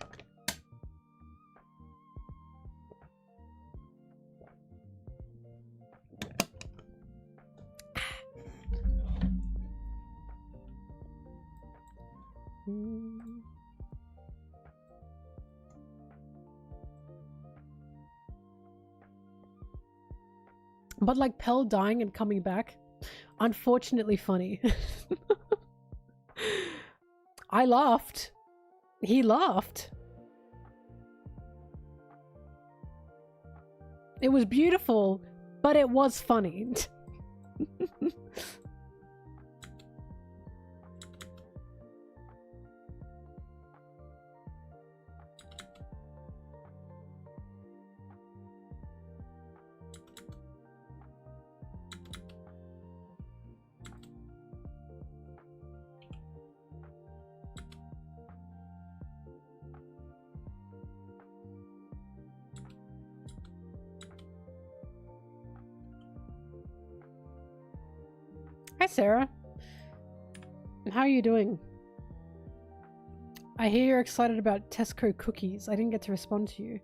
Speaker 1: But like Pell dying and coming back, unfortunately funny. I laughed. He laughed. It was beautiful, but it was funny. Hi, Sarah. How are you doing? I hear you're excited about Tesco cookies. I didn't get to respond to you.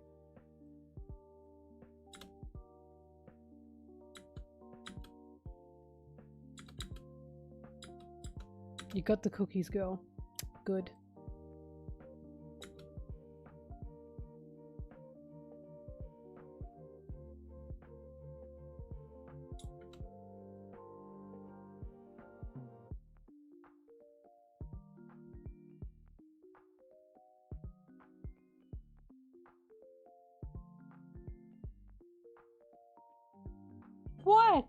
Speaker 1: You got the cookies, girl. Good. What?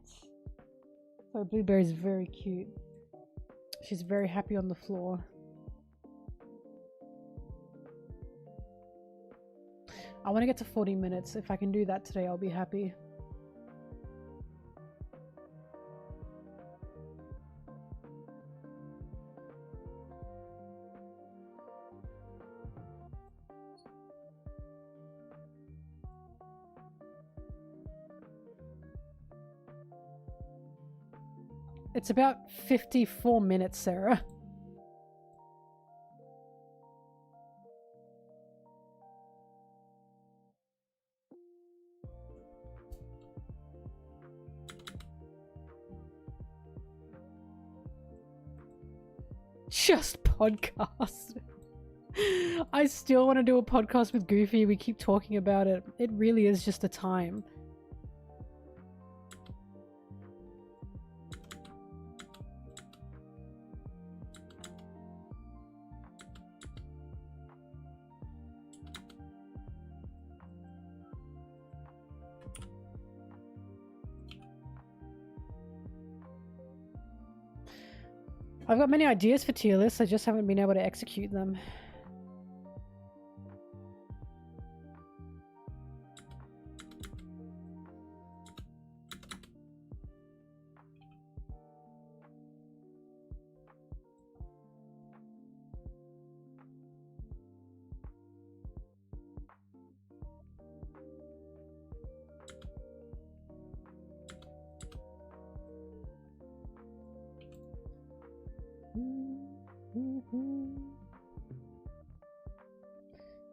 Speaker 1: So Blueberry's very cute. She's very happy on the floor. I want to get to 40 minutes. If I can do that today, I'll be happy. It's about 54 minutes, Sarah. Just podcast. I still want to do a podcast with Goofy. We keep talking about it. It really is just a time. I've got many ideas for tier lists, I just haven't been able to execute them.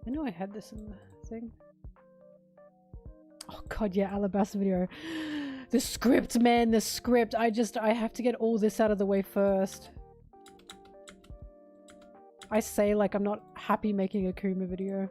Speaker 1: I know I had this in the thing. Oh god, yeah, Alabaster video. The script, man, the script. I have to get all this out of the way first. I say like I'm not happy making a Kuma video.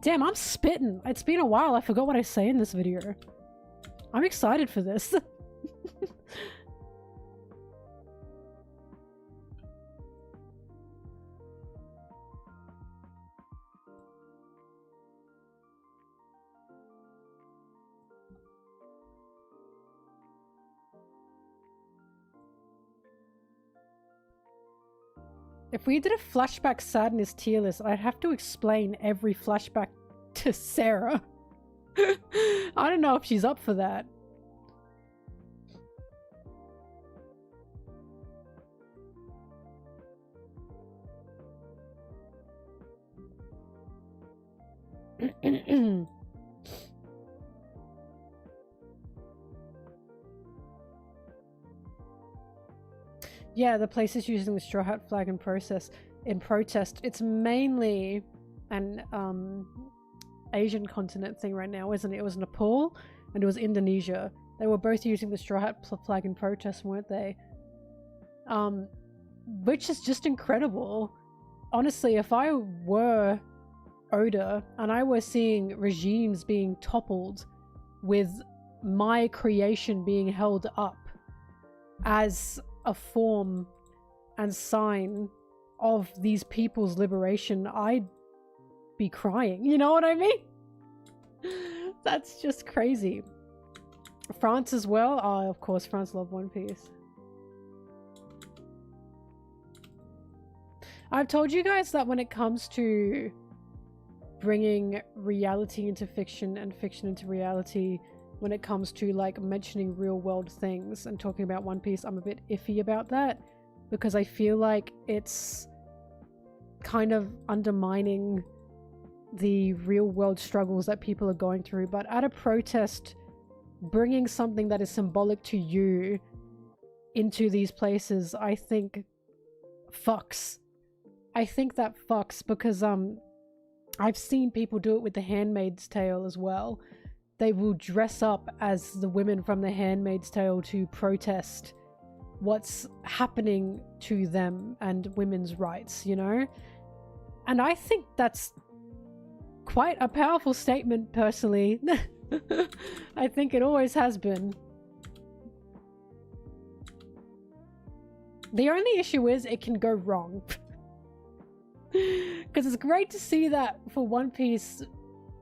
Speaker 1: Damn, I'm spitting. It's been a while. I forgot what I say in this video. I'm excited for this. If we did a flashback sadness tier list, I'd have to explain every flashback to Sarah. I don't know if she's up for that. Yeah, the places using the straw hat flag in protest. It's mainly an Asian continent thing right now, isn't it? It was Nepal and it was Indonesia. They were both using the straw hat flag in protest, weren't they? which is just incredible. Honestly, if I were Oda and I were seeing regimes being toppled with my creation being held up as a form and sign of these people's liberation, I'd be crying. You know what I mean? That's just crazy. France as well. Oh, of course, France love One Piece. I've told you guys that when it comes to bringing reality into fiction and fiction into reality, when it comes to like mentioning real world things and talking about One Piece, I'm a bit iffy about that because I feel like it's kind of undermining the real world struggles that people are going through. But at a protest, bringing something that is symbolic to you into these places, I think fucks. I think that fucks because I've seen people do it with The Handmaid's Tale as well. They will dress up as the women from The Handmaid's Tale to protest what's happening to them and women's rights, you know? And I think that's quite a powerful statement, personally. I think it always has been. The only issue is it can go wrong. Because it's great to see that for One Piece,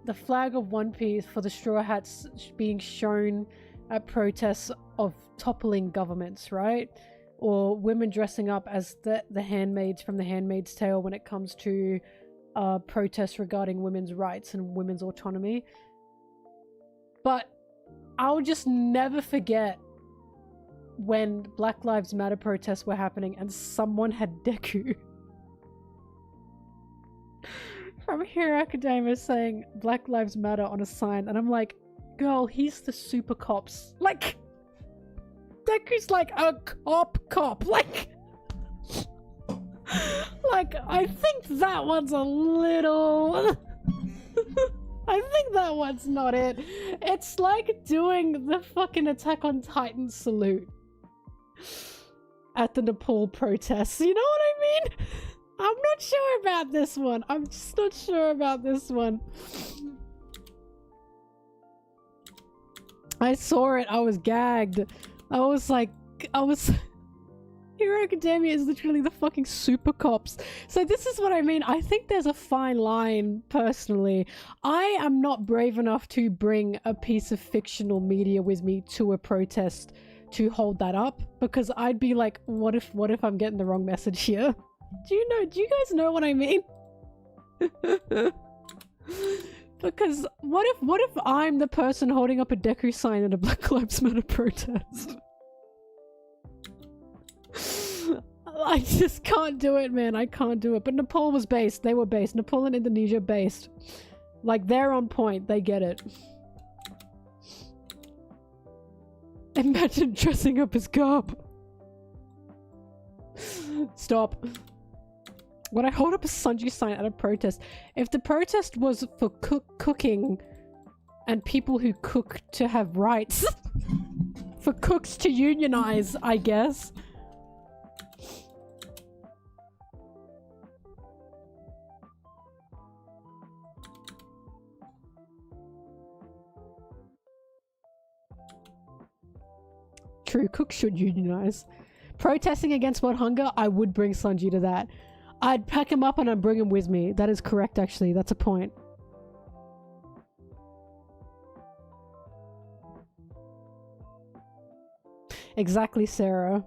Speaker 1: the flag of One Piece for the Straw Hats being shown at protests of toppling governments, right? Or women dressing up as the handmaids from The Handmaid's Tale when it comes to protests regarding women's rights and women's autonomy. But I'll just never forget when Black Lives Matter protests were happening and someone had Deku from Hero Academia saying Black Lives Matter on a sign, and I'm like, girl, he's the super cops. Like, Deku's like a cop. Like, I think that one's a little... I think that one's not it. It's like doing the fucking Attack on Titan salute at the Nepal protests. You know what I mean? I'm not sure about this one. I'm just not sure about this one. I saw it. I was gagged. Hero Academia is literally the fucking super cops. So this is what I mean. I think there's a fine line, personally. I am not brave enough to bring a piece of fictional media with me to a protest to hold that up, because I'd be like, what if I'm getting the wrong message here? Do you guys know what I mean? Because what if I'm the person holding up a Deku sign at a Black Lives Matter protest? I just can't do it, man. I can't do it. But Nepal was based. They were based. Nepal and Indonesia based. Like, they're on point. They get it. Imagine dressing up as Garp. Stop. When I hold up a Sanji sign at a protest, if the protest was for cooking and people who cook to have rights, for cooks to unionize, I guess. True, cooks should unionize. Protesting against world hunger, I would bring Sanji to that. I'd pack him up and I'd bring him with me. That is correct, actually. That's a point. Exactly, Sarah.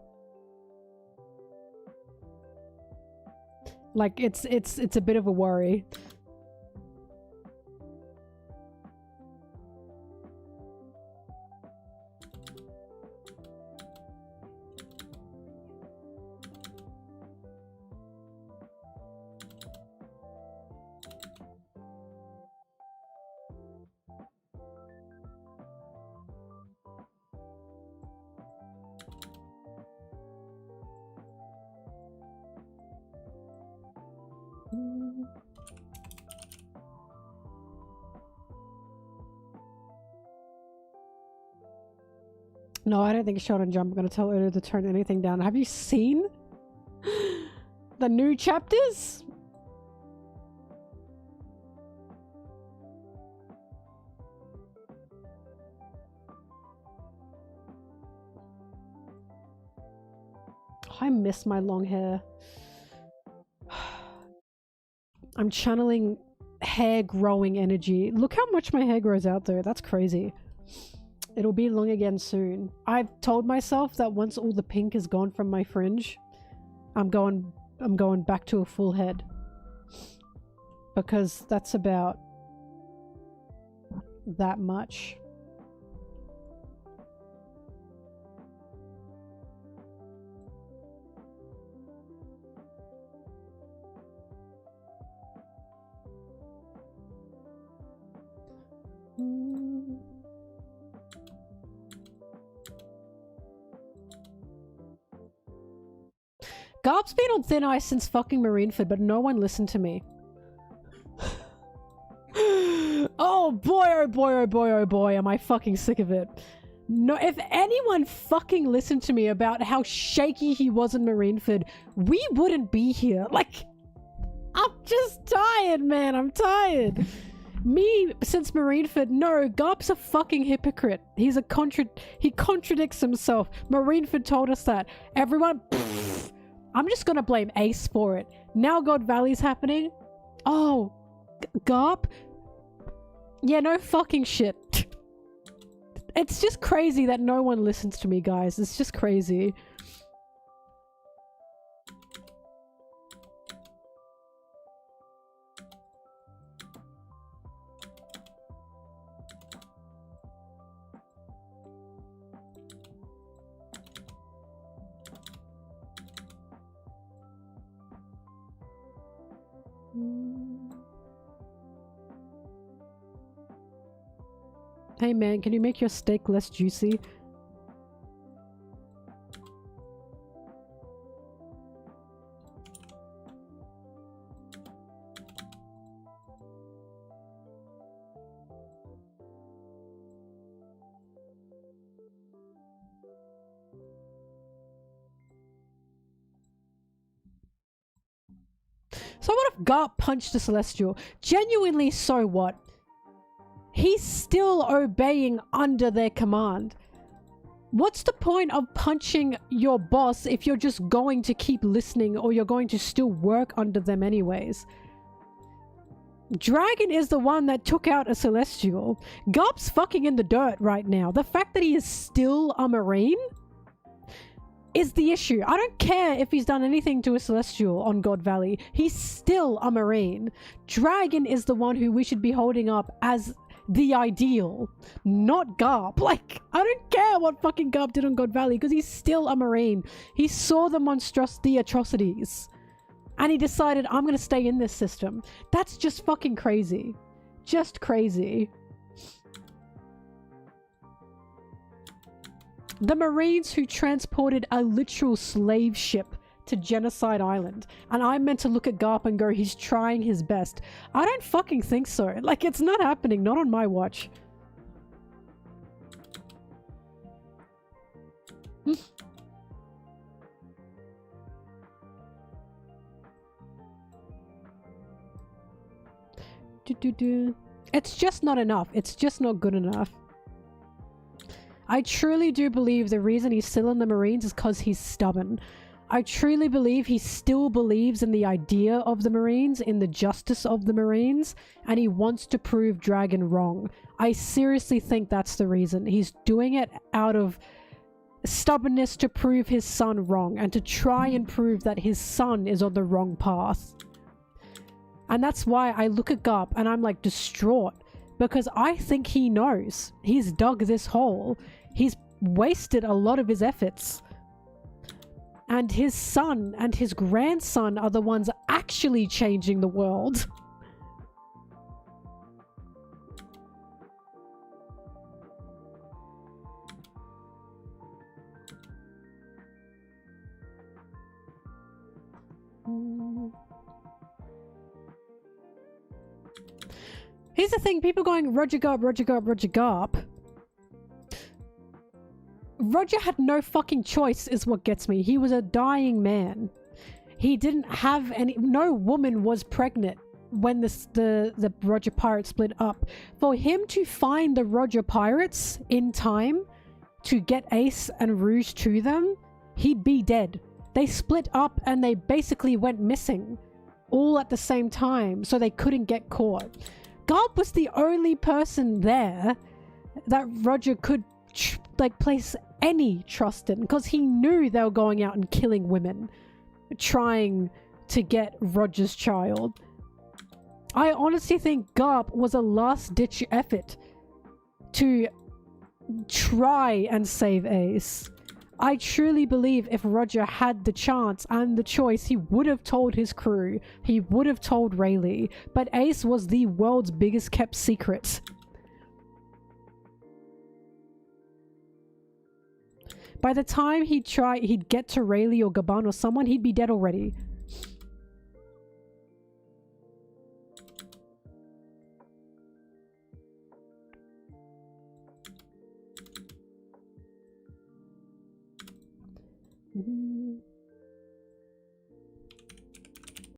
Speaker 1: Like, it's a bit of a worry. No, I don't think Shonen Jump are going to tell Oda to turn anything down. Have you seen The new chapters? I miss my long hair. I'm channeling hair growing energy. Look how much my hair grows out though. That's crazy. It'll be long again soon. I've told myself that once all the pink is gone from my fringe, I'm going back to a full head. Because that's about that much. Garp's been on thin ice since fucking Marineford, but no one listened to me. Oh boy, oh boy, oh boy, oh boy, am I fucking sick of it. No, if anyone fucking listened to me about how shaky he was in Marineford, we wouldn't be here. Like, I'm just tired, man. I'm tired. Me, since Marineford, no, Garp's a fucking hypocrite. He's a he contradicts himself. Marineford told us that. Everyone, pfft, I'm just gonna blame Ace for it. Now God Valley's happening. Oh, Garp? Yeah, no fucking shit. It's just crazy that no one listens to me, guys. It's just crazy. Hey man, can you make your steak less juicy? So what if Garp punched a Celestial? Genuinely, so what? He's still obeying under their command. What's the point of punching your boss if you're just going to keep listening or you're going to still work under them anyways? Dragon is the one that took out a Celestial. Garp's fucking in the dirt right now. The fact that he is still a Marine is the issue. I don't care if he's done anything to a Celestial on God Valley. He's still a Marine. Dragon is the one who we should be holding up as the ideal, not Garp. Like, I don't care what fucking Garp did on God Valley because he's still a Marine. He saw the atrocities and he decided, I'm gonna stay in this system. That's just fucking crazy. Just crazy. The Marines who transported a literal slave ship to Genocide Island, and I'm meant to look at Garp and go, he's trying his best. I don't fucking think so. Like, it's not happening, not on my watch. It's just not enough. It's just not good enough. I truly do believe the reason he's still in the Marines is because he's stubborn. I truly believe he still believes in the idea of the Marines, in the justice of the Marines, and he wants to prove Dragon wrong. I seriously think that's the reason. He's doing it out of stubbornness to prove his son wrong, and to try and prove that his son is on the wrong path. And that's why I look at Garp and I'm like distraught, because I think he knows. He's dug this hole. He's wasted a lot of his efforts. And his son and his grandson are the ones actually changing the world. Here's the thing, people going, Roger Garp, Roger Garp, Roger Garp. Roger had no fucking choice is what gets me. He was a dying man. He didn't have any. No woman was pregnant when the Roger Pirates split up. For him to find the Roger Pirates in time to get Ace and Rouge to them, he'd be dead. They split up and they basically went missing all at the same time, so they couldn't get caught. Garp was the only person there that Roger could like place any trust in, because he knew they were going out and killing women trying to get Roger's child. I honestly think Garp was a last-ditch effort to try and save Ace. I truly believe if Roger had the chance and the choice, he would have told his crew. He would have told Rayleigh. But Ace was the world's biggest kept secret. By the time he'd get to Rayleigh or Gaban or someone, he'd be dead already.